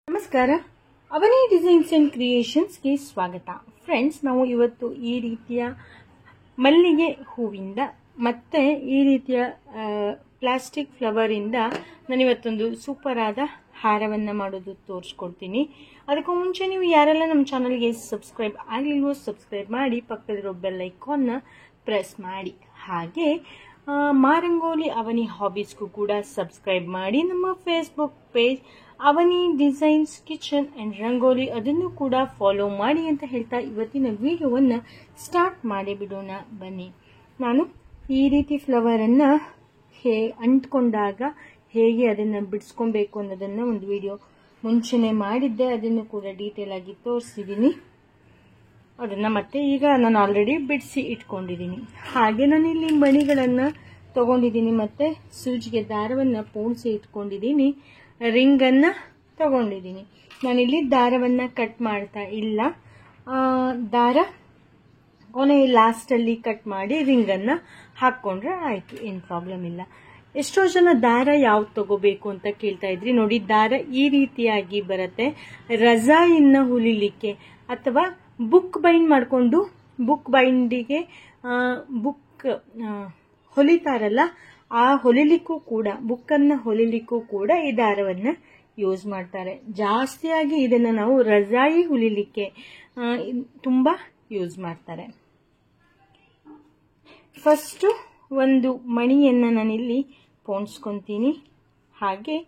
ನಮಸ್ಕಾರ, ಅವನಿ designs and ಕ್ರಿಯೇಷನ್ಸ್ಗೆ ಸ್ವಾಗತ. Friends, ನಾವು ಇವತ್ತು ಈ ರೀತಿಯ ಮಲ್ಲಿಗೆ ಹೂವಿಂದ ಮತ್ತೆ ಈ ರೀತಿಯ ಪ್ಲಾಸ್ಟಿಕ್ ಫ್ಲವರಿಂದ ನಾನಿವತ್ತೊಂದು ಸೂಪರ್ ಆದ ಹಾರವನ್ನು ಮಾಡೋದು ತೋರಿಸ್ಕೊಡ್ತೀನಿ. ಅದಕ್ಕೂ ಮುಂಚೆ ನೀವು ಯಾರೆಲ್ಲ ನಮ್ಮ ಚಾನಲ್ಗೆ ಸಬ್ಸ್ಕ್ರೈಬ್ ಆಗಲಿಲ್ವೋ ಸಬ್ಸ್ಕ್ರೈಬ್ ಮಾಡಿ, ಪಕ್ಕದಲ್ಲಿರೋ ಬೆಲ್ ಐಕಾನ್ನ ಪ್ರೆಸ್ ಮಾಡಿ. ಹಾಗೆ ಮಾರಂಗೋಲಿ ಅವನಿ ಹಾಬೀಸ್ಗೂ ಕೂಡ ಸಬ್ಸ್ಕ್ರೈಬ್ ಮಾಡಿ. ನಮ್ಮ Facebook page Avani designs kitchen and Rangoli ಅದನ್ನು ಕೂಡ ಫಾಲೋ ಮಾಡಿ ಅಂತ ಹೇಳ್ತಾ ಇವತ್ತಿನ ವಿಡಿಯೋವನ್ನು ಸ್ಟಾರ್ಟ್ ಮಾಡಿ ಬಿಡೋಣ ಬನ್ನಿ. ನಾನು ಈ ರೀತಿ ಫ್ಲವರನ್ನು ಅಂಟ್ಕೊಂಡಾಗ ಹೇಗೆ ಅದನ್ನು ಬಿಡಿಸ್ಕೊಬೇಕು ಅನ್ನೋದನ್ನು ಒಂದು ವಿಡಿಯೋ ಮುಂಚೆನೆ ಮಾಡಿದ್ದೆ, ಅದನ್ನು ಕೂಡ ಡೀಟೇಲ್ ಆಗಿ ತೋರಿಸಿದ್ದೀನಿ. ಅದನ್ನು ಮತ್ತೆ ಈಗ ನಾನು ಆಲ್ರೆಡಿ ಬಿಡಿಸಿ ಇಟ್ಕೊಂಡಿದ್ದೀನಿ. ಹಾಗೆ ನಾನು ಇಲ್ಲಿ ಮಣಿಗಳನ್ನು ತಗೊಂಡಿದ್ದೀನಿ, ಮತ್ತೆ ಸೂಜಿಗೆ ದಾರವನ್ನು ಪೋಣಿಸಿ ಇಟ್ಕೊಂಡಿದ್ದೀನಿ, ರಿಂಗನ್ನು ತಗೊಂಡಿದ್ದೀನಿ. ನಾನಿಲ್ಲಿ ದಾರವನ್ನು ಕಟ್ ಮಾಡ್ತಾ ಇಲ್ಲ, ದಾರ ಕೊನೆ ಲಾಸ್ಟಲ್ಲಿ ಕಟ್ ಮಾಡಿ ರಿಂಗನ್ನು ಹಾಕ್ಕೊಂಡ್ರೆ ಆಯಿತು, ಏನು ಪ್ರಾಬ್ಲಮ್ ಇಲ್ಲ. ಎಷ್ಟೋ ಜನ ದಾರ ಯಾವ್ದು ತಗೋಬೇಕು ಅಂತ ಕೇಳ್ತಾ ಇದ್ರಿ. ನೋಡಿ, ದಾರ ಈ ರೀತಿಯಾಗಿ ಬರುತ್ತೆ. ರಜಾಯಿನ್ನ ಹೊಲಿಲಿಕ್ಕೆ ಅಥವಾ ಬುಕ್ ಬೈಂಡ್ ಮಾಡಿಕೊಂಡು ಬುಕ್ ಬೈಂಡಿಗೆ ಬುಕ್ ಹೊಲಿತಾರಲ್ಲ, ಆ ಹೊಲಿಲಿಕ್ಕೂ ಕೂಡ ಬುಕ್ಕನ್ನು ಹೊಲಿಲಿಕ್ಕೂ ಕೂಡ ಈ ದಾರವನ್ನು ಯೂಸ್ ಮಾಡ್ತಾರೆ. ಜಾಸ್ತಿಯಾಗಿ ಇದನ್ನು ನಾವು ರಜಾಯಿ ಹೊಲಿಲಿಕ್ಕೆ ತುಂಬ ಯೂಸ್ ಮಾಡ್ತಾರೆ. ಫಸ್ಟು ಒಂದು ಮಣಿಯನ್ನು ನಾನಿಲ್ಲಿ ಪೋಣಿಸ್ಕೊತೀನಿ. ಹಾಗೆ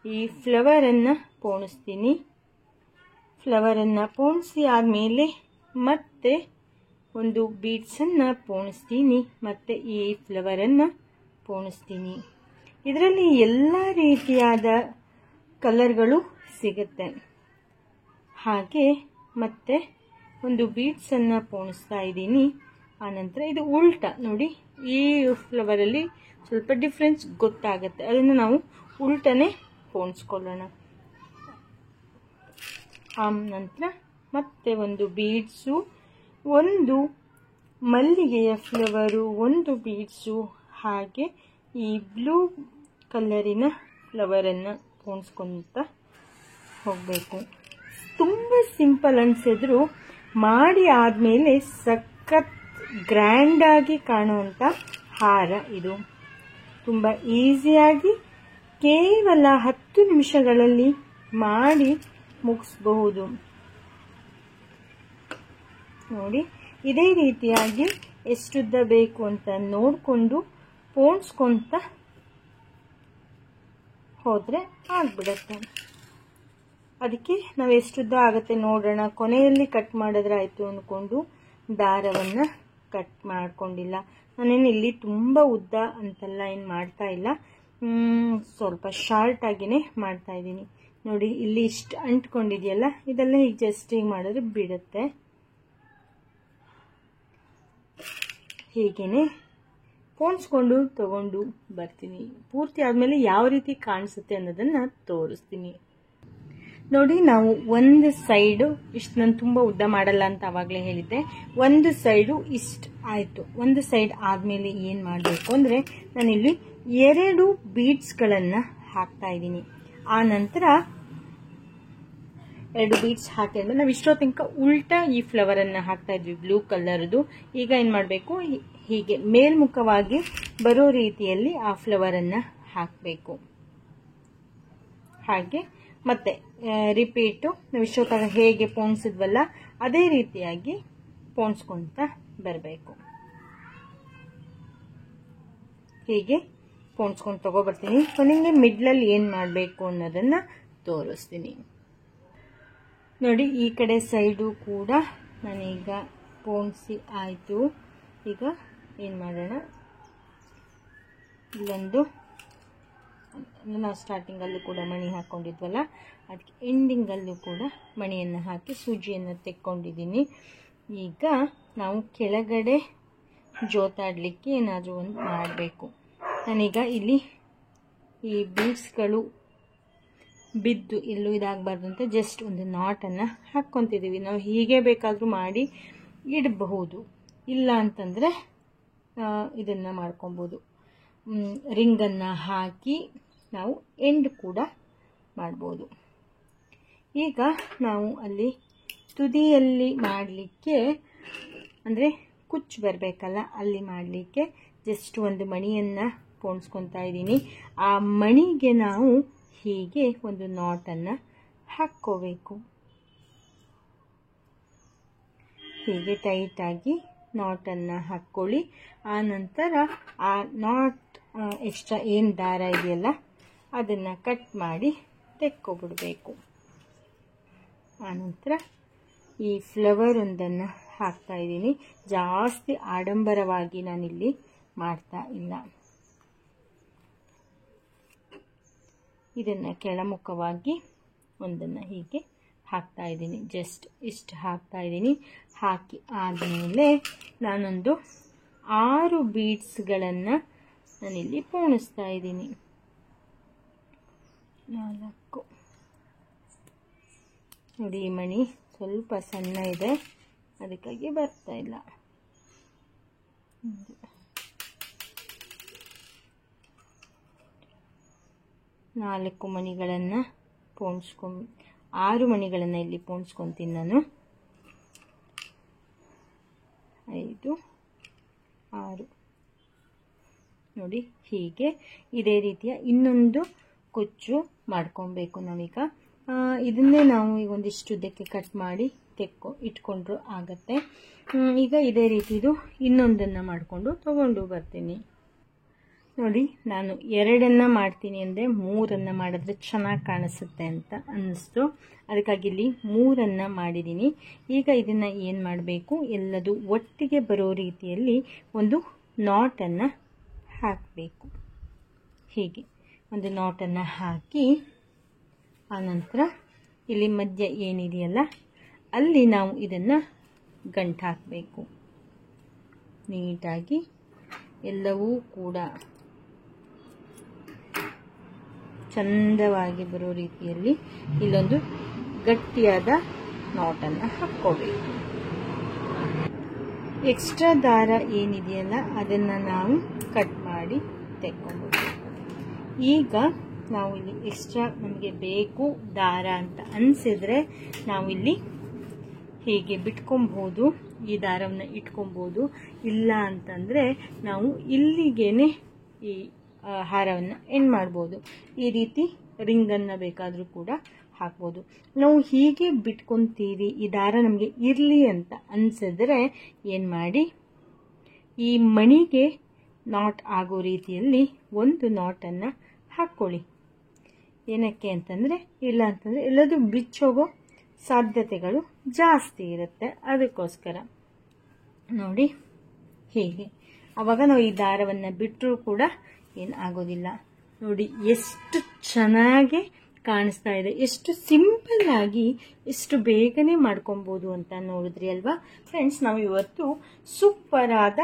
ಈ ಫ್ಲವರನ್ನು ಪೋಣಿಸ್ತೀನಿ. ಫ್ಲವರನ್ನು ಪೋಣಿಸಿ ಆದಮೇಲೆ ಮತ್ತೆ ಒಂದು ಬೀಡ್ಸನ್ನು ಪೋಣಿಸ್ತೀನಿ, ಮತ್ತೆ ಈ ಫ್ಲವರನ್ನು ಪೋಣಿಸ್ತೀನಿ. ಇದರಲ್ಲಿ ಎಲ್ಲ ರೀತಿಯಾದ ಕಲರ್ಗಳು ಸಿಗುತ್ತೆ. ಹಾಗೆ ಮತ್ತೆ ಒಂದು ಬೀಡ್ಸನ್ನು ಪೋಣಿಸ್ತಾ ಇದ್ದೀನಿ. ಆನಂತರ ಇದು ಉಲ್ಟಾ ನೋಡಿ, ಈ ಫ್ಲವರಲ್ಲಿ ಸ್ವಲ್ಪ ಡಿಫ್ರೆನ್ಸ್ ಗೊತ್ತಾಗುತ್ತೆ, ಅದನ್ನು ನಾವು ಉಲ್ಟನೇ ಪೋಣಿಸ್ಕೊಳ್ಳೋಣ. ಆ ನಂತರ ಮತ್ತೆ ಒಂದು ಬೀಡ್ಸು, ಒಂದು ಮಲ್ಲಿಗೆಯ ಫ್ಲವರು, ಒಂದು ಬೀಡ್ಸು, ಹಾಗೆ ಈ ಬ್ಲೂ ಕಲರಿನ ಫ್ಲವರನ್ನು ಪೋಣಿಸ್ಕೊಂತ ಹೋಗಬೇಕು. ತುಂಬ ಸಿಂಪಲ್ ಅನಿಸಿದ್ರು ಮಾಡಿ ಆದಮೇಲೆ ಸಖತ್ ಗ್ರ್ಯಾಂಡಾಗಿ ಕಾಣುವಂಥ ಹಾರ ಇದು. ತುಂಬ ಈಸಿಯಾಗಿ ಕೇವಲ 10 ನಿಮಿಷಗಳಲ್ಲಿ ಮಾಡಿ ಮುಗಿಸಬಹುದು. ನೋಡಿ, ಇದೇ ರೀತಿಯಾಗಿ ಎಷ್ಟುದ್ದ ಬೇಕು ಅಂತ ನೋಡಿಕೊಂಡು ಪೋಣಿಸ್ಕೊಂತ ಹೋದರೆ ಆಗಿಬಿಡತ್ತೆ. ಅದಕ್ಕೆ ನಾವು ಎಷ್ಟುದ್ದ ಆಗುತ್ತೆ ನೋಡೋಣ, ಕೊನೆಯಲ್ಲಿ ಕಟ್ ಮಾಡಿದ್ರೆ ಆಯಿತು ಅಂದ್ಕೊಂಡು ದಾರವನ್ನು ಕಟ್ ಮಾಡ್ಕೊಂಡಿಲ್ಲ. ನಾನೇನು ಇಲ್ಲಿ ತುಂಬ ಉದ್ದ ಅಂತೆಲ್ಲ ಏನು ಮಾಡ್ತಾ ಇಲ್ಲ, ಸ್ವಲ್ಪ ಶಾರ್ಟ್ ಆಗಿನೇ ಮಾಡ್ತಾ ಇದ್ದೀನಿ. ನೋಡಿ, ಇಲ್ಲಿ ಇಷ್ಟು ಅಂಟ್ಕೊಂಡಿದೆಯಲ್ಲ, ಇದೆಲ್ಲ ಈಗ ಜಸ್ಟ್ ಹೀಗೆ ಮಾಡಿದ್ರೆ ಬಿಡುತ್ತೆ. ಹೀಗೇನೆ ಪೋಣಿಸ್ಕೊಂಡು ತಗೊಂಡು ಬರ್ತೀನಿ. ಪೂರ್ತಿ ಆದಮೇಲೆ ಯಾವ ರೀತಿ ಕಾಣಿಸುತ್ತೆ ಅನ್ನೋದನ್ನು ತೋರಿಸ್ತೀನಿ. ನೋಡಿ, ನಾವು ಒಂದು ಸೈಡು ಇಷ್ಟು, ನಾನು ತುಂಬ ಉದ್ದ ಮಾಡಲ್ಲ ಅಂತ ಆವಾಗಲೇ ಹೇಳಿದ್ದೆ, ಒಂದು ಸೈಡು ಇಷ್ಟು ಆಯಿತು. ಒಂದು ಸೈಡ್ ಆದಮೇಲೆ ಏನು ಮಾಡಬೇಕು ಅಂದರೆ, ನಾನಿಲ್ಲಿ 2 ಬೀಡ್ಸ್ಗಳನ್ನು ಹಾಕ್ತಾ ಇದ್ದೀನಿ. ಆ ನಂತರ 2 ಬೀಡ್ಸ್ ಹಾಕಿದ್ರೆ ನಾವು ಇಷ್ಟೋ ತನಕ ಉಲ್ಟಾ ಈ ಫ್ಲವರನ್ನು ಹಾಕ್ತಾ ಇದ್ವಿ, ಬ್ಲೂ ಕಲರ್ದು. ಈಗ ಏನು ಮಾಡಬೇಕು, ಹೀಗೆ ಮೇಲ್ಮುಖವಾಗಿ ಬರೋ ರೀತಿಯಲ್ಲಿ ಆ ಫ್ಲವರನ್ನು ಹಾಕಬೇಕು. ಹಾಗೆ ಮತ್ತೆ ರಿಪೀಟು ನಾವು ಇಷ್ಟೋ ತನಕ ಹೇಗೆ ಪೋಣಿಸಿದ್ವಲ್ಲ ಅದೇ ರೀತಿಯಾಗಿ ಪೋಣಿಸ್ಕೊಂತ ಬರಬೇಕು. ಹೀಗೆ ಪೋಣಿಸ್ಕೊಂಡು ತಗೊಬರ್ತೀನಿ. ಕೊನೆಗೆ ಮಿಡ್ಲಲ್ಲಿ ಏನು ಮಾಡಬೇಕು ಅನ್ನೋದನ್ನು ತೋರಿಸ್ತೀನಿ. ನೋಡಿ, ಈ ಕಡೆ ಸೈಡು ಕೂಡ ನಾನೀಗ ಪೋಣಿಸಿ ಆಯಿತು. ಈಗ ಏನು ಮಾಡೋಣ, ಇಲ್ಲೊಂದು ನಾವು ಸ್ಟಾರ್ಟಿಂಗಲ್ಲೂ ಕೂಡ ಮಣಿ ಹಾಕ್ಕೊಂಡಿದ್ವಲ್ಲ, ಅದಕ್ಕೆ ಎಂಡಿಂಗಲ್ಲೂ ಕೂಡ ಮಣಿಯನ್ನು ಹಾಕಿ ಸೂಜಿಯನ್ನು ತೆಕ್ಕೊಂಡಿದ್ದೀನಿ. ಈಗ ನಾವು ಕೆಳಗಡೆ ಜೋತಾಡಲಿಕ್ಕೆ ಏನಾದರೂ ಒಂದು ಮಾಡಬೇಕು. ನಾನೀಗ ಇಲ್ಲಿ ಈ ಬೀಡ್ಸ್ಗಳು ಬಿದ್ದು ಎಲ್ಲೂ ಇದಾಗಬಾರ್ದು ಅಂತ ಜಸ್ಟ್ ಒಂದು ನಾಟನ್ನು ಹಾಕ್ಕೊತಿದ್ದೀವಿ. ನಾವು ಹೀಗೆ ಬೇಕಾದರೂ ಮಾಡಿ ಇಡಬಹುದು, ಇಲ್ಲ ಅಂತಂದರೆ ಇದನ್ನು ಮಾಡ್ಕೊಬೋದು. ರಿಂಗನ್ನು ಹಾಕಿ ನಾವು ಎಂಡ್ ಕೂಡ ಮಾಡ್ಬೋದು. ಈಗ ನಾವು ಅಲ್ಲಿ ತುದಿಯಲ್ಲಿ ಮಾಡಲಿಕ್ಕೆ ಅಂದರೆ ಕುಚ್ಚು ಬರಬೇಕಲ್ಲ, ಅಲ್ಲಿ ಮಾಡಲಿಕ್ಕೆ ಜಸ್ಟ್ ಒಂದು ಮಣಿಯನ್ನು ಪೋಣಿಸ್ಕೊತಾ ಇದ್ದೀನಿ. ಆ ಮಣಿಗೆ ನಾವು ಹೀಗೆ ಒಂದು ನಾಟನ್ನು ಹಾಕ್ಕೋಬೇಕು. ಹೀಗೆ ಟೈಟಾಗಿ ನಾಟನ್ನು ಹಾಕ್ಕೊಳ್ಳಿ. ಆ ನಂತರ ಆ ನಾಟ್ ಎಕ್ಸ್ಟ್ರಾ ಏನು ದಾರ ಇದೆಯಲ್ಲ ಅದನ್ನು ಕಟ್ ಮಾಡಿ ತೆಕ್ಕೊಬಿಡಬೇಕು. ಆನಂತರ ಈ ಫ್ಲವರ್ ಒಂದನ್ನು ಹಾಕ್ತಾ ಇದ್ದೀನಿ. ಜಾಸ್ತಿ ಆಡಂಬರವಾಗಿ ನಾನಿಲ್ಲಿ ಮಾಡ್ತಾ ಇಲ್ಲ. ಇದನ್ನು ಕೆಳಮುಖವಾಗಿ ಒಂದನ್ನು ಹೀಗೆ ಹಾಕ್ತಾ ಇದ್ದೀನಿ. ಜಸ್ಟ್ ಇಷ್ಟು ಹಾಕ್ತಾ ಇದ್ದೀನಿ. ಹಾಕಿ ಆದಮೇಲೆ ನಾನೊಂದು 6 ಬೀಡ್ಸ್ಗಳನ್ನು ನಾನಿಲ್ಲಿ ಪೋಣಿಸ್ತಾ ಇದ್ದೀನಿ. 4 ನೋಡಿ, ಈ ಮಣಿ ಸ್ವಲ್ಪ ಸಣ್ಣ ಇದೆ, ಅದಕ್ಕಾಗಿ ಬರ್ತಾ ಇಲ್ಲ. 4 ಮಣಿಗಳನ್ನು ಪೋಣಿಸ್ಕೊಂಡು 6 ಮಣಿಗಳನ್ನು ಇಲ್ಲಿ ಪೋಣಿಸ್ಕೊತೀನಿ ನಾನು. 5 6 ನೋಡಿ, ಹೀಗೆ ಇದೇ ರೀತಿಯ ಇನ್ನೊಂದು ಕುಚ್ಚು ಮಾಡ್ಕೊಬೇಕು ನಾವೀಗ. ಇದನ್ನೇ ನಾವು ಈಗ ಒಂದಿಷ್ಟು ಉದ್ದಕ್ಕೆ ಕಟ್ ಮಾಡಿ ಇಟ್ಕೊಂಡ್ರು ಆಗತ್ತೆ. ಈಗ ಇದೇ ರೀತಿದು ಇನ್ನೊಂದನ್ನು ಮಾಡಿಕೊಂಡು ತಗೊಂಡು ಬರ್ತೀನಿ. ನೋಡಿ, ನಾನು 2 ಮಾಡ್ತೀನಿ ಅಂದರೆ 3 ಮಾಡಿದ್ರೆ ಚೆನ್ನಾಗಿ ಕಾಣಿಸುತ್ತೆ ಅಂತ ಅನ್ನಿಸ್ತು. ಅದಕ್ಕಾಗಿ ಇಲ್ಲಿ 3 ಮಾಡಿದ್ದೀನಿ. ಈಗ ಇದನ್ನು ಏನು ಮಾಡಬೇಕು, ಎಲ್ಲದು ಒಟ್ಟಿಗೆ ಬರೋ ರೀತಿಯಲ್ಲಿ ಒಂದು ನಾಟನ್ನು ಹಾಕಬೇಕು. ಹೀಗೆ ಒಂದು ನಾಟನ್ನು ಹಾಕಿ ಆನಂತರ ಇಲ್ಲಿ ಮಧ್ಯ ಏನಿದೆಯಲ್ಲ ಅಲ್ಲಿ ನಾವು ಇದನ್ನು ಗಂಟು ಹಾಕಬೇಕು. ನೀಟಾಗಿ ಎಲ್ಲವೂ ಕೂಡ ಚಂದವಾಗಿ ಬರೋ ರೀತಿಯಲ್ಲಿ ಇಲ್ಲೊಂದು ಗಟ್ಟಿಯಾದ ನಾಟನ್ನು ಹಾಕ್ಕೋಬೇಕು. ಎಕ್ಸ್ಟ್ರಾ ದಾರ ಏನಿದೆಯಲ್ಲ ಅದನ್ನು ನಾವು ಕಟ್ ಮಾಡಿ ತೆಕ್ಕೊಬೇಕು. ಈಗ ನಾವು ಇಲ್ಲಿ ಎಕ್ಸ್ಟ್ರಾ ನಮಗೆ ಬೇಕು ದಾರ ಅಂತ ಅನಿಸಿದ್ರೆ ನಾವಿಲ್ಲಿ ಹೀಗೆ ಬಿಟ್ಕೊಬಹುದು, ಈ ದಾರವನ್ನು ಇಟ್ಕೊಬಹುದು. ಇಲ್ಲ ಅಂತಂದರೆ ನಾವು ಇಲ್ಲಿಗೇನೆ ಈ ಹಾರವನ್ನು ಎಂಡ್ ಮಾಡ್ಬೋದು. ಈ ರೀತಿ ರಿಂಗನ್ನು ಬೇಕಾದರೂ ಕೂಡ ಹಾಕ್ಬೋದು. ನಾವು ಹೀಗೆ ಬಿಟ್ಕೊತೀವಿ, ಈ ದಾರ ನಮಗೆ ಇರಲಿ ಅಂತ ಅನಿಸಿದ್ರೆ ಏನು ಮಾಡಿ, ಈ ಮಣಿಗೆ ನಾಟ್ ಆಗೋ ರೀತಿಯಲ್ಲಿ ಒಂದು ನಾಟನ್ನು ಹಾಕ್ಕೊಳ್ಳಿ. ಏನಕ್ಕೆ ಅಂತಂದರೆ, ಇಲ್ಲ ಅಂತಂದರೆ ಎಲ್ಲದೂ ಬಿಚ್ಚೋಗೋ ಸಾಧ್ಯತೆಗಳು ಜಾಸ್ತಿ ಇರುತ್ತೆ. ಅದಕ್ಕೋಸ್ಕರ ನೋಡಿ ಹೀಗೆ. ಆವಾಗ ನಾವು ಈ ದಾರವನ್ನು ಬಿಟ್ಟರೂ ಕೂಡ ಏನು ಆಗೋದಿಲ್ಲ. ನೋಡಿ ಎಷ್ಟು ಚೆನ್ನಾಗಿ ಕಾಣಿಸ್ತಾ ಇದೆ, ಎಷ್ಟು ಸಿಂಪಲ್ ಆಗಿ ಎಷ್ಟು ಬೇಗನೆ ಮಾಡ್ಕೊಬೋದು ಅಂತ ನೋಡಿದ್ರಿ ಅಲ್ವಾ ಫ್ರೆಂಡ್ಸ್. ನಾವು ಇವತ್ತು ಸೂಪರ್ ಆದ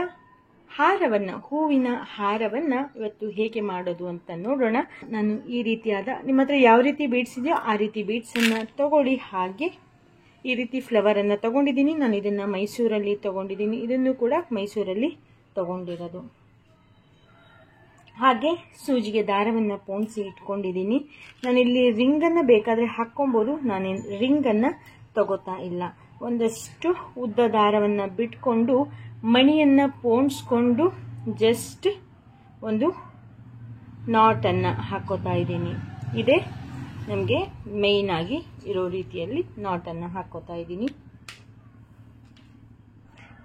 ಹಾರವನ್ನು, ಹೂವಿನ ಹಾರವನ್ನು ಇವತ್ತು ಹೇಗೆ ಮಾಡೋದು ಅಂತ ನೋಡೋಣ. ನಾನು ಈ ರೀತಿಯಾದ, ನಿಮ್ಮ ಹತ್ರ ಯಾವ ರೀತಿ ಬೀಡ್ಸ್ ಇದೆಯೋ ಆ ರೀತಿ ಬೀಡ್ಸನ್ನು ತಗೊಳ್ಳಿ. ಹಾಗೆ ಈ ರೀತಿ ಫ್ಲವರನ್ನು ತಗೊಂಡಿದ್ದೀನಿ. ನಾನು ಇದನ್ನು ಮೈಸೂರಲ್ಲಿ ತಗೊಂಡಿದ್ದೀನಿ. ಇದನ್ನು ಕೂಡ ಮೈಸೂರಲ್ಲಿ ತಗೊಂಡಿರೋದು. ಹಾಗೆ ಸೂಜಿಗೆ ದಾರವನ್ನು ಪೋಣಿಸಿ ಇಟ್ಕೊಂಡಿದ್ದೀನಿ. ನಾನಿಲ್ಲಿ ರಿಂಗನ್ನು ಬೇಕಾದರೆ ಹಾಕ್ಕೊಬೋದು. ನಾನೇನು ರಿಂಗನ್ನು ತಗೋತಾ ಇಲ್ಲ. ಒಂದಷ್ಟು ಉದ್ದ ದಾರವನ್ನು ಬಿಟ್ಕೊಂಡು ಮಣಿಯನ್ನು ಪೋಣಿಸ್ಕೊಂಡು ಜಸ್ಟ್ ಒಂದು ನಾಟನ್ನು ಹಾಕೋತಾ ಇದ್ದೀನಿ. ಇದೇ ನಮಗೆ ಮೇಯ್ನ್ ಆಗಿ ಇರೋ ರೀತಿಯಲ್ಲಿ ನಾಟನ್ನು ಹಾಕೋತಾ ಇದ್ದೀನಿ.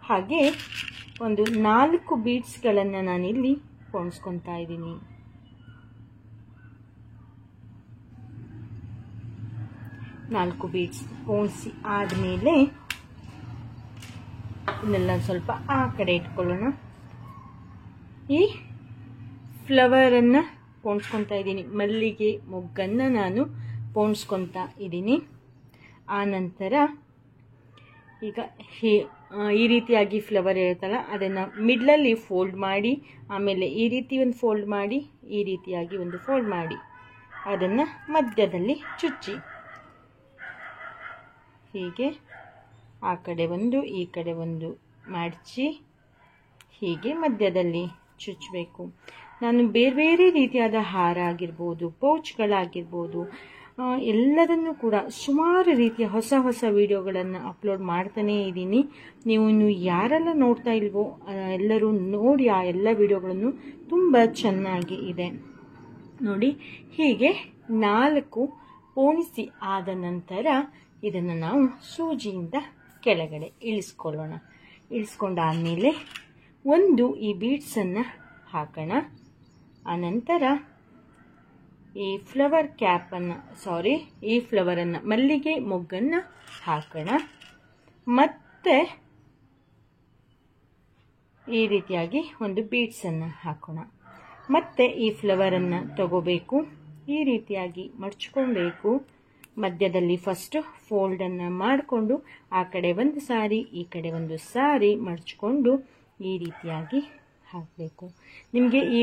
ಹಾಗೆ ಒಂದು 4 ಬೀಡ್ಸ್ಗಳನ್ನು ನಾನಿಲ್ಲಿ ಪೋಣಿಸ್ಕೊತಾ ಇದ್ದೀನಿ. 4 ಬೀಡ್ಸ್ ಪೋಣಿಸಿ ಆದಮೇಲೆ ಇದನ್ನೆಲ್ಲ ಸ್ವಲ್ಪ ಆ ಕಡೆ ಇಟ್ಕೊಳ್ಳೋಣ. ಈ ಫ್ಲವರನ್ನು ಪೋಣಿಸ್ಕೊತಾ ಇದ್ದೀನಿ. ಮಲ್ಲಿಗೆ ಮೊಗ್ಗನ್ನು ನಾನು ಪೋಣಿಸ್ಕೊತಾ ಇದ್ದೀನಿ. ಆ ನಂತರ ಈಗ ಈ ರೀತಿಯಾಗಿ ಫ್ಲವರ್ ಇರುತ್ತಲ್ಲ ಅದನ್ನು ಮಿಡ್ಲಲ್ಲಿ ಫೋಲ್ಡ್ ಮಾಡಿ, ಆಮೇಲೆ ಈ ರೀತಿ ಒಂದು ಫೋಲ್ಡ್ ಮಾಡಿ, ಈ ರೀತಿಯಾಗಿ ಒಂದು ಫೋಲ್ಡ್ ಮಾಡಿ ಅದನ್ನು ಮಧ್ಯದಲ್ಲಿ ಚುಚ್ಚಿ, ಹೀಗೆ ಆ ಕಡೆ ಒಂದು ಈ ಕಡೆ ಒಂದು ಮಡಚಿ ಹೀಗೆ ಮಧ್ಯದಲ್ಲಿ ಚುಚ್ಚಬೇಕು. ನಾನು ಬೇರೆ ಬೇರೆ ರೀತಿಯಾದ ಹಾರ ಆಗಿರ್ಬೋದು, ಪೌಚ್ಗಳಾಗಿರ್ಬೋದು, ಎಲ್ಲದನ್ನು ಕೂಡ ಸುಮಾರು ರೀತಿಯ ಹೊಸ ಹೊಸ ವಿಡಿಯೋಗಳನ್ನು ಅಪ್ಲೋಡ್ ಮಾಡ್ತಾನೇ ಇದ್ದೀನಿ. ನೀವು ಇನ್ನು ಯಾರೆಲ್ಲ ನೋಡ್ತಾ ಇಲ್ವೋ ಎಲ್ಲರೂ ನೋಡಿ ಆ ಎಲ್ಲ ವಿಡಿಯೋಗಳನ್ನು ತುಂಬ ಚೆನ್ನಾಗಿ ಇದೆ ನೋಡಿ. ಹೀಗೆ 4 ಪೋಣಿಸಿ ಆದ ನಂತರ ಇದನ್ನು ನಾವು ಸೂಜಿಯಿಂದ ಕೆಳಗಡೆ ಇಳಿಸ್ಕೊಳ್ಳೋಣ. ಇಳಿಸ್ಕೊಂಡಾದ್ಮೇಲೆ ಒಂದು ಈ ಬೀಡ್ಸನ್ನು ಹಾಕೋಣ. ಆನಂತರ ಈ ಫ್ಲವರ್ ಕ್ಯಾಪನ್ನು ಈ ಫ್ಲವರನ್ನು ಮಲ್ಲಿಗೆ ಮೊಗ್ಗನ್ನು ಹಾಕೋಣ. ಮತ್ತೆ ಈ ರೀತಿಯಾಗಿ ಒಂದು ಬೀಡ್ಸನ್ನು ಹಾಕೋಣ. ಮತ್ತೆ ಈ ಫ್ಲವರನ್ನು ತಗೋಬೇಕು, ಈ ರೀತಿಯಾಗಿ ಮಡ್ಚ್ಕೊಳ್ಬೇಕು. ಮಧ್ಯದಲ್ಲಿ ಫಸ್ಟ್ ಫೋಲ್ಡನ್ನು ಮಾಡಿಕೊಂಡು ಆ ಕಡೆ ಒಂದು ಸಾರಿ ಈ ಕಡೆ ಒಂದು ಸಾರಿ ಮಡ್ಚ್ಕೊಂಡು ಈ ರೀತಿಯಾಗಿ ಹಾಕಬೇಕು. ನಿಮಗೆ ಈ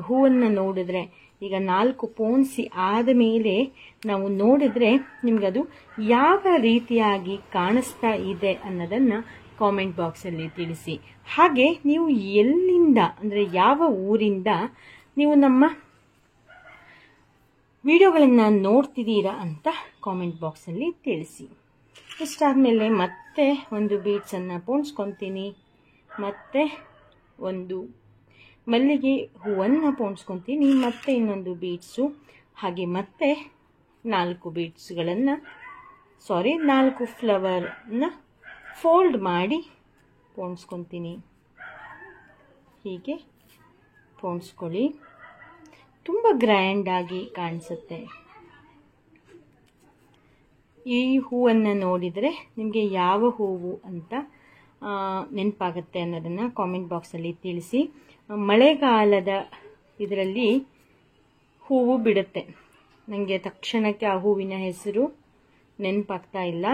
ಹೂವನ್ನು ನೋಡಿದ್ರೆ ಈಗ 4 ಪೋಣಿಸಿ ಆದ ಮೇಲೆ ನಾವು ನೋಡಿದ್ರೆ ನಿಮಗದು ಯಾವ ರೀತಿಯಾಗಿ ಕಾಣಿಸ್ತಾ ಇದೆ ಅನ್ನೋದನ್ನು ಕಾಮೆಂಟ್ ಬಾಕ್ಸಲ್ಲಿ ತಿಳಿಸಿ. ಹಾಗೆ ನೀವು ಎಲ್ಲಿಂದ ಅಂದರೆ ಯಾವ ಊರಿಂದ ನೀವು ನಮ್ಮ ವಿಡಿಯೋಗಳನ್ನು ನೋಡ್ತಿದ್ದೀರಾ ಅಂತ ಕಾಮೆಂಟ್ ಬಾಕ್ಸಲ್ಲಿ ತಿಳಿಸಿ. ಇಷ್ಟಾದಮೇಲೆ ಮತ್ತೆ ಒಂದು ಬೀಡ್ಸನ್ನು ಪೋಣಿಸ್ಕೊತೀನಿ, ಮತ್ತೆ ಒಂದು ಮಲ್ಲಿಗೆ ಹೂವನ್ನು ಪೋಣಿಸ್ಕೊತೀನಿ, ಮತ್ತೆ ಇನ್ನೊಂದು ಬೀಡ್ಸು, ಹಾಗೆ ಮತ್ತೆ 4 ಬೀಡ್ಸ್ಗಳನ್ನು 4 ಫ್ಲವರ್ನ ಫೋಲ್ಡ್ ಮಾಡಿ ಪೋಣಿಸ್ಕೊತೀನಿ. ಹೀಗೆ ಪೋಣಿಸ್ಕೊಳ್ಳಿ, ತುಂಬ ಗ್ರ್ಯಾಂಡಾಗಿ ಕಾಣಿಸುತ್ತೆ. ಈ ಹೂವನ್ನು ನೋಡಿದರೆ ನಿಮಗೆ ಯಾವ ಹೂವು ಅಂತ ನೆನಪಾಗುತ್ತೆ ಅನ್ನೋದನ್ನು ಕಾಮೆಂಟ್ ಬಾಕ್ಸಲ್ಲಿ ತಿಳಿಸಿ. ಮಳೆಗಾಲದ ಇದರಲ್ಲಿ ಹೂವು ಬಿಡುತ್ತೆ. ನನಗೆ ತಕ್ಷಣಕ್ಕೆ ಆ ಹೂವಿನ ಹೆಸರು ನೆನಪಾಗ್ತಾ ಇಲ್ಲ.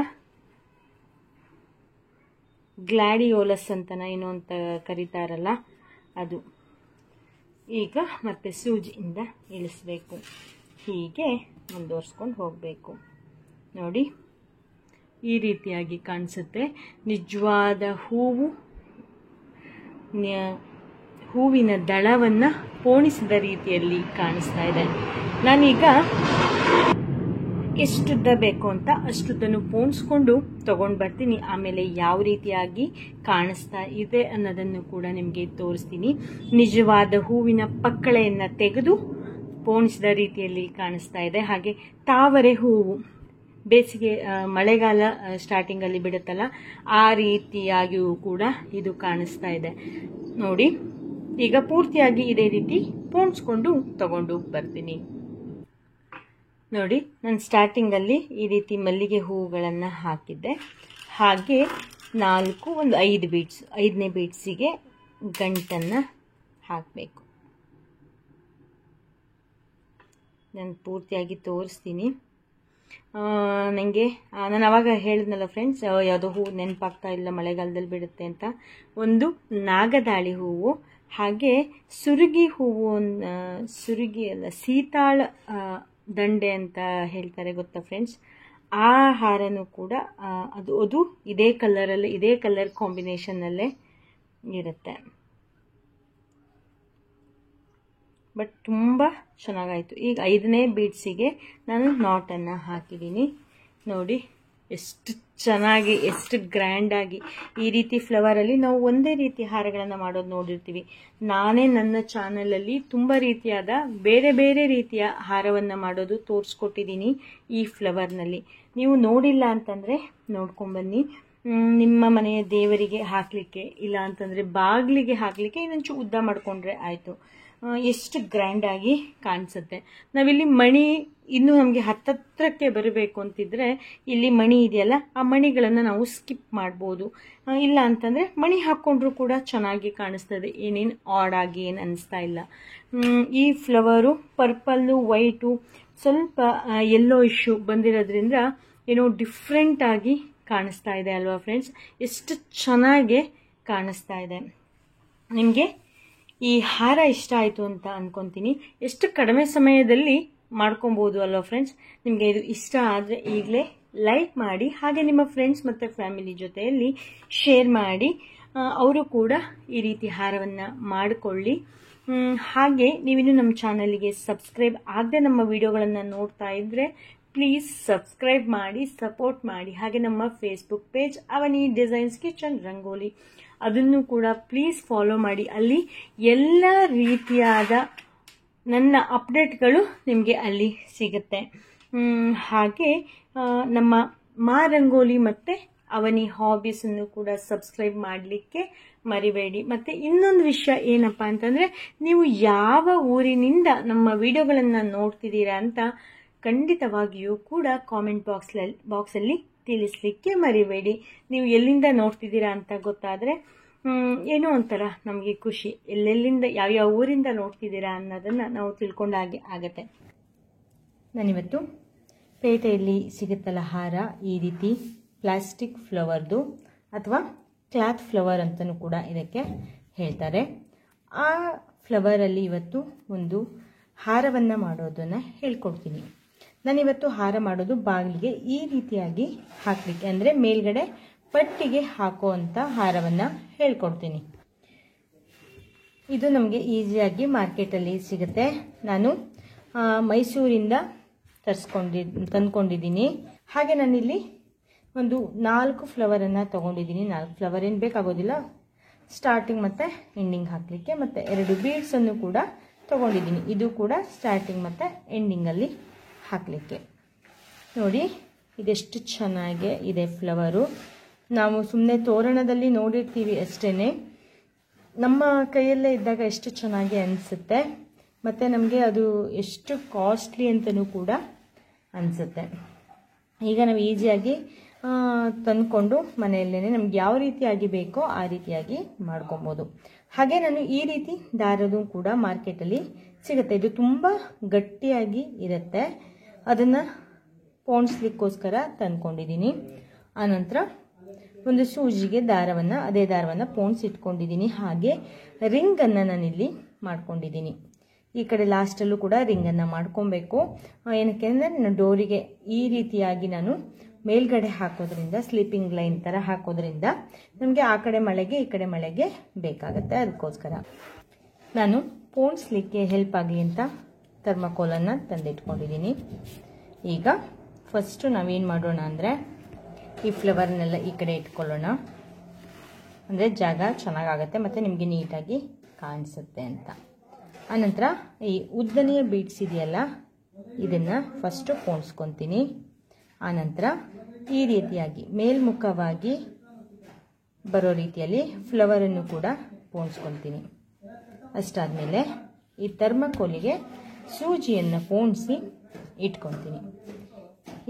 ಗ್ಲಾಡಿಯೋಲಸ್ ಅಂತನ ಏನೋ ಅಂತ ಕರೀತಾರಲ್ಲ ಅದು. ಈಗ ಮತ್ತೆ ಸೂಜಿಯಿಂದ ಇಳಿಸ್ಬೇಕು. ಹೀಗೆ ಮುಂದುವರ್ಸ್ಕೊಂಡು ಹೋಗಬೇಕು ನೋಡಿ. ಈ ರೀತಿಯಾಗಿ ಕಾಣಿಸುತ್ತೆ. ನಿಜವಾದ ಹೂವಿನ ದಳವನ್ನು ಪೋಣಿಸಿದ ರೀತಿಯಲ್ಲಿ ಕಾಣಿಸ್ತಾ ಇದೆ. ನಾನೀಗ ಎಷ್ಟುದ್ದ ಬೇಕು ಅಂತ ಅಷ್ಟುದ್ದನ್ನು ಪೋಣಿಸ್ಕೊಂಡು ತಗೊಂಡು ಬರ್ತೀನಿ. ಆಮೇಲೆ ಯಾವ ರೀತಿಯಾಗಿ ಕಾಣಿಸ್ತಾ ಇದೆ ಅನ್ನೋದನ್ನು ಕೂಡ ನಿಮಗೆ ತೋರಿಸ್ತೀನಿ. ನಿಜವಾದ ಹೂವಿನ ಪಕ್ಕಳೆಯನ್ನು ತೆಗೆದು ಪೋಣಿಸಿದ ರೀತಿಯಲ್ಲಿ ಕಾಣಿಸ್ತಾ ಇದೆ. ಹಾಗೆ ತಾವರೆ ಹೂವು ಬೇಸಿಗೆ ಮಳೆಗಾಲ ಸ್ಟಾರ್ಟಿಂಗಲ್ಲಿ ಬಿಡುತ್ತಲ್ಲ, ಆ ರೀತಿಯಾಗಿಯೂ ಕೂಡ ಇದು ಕಾಣಿಸ್ತಾ ಇದೆ ನೋಡಿ. ಈಗ ಪೂರ್ತಿಯಾಗಿ ಇದೇ ರೀತಿ ಪೋಣಿಸ್ಕೊಂಡು ತಗೊಂಡು ಬರ್ತೀನಿ ನೋಡಿ. ನಾನು ಸ್ಟಾರ್ಟಿಂಗಲ್ಲಿ ಈ ರೀತಿ ಮಲ್ಲಿಗೆ ಹೂವುಗಳನ್ನು ಹಾಕಿದ್ದೆ. ಹಾಗೆ 4 ಒಂದು 5 ಬೀಡ್ಸ್, 5ನೇ ಬೀಡ್ಸಿಗೆ ಗಂಟನ್ನು ಹಾಕಬೇಕು. ನಾನು ಪೂರ್ತಿಯಾಗಿ ತೋರಿಸ್ತೀನಿ. ನಾನು ಅವಾಗ ಹೇಳಿದ್ನಲ್ಲ ಫ್ರೆಂಡ್ಸ್, ಯಾವುದೋ ಹೂವು ನೆನಪಾಗ್ತಾ ಇಲ್ಲ, ಮಳೆಗಾಲದಲ್ಲಿ ಬಿಡುತ್ತೆ ಅಂತ. ಒಂದು ನಾಗದಾಳಿ ಹೂವು, ಹಾಗೆ ಸುರುಗಿ ಹೂವು, ಸುರುಗಿ ಅಲ್ಲ ಸೀತಾಳ ದಂಡೆ ಅಂತ ಹೇಳ್ತಾರೆ ಗೊತ್ತಾ ಫ್ರೆಂಡ್ಸ್. ಆ ಹಾರನೂ ಕೂಡ ಅದು ಇದೇ ಕಲರಲ್ಲಿ, ಇದೇ ಕಲರ್ ಕಾಂಬಿನೇಷನ್ನಲ್ಲೇ ಇರುತ್ತೆ. ಬಟ್ ತುಂಬ ಚೆನ್ನಾಗಾಯಿತು. ಈಗ 5ನೇ ಬೀಡ್ಸಿಗೆ ನಾನು ನಾಟನ್ನು ಹಾಕಿದ್ದೀನಿ ನೋಡಿ. ಎಷ್ಟು ಚೆನ್ನಾಗಿ, ಎಷ್ಟು ಗ್ರ್ಯಾಂಡಾಗಿ ಈ ರೀತಿ ಫ್ಲವರಲ್ಲಿ ನಾವು ಒಂದೇ ರೀತಿ ಹಾರಗಳನ್ನು ಮಾಡೋದು ನೋಡಿರ್ತೀವಿ. ನಾನೇ ನನ್ನ ಚಾನಲಲ್ಲಿ ತುಂಬ ರೀತಿಯಾದ ಬೇರೆ ಬೇರೆ ರೀತಿಯ ಹಾರವನ್ನು ಮಾಡೋದು ತೋರಿಸ್ಕೊಟ್ಟಿದ್ದೀನಿ ಈ ಫ್ಲವರ್ನಲ್ಲಿ. ನೀವು ನೋಡಿಲ್ಲ ಅಂತಂದರೆ ನೋಡ್ಕೊಂಬನ್ನಿ. ನಿಮ್ಮ ಮನೆಯ ದೇವರಿಗೆ ಹಾಕಲಿಕ್ಕೆ, ಇಲ್ಲ ಅಂತಂದರೆ ಬಾಗಿಲಿಗೆ ಹಾಕಲಿಕ್ಕೆ ಇನ್ನೊಂಚೂರು ಉದ್ದ ಮಾಡಿಕೊಂಡ್ರೆ ಆಯಿತು. ಎಷ್ಟು ಗ್ರ್ಯಾಂಡಾಗಿ ಕಾಣಿಸುತ್ತೆ. ನಾವಿಲ್ಲಿ ಮಣಿ ಇನ್ನೂ ನಮಗೆ ಹತ್ತತ್ರಕ್ಕೆ ಬರಬೇಕು ಅಂತಿದ್ರೆ ಇಲ್ಲಿ ಮಣಿ ಇದೆಯಲ್ಲ, ಆ ಮಣಿಗಳನ್ನು ನಾವು ಸ್ಕಿಪ್ ಮಾಡ್ಬೋದು. ಇಲ್ಲ ಅಂತಂದರೆ ಮಣಿ ಹಾಕ್ಕೊಂಡ್ರೂ ಕೂಡ ಚೆನ್ನಾಗಿ ಕಾಣಿಸ್ತದೆ. ಏನೇನು ಆಡಾಗಿ ಏನು ಅನಿಸ್ತಾ ಇಲ್ಲ. ಈ ಫ್ಲವರು ಪರ್ಪಲ್ಲು, ವೈಟು, ಸ್ವಲ್ಪ ಯೆಲ್ಲೋ ಇಶ್ಯೂ ಬಂದಿರೋದ್ರಿಂದ ಏನೋ ಡಿಫ್ರೆಂಟಾಗಿ ಕಾಣಿಸ್ತಾ ಇದೆ ಅಲ್ವಾ ಫ್ರೆಂಡ್ಸ್. ಎಷ್ಟು ಚೆನ್ನಾಗಿ ಕಾಣಿಸ್ತಾ ಇದೆ. ನಿಮಗೆ ಈ ಹಾರ ಇಷ್ಟ ಆಯಿತು ಅಂತ ಅಂದ್ಕೊತೀನಿ. ಎಷ್ಟು ಕಡಿಮೆ ಸಮಯದಲ್ಲಿ ಮಾಡ್ಕೊಬೋದು ಅಲ್ವಾ ಫ್ರೆಂಡ್ಸ್. ನಿಮಗೆ ಇದು ಇಷ್ಟ ಆದರೆ ಈಗಲೇ ಲೈಕ್ ಮಾಡಿ, ಹಾಗೆ ನಿಮ್ಮ ಫ್ರೆಂಡ್ಸ್ ಮತ್ತು ಫ್ಯಾಮಿಲಿ ಜೊತೆಯಲ್ಲಿ ಶೇರ್ ಮಾಡಿ. ಅವರು ಕೂಡ ಈ ರೀತಿ ಹಾರವನ್ನು ಮಾಡಿಕೊಳ್ಳಿ. ಹಾಗೆ ನೀವಿನ್ನು ನಮ್ಮ ಚಾನಲ್ಗೆ ಸಬ್ಸ್ಕ್ರೈಬ್ ಆಗದೆ ನಮ್ಮ ವಿಡಿಯೋಗಳನ್ನು ನೋಡ್ತಾ ಇದ್ದರೆ ಪ್ಲೀಸ್ ಸಬ್ಸ್ಕ್ರೈಬ್ ಮಾಡಿ, ಸಪೋರ್ಟ್ ಮಾಡಿ. ಹಾಗೆ ನಮ್ಮ Facebook page Avani designs kitchen rangoli, ಅದನ್ನು ಕೂಡ ಪ್ಲೀಸ್ ಫಾಲೋ ಮಾಡಿ. ಅಲ್ಲಿ ಎಲ್ಲ ರೀತಿಯಾದ ನನ್ನ ಅಪ್ಡೇಟ್ಗಳು ನಿಮಗೆ ಅಲ್ಲಿ ಸಿಗುತ್ತೆ. ಹಾಗೆ ನಮ್ಮ ಮಾ ರಂಗೋಲಿ ಮತ್ತು ಅವನಿ ಹಾಬೀಸನ್ನು ಕೂಡ ಸಬ್ಸ್ಕ್ರೈಬ್ ಮಾಡಲಿಕ್ಕೆ ಮರಿಬೇಡಿ. ಮತ್ತು ಇನ್ನೊಂದು ವಿಷಯ ಏನಪ್ಪ ಅಂತಂದರೆ, ನೀವು ಯಾವ ಊರಿನಿಂದ ನಮ್ಮ ವಿಡಿಯೋಗಳನ್ನು ನೋಡ್ತಿದ್ದೀರಾ ಅಂತ ಖಂಡಿತವಾಗಿಯೂ ಕೂಡ ಕಾಮೆಂಟ್ ಬಾಕ್ಸಲ್ಲಿ ತಿಳಿಸ್ಲಿಕ್ಕೆ ಮರಿಬೇಡಿ. ನೀವು ಎಲ್ಲಿಂದ ನೋಡ್ತಿದ್ದೀರಾ ಅಂತ ಗೊತ್ತಾದರೆ ಏನೋ ಒಂಥರ ನಮಗೆ ಖುಷಿ. ಎಲ್ಲೆಲ್ಲಿಂದ ಯಾವ್ಯಾವ ಊರಿಂದ ನೋಡ್ತಿದ್ದೀರಾ ಅನ್ನೋದನ್ನು ನಾವು ತಿಳ್ಕೊಂಡಾಗೆ ಆಗುತ್ತೆ. ನಾನಿವತ್ತು ಪೇಟೆಯಲ್ಲಿ ಸಿಗುತ್ತಲ್ಲ ಹಾರ, ಈ ರೀತಿ ಪ್ಲಾಸ್ಟಿಕ್ ಫ್ಲವರ್ದು ಅಥವಾ ಕ್ಲಾತ್ ಫ್ಲವರ್ ಅಂತಲೂ ಕೂಡ ಇದಕ್ಕೆ ಹೇಳ್ತಾರೆ. ಆ ಫ್ಲವರಲ್ಲಿ ಇವತ್ತು ಒಂದು ಹಾರವನ್ನು ಮಾಡೋದನ್ನು ಹೇಳ್ಕೊಡ್ತೀನಿ. ನಾನಿವತ್ತು ಹಾರ ಮಾಡೋದು ಬಾಗಿಲಿಗೆ ಈ ರೀತಿಯಾಗಿ ಹಾಕಲಿಕ್ಕೆ, ಅಂದರೆ ಮೇಲ್ಗಡೆ ಪಟ್ಟಿಗೆ ಹಾಕುವಂಥ ಹಾರವನ್ನು ಹೇಳ್ಕೊಡ್ತೀನಿ. ಇದು ನಮಗೆ ಈಸಿಯಾಗಿ ಮಾರ್ಕೆಟಲ್ಲಿ ಸಿಗುತ್ತೆ. ನಾನು ಮೈಸೂರಿಂದ ತಂದ್ಕೊಂಡಿದ್ದೀನಿ. ಹಾಗೆ ನಾನಿಲ್ಲಿ ಒಂದು 4 ಫ್ಲವರನ್ನು ತೊಗೊಂಡಿದ್ದೀನಿ. 4 ಫ್ಲವರ್ ಏನು ಬೇಕಾಗೋದಿಲ್ಲ, ಸ್ಟಾರ್ಟಿಂಗ್ ಮತ್ತು ಎಂಡಿಂಗ್ ಹಾಕಲಿಕ್ಕೆ. ಮತ್ತು 2 ಬೀಡ್ಸನ್ನು ಕೂಡ ತೊಗೊಂಡಿದ್ದೀನಿ, ಇದು ಕೂಡ ಸ್ಟಾರ್ಟಿಂಗ್ ಮತ್ತು ಎಂಡಿಂಗಲ್ಲಿ ಹಾಕಲಿಕ್ಕೆ. ನೋಡಿ ಇದೆಷ್ಟು ಚೆನ್ನಾಗಿ ಇದೆ ಫ್ಲವರು. ನಾವು ಸುಮ್ಮನೆ ತೋರಣದಲ್ಲಿ ನೋಡಿರ್ತೀವಿ ಅಷ್ಟೇ, ನಮ್ಮ ಕೈಯಲ್ಲೇ ಇದ್ದಾಗ ಎಷ್ಟು ಚೆನ್ನಾಗಿ ಅನಿಸುತ್ತೆ. ಮತ್ತು ನಮಗೆ ಅದು ಎಷ್ಟು ಕಾಸ್ಟ್ಲಿ ಅಂತಲೂ ಕೂಡ ಅನಿಸುತ್ತೆ. ಈಗ ನಾವು ಈಸಿಯಾಗಿ ತಂದ್ಕೊಂಡು ಮನೆಯಲ್ಲೇ ನಮ್ಗೆ ಯಾವ ರೀತಿಯಾಗಿ ಬೇಕೋ ಆ ರೀತಿಯಾಗಿ ಮಾಡ್ಕೊಬೋದು. ಹಾಗೆ ನಾನು ಈ ರೀತಿ ದಾರದು ಕೂಡ ಮಾರ್ಕೆಟಲ್ಲಿ ಸಿಗುತ್ತೆ. ಇದು ತುಂಬ ಗಟ್ಟಿಯಾಗಿ ಇರುತ್ತೆ, ಅದನ್ನು ಪೋಣಿಸ್ಲಿಕ್ಕೋಸ್ಕರ ತಂದ್ಕೊಂಡಿದ್ದೀನಿ. ಆನಂತರ ಒಂದು ಸೂಜಿಗೆ ಅದೇ ದಾರವನ್ನು ಪೋಣಿಸಿಟ್ಕೊಂಡಿದ್ದೀನಿ. ಹಾಗೆ ರಿಂಗನ್ನು ನಾನಿಲ್ಲಿ ಮಾಡ್ಕೊಂಡಿದ್ದೀನಿ. ಈ ಕಡೆ ಲಾಸ್ಟಲ್ಲೂ ಕೂಡ ರಿಂಗನ್ನು ಮಾಡ್ಕೊಬೇಕು. ಏನಕ್ಕೆ ಅಂದರೆ ನಾನು ಡೋರಿಗೆ ಈ ರೀತಿಯಾಗಿ ನಾನು ಮೇಲ್ಗಡೆ ಹಾಕೋದ್ರಿಂದ, ಸ್ಲೀಪಿಂಗ್ ಲೈನ್ ಥರ ಹಾಕೋದ್ರಿಂದ ನಮಗೆ ಆ ಕಡೆ ಮಳೆಗೆ ಈ ಕಡೆ ಮಳೆಗೆ ಬೇಕಾಗುತ್ತೆ. ಅದಕ್ಕೋಸ್ಕರ ನಾನು ಪೋಣಿಸ್ಲಿಕ್ಕೆ ಹೆಲ್ಪ್ ಆಗಲಿ ಅಂತ ಥರ್ಮಾಕೋಲನ್ನು ತಂದಿಟ್ಕೊಂಡಿದ್ದೀನಿ. ಈಗ ಫಸ್ಟು ನಾವೇನು ಮಾಡೋಣ ಅಂದರೆ, ಈ ಫ್ಲವರ್ನೆಲ್ಲ ಈ ಕಡೆ ಇಟ್ಕೊಳ್ಳೋಣ. ಅಂದರೆ ಜಾಗ ಚೆನ್ನಾಗಾಗತ್ತೆ ಮತ್ತು ನಿಮಗೆ ನೀಟಾಗಿ ಕಾಣಿಸುತ್ತೆ ಅಂತ. ಆನಂತರ ಈ ಉದ್ದನೆಯ ಬೀಡ್ಸ್ ಇದೆಯಲ್ಲ, ಇದನ್ನು ಫಸ್ಟು ಪೋಣಿಸ್ಕೊತೀನಿ. ಆನಂತರ ಈ ರೀತಿಯಾಗಿ ಮೇಲ್ಮುಖವಾಗಿ ಬರೋ ರೀತಿಯಲ್ಲಿ ಫ್ಲವರನ್ನು ಕೂಡ ಪೋಣಿಸ್ಕೊತೀನಿ. ಅಷ್ಟಾದಮೇಲೆ ಈ ಥರ್ಮಾಕೋಲಿಗೆ ಸೂಜಿಯನ್ನು ಪೋಣಿಸಿ ಇಟ್ಕೊತೀನಿ.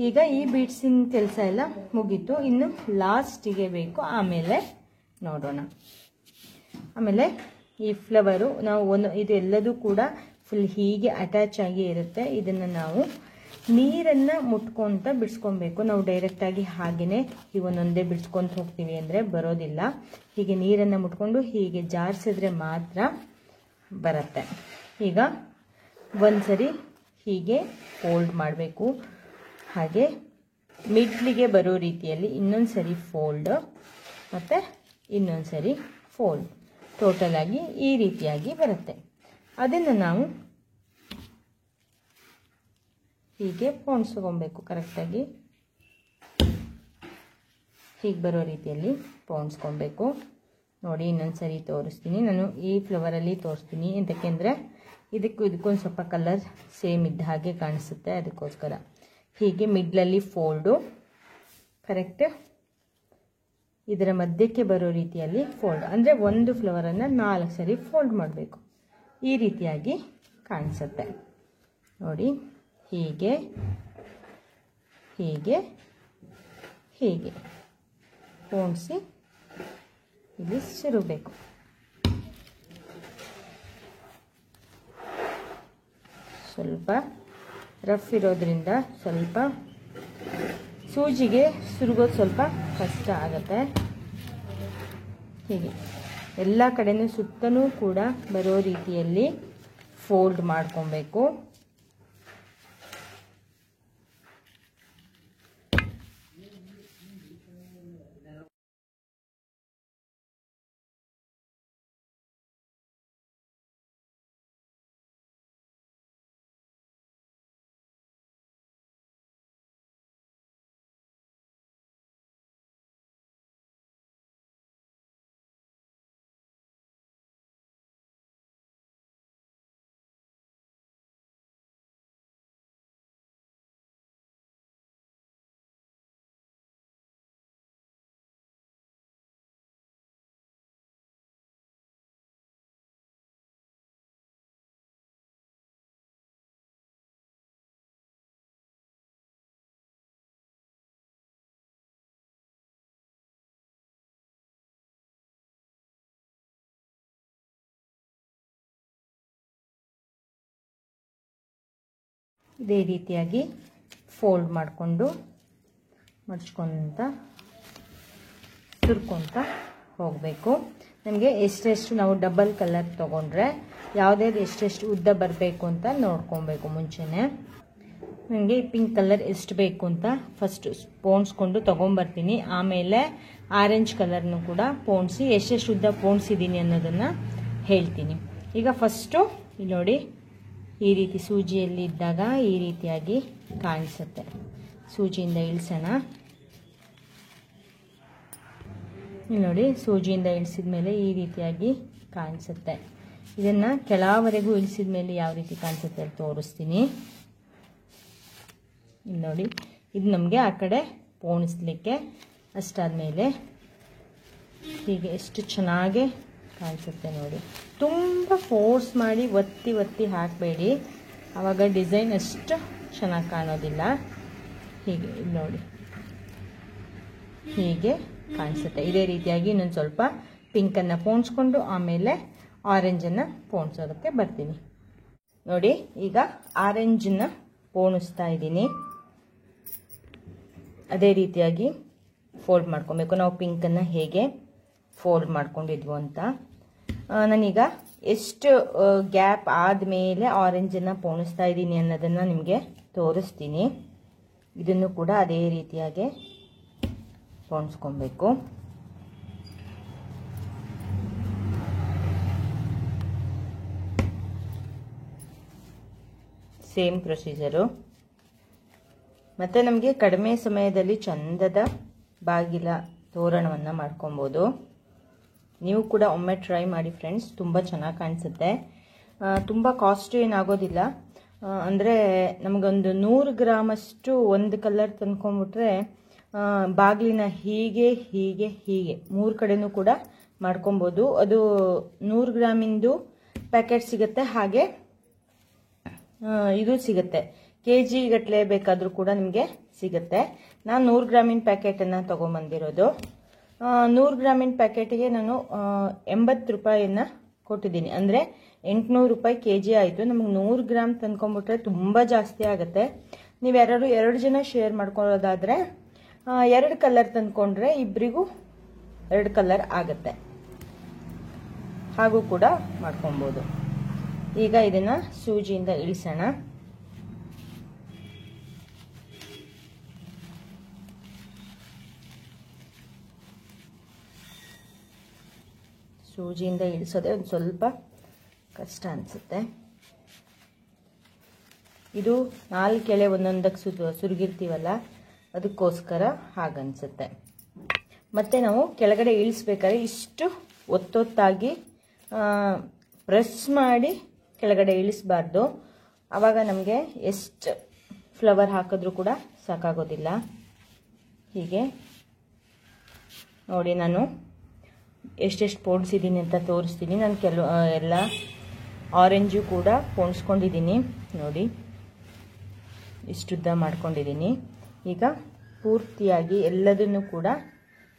ಈಗ ಈ ಬೀಡ್ಸಿನ ಕೆಲಸ ಎಲ್ಲ ಮುಗೀತು. ಇನ್ನು ಲಾಸ್ಟಿಗೆ ಬೇಕು, ಆಮೇಲೆ ನೋಡೋಣ. ಆಮೇಲೆ ಈ ಫ್ಲವರು ನಾವು ಇದು ಎಲ್ಲದೂ ಕೂಡ ಫುಲ್ ಹೀಗೆ ಅಟ್ಯಾಚ್ ಆಗಿ ಇರುತ್ತೆ. ಇದನ್ನು ನಾವು ನೀರನ್ನು ಮುಟ್ಕೊತ ಬಿಡಿಸ್ಕೊಬೇಕು. ನಾವು ಡೈರೆಕ್ಟಾಗಿ ಹಾಗೆಯೇ ಒಂದೊಂದೇ ಬಿಡಿಸ್ಕೊಂತ ಹೋಗ್ತೀವಿ ಅಂದರೆ ಬರೋದಿಲ್ಲ. ಹೀಗೆ ನೀರನ್ನು ಮುಟ್ಕೊಂಡು ಹೀಗೆ ಜಾರಿಸಿದ್ರೆ ಮಾತ್ರ ಬರುತ್ತೆ. ಈಗ ಒಂದ್ಸರಿ ಹೀಗೆ ಫೋಲ್ಡ್ ಮಾಡಬೇಕು. ಹಾಗೆ ಮಿಡ್ಲಿಗೆ ಬರೋ ರೀತಿಯಲ್ಲಿ ಇನ್ನೊಂದು ಸರಿ ಫೋಲ್ಡ್ ಮತ್ತು ಇನ್ನೊಂದು ಸರಿ ಫೋಲ್ಡ್, ಟೋಟಲ್ ಆಗಿ ಈ ರೀತಿಯಾಗಿ ಬರುತ್ತೆ. ಅದನ್ನು ನಾವು ಹೀಗೆ ಪೋಣಿಸ್ಕೊಬೇಕು. ಕರೆಕ್ಟಾಗಿ ಹೀಗೆ ಬರೋ ರೀತಿಯಲ್ಲಿ ಪೋಣಿಸ್ಕೊಬೇಕು. ನೋಡಿ ಇನ್ನೊಂದು ಸರಿ ತೋರಿಸ್ತೀನಿ. ನಾನು ಈ ಫ್ಲವರಲ್ಲಿ ತೋರಿಸ್ತೀನಿ, ಎಂತಕ್ಕೆಂದರೆ ಇದಕ್ಕೊಂದು ಸ್ವಲ್ಪ ಕಲರ್ ಸೇಮ್ ಇದ್ದ ಹಾಗೆ ಕಾಣಿಸುತ್ತೆ. ಅದಕ್ಕೋಸ್ಕರ ಹೀಗೆ ಮಿಡ್ಲಲ್ಲಿ ಫೋಲ್ಡು, ಕರೆಕ್ಟ್ ಇದರ ಮಧ್ಯಕ್ಕೆ ಬರೋ ರೀತಿಯಲ್ಲಿ ಫೋಲ್ಡ್, ಅಂದರೆ ಒಂದು ಫ್ಲವರನ್ನು 4 ಸರಿ ಫೋಲ್ಡ್ ಮಾಡಬೇಕು. ಈ ರೀತಿಯಾಗಿ ಕಾಣಿಸುತ್ತೆ ನೋಡಿ. ಹೀಗೆ ಹೀಗೆ ಹೀಗೆ ಪೋಣಿಸಿ ಇಲ್ಲಿ ಸಿರಬೇಕು. ಸ್ವಲ್ಪ ರಫ್ ಇರೋದ್ರಿಂದ ಸ್ವಲ್ಪ ಸೂಜಿಗೆ ಸುರುಗೋದು ಸ್ವಲ್ಪ ಕಷ್ಟ ಆಗುತ್ತೆ. ಹೀಗೆ ಎಲ್ಲ ಕಡೆನೂ ಸುತ್ತಲೂ ಕೂಡ ಬರೋ ರೀತಿಯಲ್ಲಿ ಫೋಲ್ಡ್ ಮಾಡ್ಕೊಬೇಕು. ಇದೇ ರೀತಿಯಾಗಿ ಫೋಲ್ಡ್ ಮಾಡಿಕೊಂಡು ಮಡ್ಚ್ಕೊಂತ ಸುರ್ಕೊತ ಹೋಗಬೇಕು. ನಮಗೆ ಎಷ್ಟೆಷ್ಟು ನಾವು ಡಬಲ್ ಕಲರ್ ತೊಗೊಂಡ್ರೆ ಯಾವುದ್ಯಾವ್ದು ಎಷ್ಟೆಷ್ಟು ಉದ್ದ ಬರಬೇಕು ಅಂತ ನೋಡ್ಕೊಬೇಕು ಮುಂಚೆನೇ. ನನಗೆ ಪಿಂಕ್ ಕಲರ್ ಎಷ್ಟು ಬೇಕು ಅಂತ ಫಸ್ಟ್ ಪೋಣಿಸ್ಕೊಂಡು ತೊಗೊಂಬರ್ತೀನಿ. ಆಮೇಲೆ ಆರೆಂಜ್ ಕಲರ್ನು ಕೂಡ ಪೋಣಿಸಿ ಎಷ್ಟೆಷ್ಟು ಉದ್ದ ಪೋಣಿಸಿದ್ದೀನಿ ಅನ್ನೋದನ್ನು ಹೇಳ್ತೀನಿ. ಈಗ ಫಸ್ಟು ಇಲ್ಲಿ ನೋಡಿ, ಈ ರೀತಿ ಸೂಜಿಯಲ್ಲಿ ಇದ್ದಾಗ ಈ ರೀತಿಯಾಗಿ ಕಾಣಿಸುತ್ತೆ. ಸೂಜಿಯಿಂದ ಇಳಿಸೋಣ. ಇಲ್ಲಿ ನೋಡಿ, ಸೂಜಿಯಿಂದ ಇಳಿಸಿದ ಮೇಲೆ ಈ ರೀತಿಯಾಗಿ ಕಾಣಿಸುತ್ತೆ. ಇದನ್ನು ಕೆಳವರೆಗೂ ಇಳಿಸಿದ ಮೇಲೆ ಯಾವ ರೀತಿ ಕಾಣಿಸುತ್ತೆ ಅಂತ ತೋರಿಸ್ತೀನಿ. ಇಲ್ಲಿ ನೋಡಿ, ಇದು ನಮಗೆ ಆ ಕಡೆ ಪೋಣಿಸ್ಲಿಕ್ಕೆ. ಅಷ್ಟಾದಮೇಲೆ ಹೀಗೆ ಎಷ್ಟು ಚೆನ್ನಾಗಿ ಕಾಣಿಸುತ್ತೆ ನೋಡಿ. ತುಂಬ ಫೋರ್ಸ್ ಮಾಡಿ ಒತ್ತಿ ಒತ್ತಿ ಹಾಕಬೇಡಿ, ಆವಾಗ ಡಿಸೈನ್ ಅಷ್ಟು ಚೆನ್ನಾಗಿ ಕಾಣೋದಿಲ್ಲ. ಹೀಗೆ ಇಲ್ಲಿ ನೋಡಿ, ಹೀಗೆ ಕಾಣಿಸುತ್ತೆ. ಇದೇ ರೀತಿಯಾಗಿ ಇನ್ನೊಂದು ಸ್ವಲ್ಪ ಪಿಂಕನ್ನು ಪೋಣಿಸ್ಕೊಂಡು ಆಮೇಲೆ ಆರೆಂಜನ್ನು ಪೋಣಿಸೋದಕ್ಕೆ ಬರ್ತೀನಿ. ನೋಡಿ, ಈಗ ಆರೆಂಜನ್ನು ಪೋಣಿಸ್ತಾ ಇದ್ದೀನಿ. ಅದೇ ರೀತಿಯಾಗಿ ಫೋಲ್ಡ್ ಮಾಡ್ಕೊಬೇಕು. ನಾವು ಪಿಂಕನ್ನು ಹೇಗೆ ಫೋಲ್ಡ್ ಮಾಡ್ಕೊಂಡಿದ್ವು ಅಂತ. ನಾನೀಗ ಎಷ್ಟು ಗ್ಯಾಪ್ ಆದಮೇಲೆ ಆರೆಂಜನ್ನು ಪೋಣಿಸ್ತಾ ಇದ್ದೀನಿ ಅನ್ನೋದನ್ನು ನಿಮಗೆ ತೋರಿಸ್ತೀನಿ. ಇದನ್ನು ಕೂಡ ಅದೇ ರೀತಿಯಾಗಿ ಪೋಣಿಸ್ಕೊಬೇಕು. Same procedure. ಮತ್ತು ನಮಗೆ ಕಡಿಮೆ ಸಮಯದಲ್ಲಿ ಚಂದದ ಬಾಗಿಲ ತೋರಣವನ್ನು ಮಾಡ್ಕೊಬೋದು. ನೀವು ಕೂಡ ಒಮ್ಮೆ ಟ್ರೈ ಮಾಡಿ ಫ್ರೆಂಡ್ಸ್, ತುಂಬ ಚೆನ್ನಾಗಿ ಕಾಣಿಸುತ್ತೆ. ತುಂಬ ಕಾಸ್ಟ್ ಏನಾಗೋದಿಲ್ಲ. ಅಂದರೆ ನಮಗೊಂದು 100 ಗ್ರಾಮಷ್ಟು ಒಂದು ಕಲರ್ ತಂದ್ಕೊಂಡ್ಬಿಟ್ರೆ ಬಾಗಿಲಿನ ಹೀಗೆ ಹೀಗೆ ಹೀಗೆ 3 ಕಡೆನೂ ಕೂಡ ಮಾಡ್ಕೊಬೋದು. ಅದು 100 ಗ್ರಾಮಿಂದು ಪ್ಯಾಕೆಟ್ ಸಿಗುತ್ತೆ, ಹಾಗೆ ಇದು ಸಿಗುತ್ತೆ, KG ಗಟ್ಟಲೆ ಬೇಕಾದರೂ ಕೂಡ ನಿಮಗೆ ಸಿಗುತ್ತೆ. ನಾನು 100 ಗ್ರಾಮಿನ ಪ್ಯಾಕೆಟನ್ನು ತೊಗೊಂಬಂದಿರೋದು. 100 ಗ್ರಾಮಿನ ಪ್ಯಾಕೆಟಿಗೆ ನಾನು 80 ರೂಪಾಯಿಯನ್ನು ಕೊಟ್ಟಿದ್ದೀನಿ. ಅಂದರೆ 800 ರೂಪಾಯಿ KG ಆಯಿತು. ನಮಗೆ 100 ಗ್ರಾಮ್ ತಂದ್ಕೊಂಡ್ಬಿಟ್ರೆ ತುಂಬ ಜಾಸ್ತಿ ಆಗುತ್ತೆ. ನೀವು ಯಾರು 2 ಜನ ಶೇರ್ ಮಾಡ್ಕೊಳ್ಳೋದಾದರೆ 2 ಕಲರ್ ತಂದ್ಕೊಂಡ್ರೆ ಇಬ್ಬರಿಗೂ 2 ಕಲರ್ ಆಗುತ್ತೆ. ಹಾಗೂ ಕೂಡ ಮಾಡ್ಕೊಬೋದು. ಈಗ ಇದನ್ನು ಸೂಜಿಯಿಂದ ಇಳಿಸೋಣ. ಸೂಜಿಯಿಂದ ಇಳಿಸೋದೇ ಒಂದು ಸ್ವಲ್ಪ ಕಷ್ಟ ಅನಿಸುತ್ತೆ. ಇದು 4 ಎಳೆ ಒಂದೊಂದಕ್ಕೆ ಸುರುಗಿರ್ತೀವಲ್ಲ, ಅದಕ್ಕೋಸ್ಕರ ಹಾಗನ್ಸುತ್ತೆ. ಮತ್ತು ನಾವು ಕೆಳಗಡೆ ಇಳಿಸ್ಬೇಕಾದ್ರೆ ಇಷ್ಟು ಒತ್ತೊತ್ತಾಗಿ ಪ್ರೆಸ್ ಮಾಡಿ ಕೆಳಗಡೆ ಇಳಿಸಬಾರ್ದು. ಆವಾಗ ನಮಗೆ ಎಷ್ಟು ಫ್ಲವರ್ ಹಾಕಿದ್ರೂ ಕೂಡ ಸಾಕಾಗೋದಿಲ್ಲ. ಹೀಗೆ ನೋಡಿ, ನಾನು ಎಷ್ಟೆಷ್ಟು ಪೋಣಿಸಿದ್ದೀನಿ ಅಂತ ತೋರಿಸ್ತೀನಿ. ನಾನು ಎಲ್ಲ ಆರೆಂಜು ಕೂಡ ಪೋಣಿಸ್ಕೊಂಡಿದ್ದೀನಿ ನೋಡಿ, ಇಷ್ಟುದ್ದ ಮಾಡ್ಕೊಂಡಿದ್ದೀನಿ. ಈಗ ಪೂರ್ತಿಯಾಗಿ ಎಲ್ಲದನ್ನು ಕೂಡ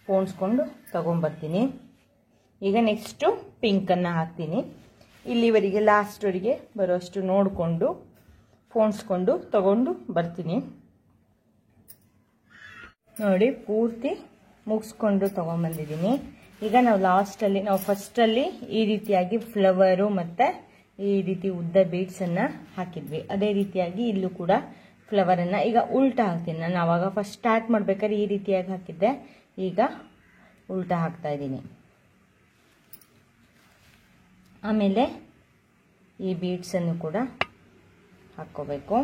ಪೋಣಿಸ್ಕೊಂಡು ತಗೊಂಬರ್ತೀನಿ. ಈಗ ನೆಕ್ಸ್ಟು ಪಿಂಕನ್ನು ಹಾಕ್ತೀನಿ. ಇಲ್ಲಿವರೆಗೆ ಲಾಸ್ಟ್ವರೆಗೆ ಬರೋಷ್ಟು ನೋಡಿಕೊಂಡು ಪೋಣಿಸ್ಕೊಂಡು ತಗೊಂಡು ಬರ್ತೀನಿ. ನೋಡಿ, ಪೂರ್ತಿ ಮುಗಿಸ್ಕೊಂಡು ತಗೊಂಬಂದಿದ್ದೀನಿ. ಈಗ ನಾವು ಲಾಸ್ಟಲ್ಲಿ, ನಾವು ಫಸ್ಟಲ್ಲಿ ಈ ರೀತಿಯಾಗಿ ಫ್ಲವರು ಮತ್ತು ಈ ರೀತಿ ಉದ್ದ ಬೀಡ್ಸನ್ನು ಹಾಕಿದ್ವಿ. ಅದೇ ರೀತಿಯಾಗಿ ಇಲ್ಲೂ ಕೂಡ ಫ್ಲವರನ್ನು ಈಗ ಉಲ್ಟಾ ಹಾಕ್ತೀನಿ. ನಾನು ಆವಾಗ ಫಸ್ಟ್ ಸ್ಟಾರ್ಟ್ ಮಾಡ್ಬೇಕಾದ್ರೆ ಈ ರೀತಿಯಾಗಿ ಹಾಕಿದ್ದೆ, ಈಗ ಉಲ್ಟಾ ಹಾಕ್ತಾ ಇದ್ದೀನಿ. ಆಮೇಲೆ ಈ ಬೀಡ್ಸನ್ನು ಕೂಡ ಹಾಕ್ಕೋಬೇಕು.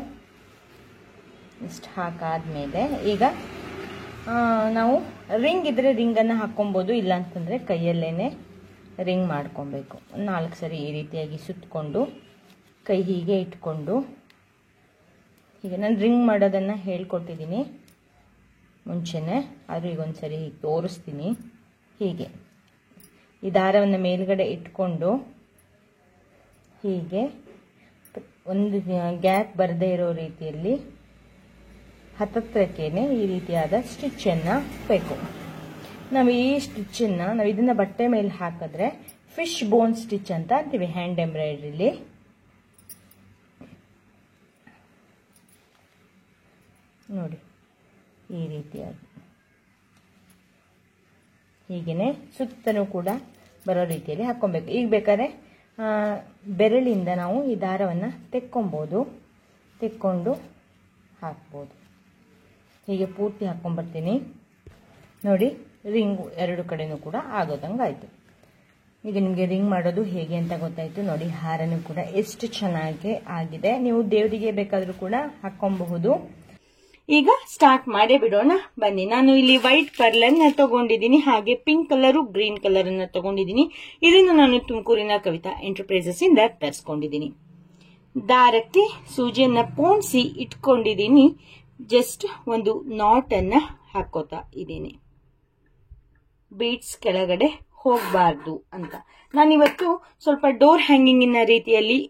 ಇಷ್ಟು ಹಾಕಾದ್ಮೇಲೆ ಈಗ ನಾವು ರಿಂಗ್ ಇದ್ದರೆ ರಿಂಗನ್ನು ಹಾಕ್ಕೊಬೋದು, ಇಲ್ಲ ಅಂತಂದರೆ ಕೈಯಲ್ಲೇ ರಿಂಗ್ ಮಾಡ್ಕೊಬೇಕು. 4 ಸರಿ ಈ ರೀತಿಯಾಗಿ ಸುತ್ತಕೊಂಡು ಕೈ ಹೀಗೆ ಇಟ್ಕೊಂಡು, ಹೀಗೆ ನಾನು ರಿಂಗ್ ಮಾಡೋದನ್ನು ಹೇಳ್ಕೊಟ್ಟಿದ್ದೀನಿ ಮುಂಚೆನೇ, ಆದರೂ ಈಗ ಒಂದು ಸರಿ ಹೀಗೆ ತೋರಿಸ್ತೀನಿ. ಹೀಗೆ ಈ ದಾರವನ್ನು ಮೇಲ್ಗಡೆ ಇಟ್ಕೊಂಡು ಹೀಗೆ ಒಂದು ಗ್ಯಾಪ್ ಬರದೇ ಇರೋ ರೀತಿಯಲ್ಲಿ ಹತ್ತತ್ರಕ್ಕೇನೆ ಈ ರೀತಿಯಾದ ಸ್ಟಿಚ್ಚನ್ನು ಬೇಕು. ನಾವು ಈ ಸ್ಟಿಚ್ಚನ್ನು ನಾವು ಇದನ್ನು ಬಟ್ಟೆ ಮೇಲೆ ಹಾಕಿದ್ರೆ ಫಿಶ್ ಬೋನ್ ಸ್ಟಿಚ್ ಅಂತ ಅಂತೀವಿ ಹ್ಯಾಂಡ್ ಎಂಬ್ರಾಯ್ಡ್ರಿಲಿ. ನೋಡಿ ಈ ರೀತಿಯಾಗಿ ಹೀಗೇ ಸುತ್ತಲೂ ಕೂಡ ಬರೋ ರೀತಿಯಲ್ಲಿ ಹಾಕ್ಕೊಬೇಕು. ಈಗ ಬೇಕಾದ್ರೆ ಬೆರಳಿಂದ ನಾವು ಈ ದಾರವನ್ನು ತೆಕ್ಕೊಂಡು ಹಾಕ್ಬೋದು. ಹೀಗೆ ಪೂರ್ತಿ ಹಾಕ್ಕೊಂಡ್ಬರ್ತೀನಿ. ನೋಡಿ ರಿಂಗು ಎರಡು ಕಡೆನೂ ಕೂಡ ಆಗೋದಂಗೆ ಆಯಿತು. ಈಗ ನಿಮಗೆ ರಿಂಗ್ ಮಾಡೋದು ಹೇಗೆ ಅಂತ ಗೊತ್ತಾಯಿತು. ನೋಡಿ ಹಾರನೂ ಕೂಡ ಎಷ್ಟು ಚೆನ್ನಾಗಿ ಆಗಿದೆ. ನೀವು ದೇವರಿಗೆ ಬೇಕಾದರೂ ಕೂಡ ಹಾಕ್ಕೊಬಹುದು. ಈಗ ಸ್ಟಾರ್ಟ್ ಮಾಡೇ ಬಿಡೋಣ ಬನ್ನಿ. ನಾನು ಇಲ್ಲಿ ವೈಟ್ ಪರ್ಲನ್ನ ತಗೊಂಡಿದ್ದೀನಿ, ಹಾಗೆ ಪಿಂಕ್ ಕಲರು ಗ್ರೀನ್ ಕಲರ್ ಅನ್ನ ತಗೊಂಡಿದ್ದೀನಿ. ಇದನ್ನು ನಾನು ತುಮಕೂರಿನ ಕವಿತಾ ಎಂಟರ್ಪ್ರೈಸಸ್ ಇಂದ ತರಿಸ್ಕೊಂಡಿದ್ದೀನಿ. ದಾರಕ್ಕೆ ಸೂಜಿಯನ್ನ ಪೋಣಿಸಿ ಇಟ್ಕೊಂಡಿದ್ದೀನಿ. ಜಸ್ಟ್ ಒಂದು ನಾಟ್ ಅನ್ನ ಹಾಕೋತಾ ಇದ್ದೀನಿ, ಬೀಡ್ಸ್ ಕೆಳಗಡೆ ಹೋಗಬಾರ್ದು ಅಂತ. ನಾನಿವತ್ತು ಸ್ವಲ್ಪ ಡೋರ್ ಹ್ಯಾಂಗಿಂಗಿನ ರೀತಿಯಲ್ಲಿ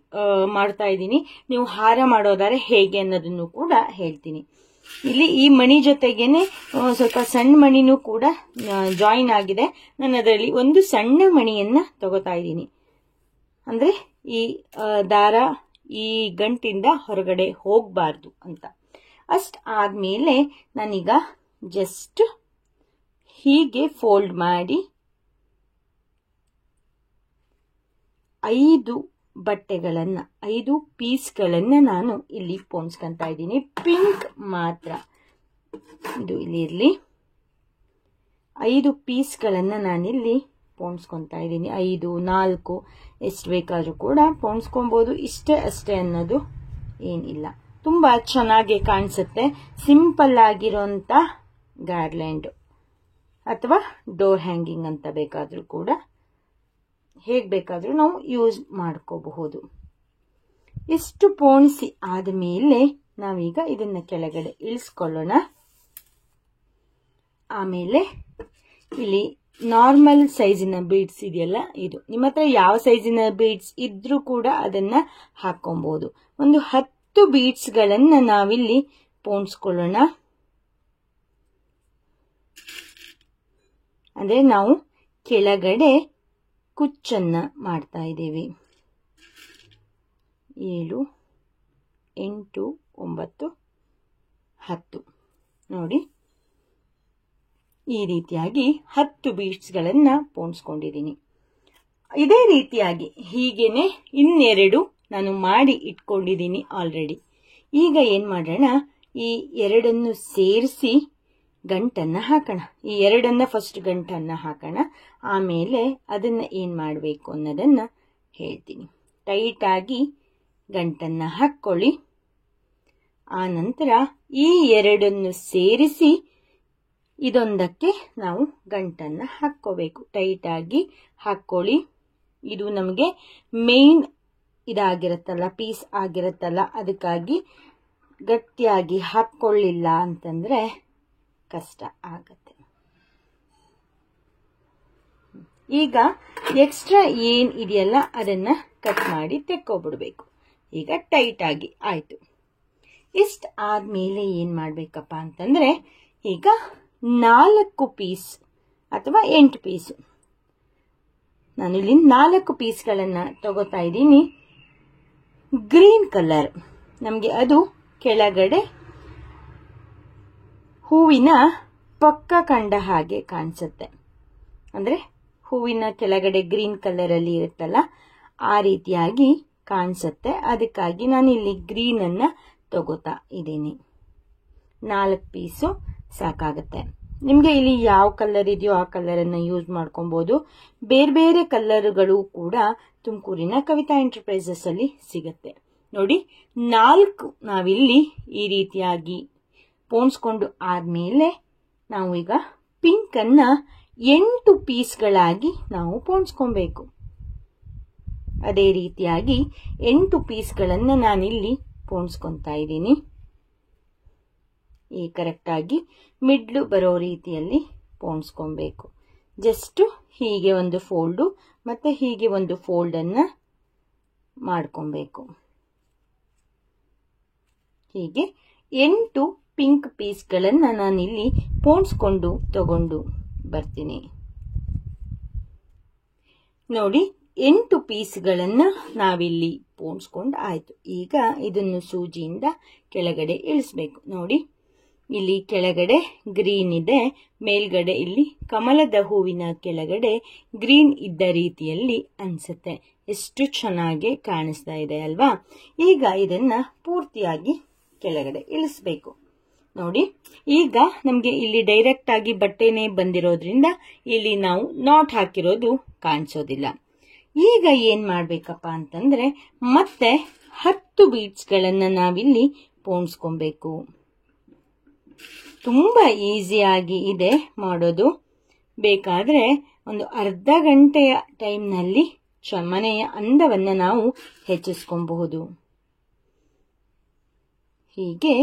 ಮಾಡ್ತಾ ಇದ್ದೀನಿ. ನೀವು ಹಾರ ಮಾಡೋದಾದ್ರೆ ಹೇಗೆ ಅನ್ನೋದನ್ನು ಕೂಡ ಹೇಳ್ತೀನಿ. ಇಲ್ಲಿ ಈ ಮಣಿ ಜೊತೆಗೇನೆ ಸ್ವಲ್ಪ ಸಣ್ಣ ಮಣಿನೂ ಕೂಡ ಜಾಯಿನ್ ಆಗಿದೆ. ನಾನು ಅದರಲ್ಲಿ ಒಂದು ಸಣ್ಣ ಮಣಿಯನ್ನ ತಗೋತಾ ಇದ್ದೀನಿ. ಅಂದ್ರೆ ಈ ದಾರ ಈ ಗಂಟಿಂದ ಹೊರಗಡೆ ಹೋಗಬಾರ್ದು ಅಂತ. ಅಷ್ಟ ಆದ್ಮೇಲೆ ನಾನೀಗ ಜಸ್ಟ್ ಹೀಗೆ ಫೋಲ್ಡ್ ಮಾಡಿ 5 ಬಟ್ಟೆಗಳನ್ನ 5 ಪೀಸ್ಗಳನ್ನ ನಾನು ಇಲ್ಲಿ ಪೋಣಿಸ್ಕೊಂತ ಇದ್ದೀನಿ. ಪಿಂಕ್ ಮಾತ್ರ ಇದು ಇಲ್ಲಿ ಇರಲಿ. 5 ಪೀಸ್ಗಳನ್ನ ನಾನಿಲ್ಲಿ ಪೋಣಿಸ್ಕೊಂತ ಇದ್ದೀನಿ. 5, 4 ಎಷ್ಟು ಬೇಕಾದ್ರೂ ಕೂಡ ಪೋಣಿಸ್ಕೊಬಹುದು. ಇಷ್ಟೇ ಅಷ್ಟೇ ಅನ್ನೋದು ಏನಿಲ್ಲ. ತುಂಬಾ ಚೆನ್ನಾಗಿ ಕಾಣಿಸುತ್ತೆ. ಸಿಂಪಲ್ ಆಗಿರೋಂಥ ಗಾರ್ಲ್ಯಾಂಡ್ ಅಥವಾ ಡೋರ್ ಹ್ಯಾಂಗಿಂಗ್ ಅಂತ ಬೇಕಾದ್ರೂ ಕೂಡ ಹೇಗೆ ಬೇಕಾದರೂ ನಾವು ಯೂಸ್ ಮಾಡ್ಕೋಬಹುದು. ಇಷ್ಟು ಪೋಣಿಸಿ ಆದಮೇಲೆ ನಾವೀಗ ಇದನ್ನ ಕೆಳಗಡೆ ಇಳಿಸ್ಕೊಳ್ಳೋಣ. ಆಮೇಲೆ ಇಲ್ಲಿ ನಾರ್ಮಲ್ ಸೈಜಿನ ಬೀಡ್ಸ್ ಇದೆಯಲ್ಲ, ಇದು ನಿಮ್ಮ ಹತ್ರ ಯಾವ ಸೈಜಿನ ಬೀಡ್ಸ್ ಇದ್ರೂ ಕೂಡ ಅದನ್ನ ಹಾಕೊಬಹುದು. ಒಂದು 10 ಬೀಡ್ಸ್ಗಳನ್ನ ನಾವಿಲ್ಲಿ ಪೋಣಿಸ್ಕೊಳ್ಳೋಣ. ಅಂದ್ರೆ ನಾವು ಕೆಳಗಡೆ ಕುಚ್ಚನ್ನ ಮಾಡ್ತಾ ಇದ್ದೀವಿ. 7, 8, 9, 10 ನೋಡಿ ಈ ರೀತಿಯಾಗಿ 10 ಬೀಡ್ಸ್ಗಳನ್ನ ಪೋಣಿಸ್ಕೊಂಡಿದ್ದೀನಿ. ಇದೇ ರೀತಿಯಾಗಿ ಹೀಗೇನೆ ಇನ್ನೆರಡು ನಾನು ಮಾಡಿ ಇಟ್ಕೊಂಡಿದ್ದೀನಿ ಆಲ್ರೆಡಿ. ಈಗ ಏನ್ ಮಾಡೋಣ, ಈ ಎರಡನ್ನು ಸೇರಿಸಿ ಗಂಟನ್ನ ಹಾಕೋಣ. ಈ ಎರಡನ್ನ ಫಸ್ಟ್ ಗಂಟನ್ನ ಹಾಕೋಣ, ಆಮೇಲೆ ಅದನ್ನ ಏನ್ ಮಾಡಬೇಕು ಅನ್ನೋದನ್ನ ಹೇಳ್ತೀನಿ. ಟೈಟ್ ಆಗಿ ಗಂಟನ್ನ ಹಾಕೊಳ್ಳಿ. ಆ ನಂತರ ಈ ಎರಡನ್ನು ಸೇರಿಸಿ ಇದೊಂದಕ್ಕೆ ನಾವು ಗಂಟನ್ನ ಹಾಕೋಬೇಕು. ಟೈಟ್ ಆಗಿ ಹಾಕೊಳ್ಳಿ. ಇದು ನಮಗೆ ಮೇನ್ ಇದಾಗಿರುತ್ತಲ್ಲ, ಪೀಸ್ ಆಗಿರುತ್ತಲ್ಲ, ಅದಕ್ಕಾಗಿ ಗಟ್ಟಿಯಾಗಿ ಹಾಕೊಳ್ಳಿಲ್ಲ ಅಂತಂದ್ರೆ ಕಷ್ಟ ಆಗತ್ತೆ. ಈಗ ಎಕ್ಸ್ಟ್ರಾ ಏನ್ ಇದೆಯಲ್ಲ ಅದನ್ನ ಕಟ್ ಮಾಡಿ ತೆಕ್ಕೊಬಿಡ್ಬೇಕು. ಈಗ ಟೈಟ್ ಆಗಿ ಆಯ್ತು. ಇಷ್ಟ ಆದ್ಮೇಲೆ ಏನ್ ಮಾಡ್ಬೇಕಪ್ಪ ಅಂತಂದ್ರೆ, ಈಗ 4 ಪೀಸ್ ಅಥವಾ 8 ಪೀಸ್, ನಾನಿಲ್ಲಿ 4 ಪೀಸ್ಗಳನ್ನ ತಗೋತಾ ಇದ್ದೀನಿ. ಗ್ರೀನ್ ಕಲರ್ ನಮ್ಗೆ ಅದು ಕೆಳಗಡೆ ಹೂವಿನ ಪಕ್ಕ ಕಂಡ ಹಾಗೆ ಕಾಣಿಸುತ್ತೆ. ಅಂದ್ರೆ ಹೂವಿನ ಕೆಳಗಡೆ ಗ್ರೀನ್ ಕಲರ್ ಅಲ್ಲಿ ಇರುತ್ತಲ್ಲ, ಆ ರೀತಿಯಾಗಿ ಕಾಣಿಸುತ್ತೆ. ಅದಕ್ಕಾಗಿ ನಾನು ಇಲ್ಲಿ ಗ್ರೀನ್ ಅನ್ನ ತಗೋತಾ ಇದ್ದೀನಿ. 4 ಪೀಸು ಸಾಕಾಗುತ್ತೆ. ನಿಮ್ಗೆ ಇಲ್ಲಿ ಯಾವ ಕಲರ್ ಇದೆಯೋ ಆ ಕಲರ್ ಅನ್ನ ಯೂಸ್ ಮಾಡ್ಕೊಬಹುದು. ಬೇರೆ ಬೇರೆ ಕಲರ್ಗಳು ಕೂಡ ತುಮಕೂರಿನ ಕವಿತಾ ಎಂಟರ್ಪ್ರೈಸಸ್ ಅಲ್ಲಿ ಸಿಗತ್ತೆ. ನೋಡಿ 4 ನಾವಿಲ್ಲಿ ಈ ರೀತಿಯಾಗಿ ಪೋಣಿಸ್ಕೊಂಡು ಆದ್ಮೇಲೆ ನಾವು ಈಗ ಪಿಂಕ್ ಅನ್ನ 8 ಪೀಸ್ಗಳಾಗಿ ನಾವು ಪೋಣಿಸ್ಕೊಬೇಕು. ಅದೇ ರೀತಿಯಾಗಿ 8 ಪೀಸ್ಗಳನ್ನ ನಾನಿಲ್ಲಿ ಪೋಣಿಸ್ಕೊತಾ ಇದ್ದೀನಿ. ಈ ಕರೆಕ್ಟ್ ಆಗಿ ಮಿಡ್ಲು ಬರೋ ರೀತಿಯಲ್ಲಿ ಪೋಣಿಸ್ಕೊಬೇಕು. ಜಸ್ಟ್ ಹೀಗೆ ಒಂದು ಫೋಲ್ಡು ಮತ್ತೆ ಹೀಗೆ ಒಂದು ಫೋಲ್ಡ್ ಅನ್ನ ಮಾಡ್ಕೊಬೇಕು. ಹೀಗೆ 8 ಪಿಂಕ್ ಪೀಸ್ಗಳನ್ನ ನಾನಿಲ್ಲಿ ಪೋಣಿಸ್ಕೊಂಡು ತಗೊಂಡು ಬರ್ತೀನಿ. ನೋಡಿ 8 ಪೀಸ್ಗಳನ್ನ ನಾವಿಲ್ಲಿ ಪೋಣಿಸ್ಕೊಂಡು ಆಯ್ತು. ಈಗ ಇದನ್ನು ಸೂಜಿಯಿಂದ ಕೆಳಗಡೆ ಇಳಿಸ್ಬೇಕು. ನೋಡಿ ಇಲ್ಲಿ ಕೆಳಗಡೆ ಗ್ರೀನ್ ಇದೆ, ಮೇಲ್ಗಡೆ ಇಲ್ಲಿ ಕಮಲದ ಹೂವಿನ ಕೆಳಗಡೆ ಗ್ರೀನ್ ಇದ್ದ ರೀತಿಯಲ್ಲಿ ಅನ್ಸುತ್ತೆ. ಎಷ್ಟು ಚೆನ್ನಾಗಿ ಕಾಣಿಸ್ತಾ ಇದೆ ಅಲ್ವಾ? ಈಗ ಇದನ್ನ ಪೂರ್ತಿಯಾಗಿ ಕೆಳಗಡೆ ಇಳಿಸ್ಬೇಕು. ನೋಡಿ, ಈಗ ನಮ್ಗೆ ಇಲ್ಲಿ ಡೈರೆಕ್ಟ್ ಆಗಿ ಬಟ್ಟೆನೆ ಬಂದಿರೋದ್ರಿಂದ ಇಲ್ಲಿ ನಾವು ನಾಟ್ ಹಾಕಿರೋದು ಕಾಣಿಸೋದಿಲ್ಲ. ಈಗ ಏನ್ ಮಾಡ್ಬೇಕಪ್ಪ ಅಂತಂದ್ರೆ ಮತ್ತೆ 10 ಬೀಡ್ಸ್ ಗಳನ್ನ ನಾವಿಲ್ಲಿ ಪೋಣಿಸ್ಕೊಬೇಕು. ತುಂಬಾ ಈಸಿಯಾಗಿ ಇದೆ ಮಾಡೋದು. ಬೇಕಾದ್ರೆ ಒಂದು ಅರ್ಧ ಗಂಟೆಯ ಟೈಮ್ನಲ್ಲಿ ಮನೆಯ ಅಂದವನ್ನ ನಾವು ಹೆಚ್ಚಿಸ್ಕೊಬಹುದು. ಹೀಗೆ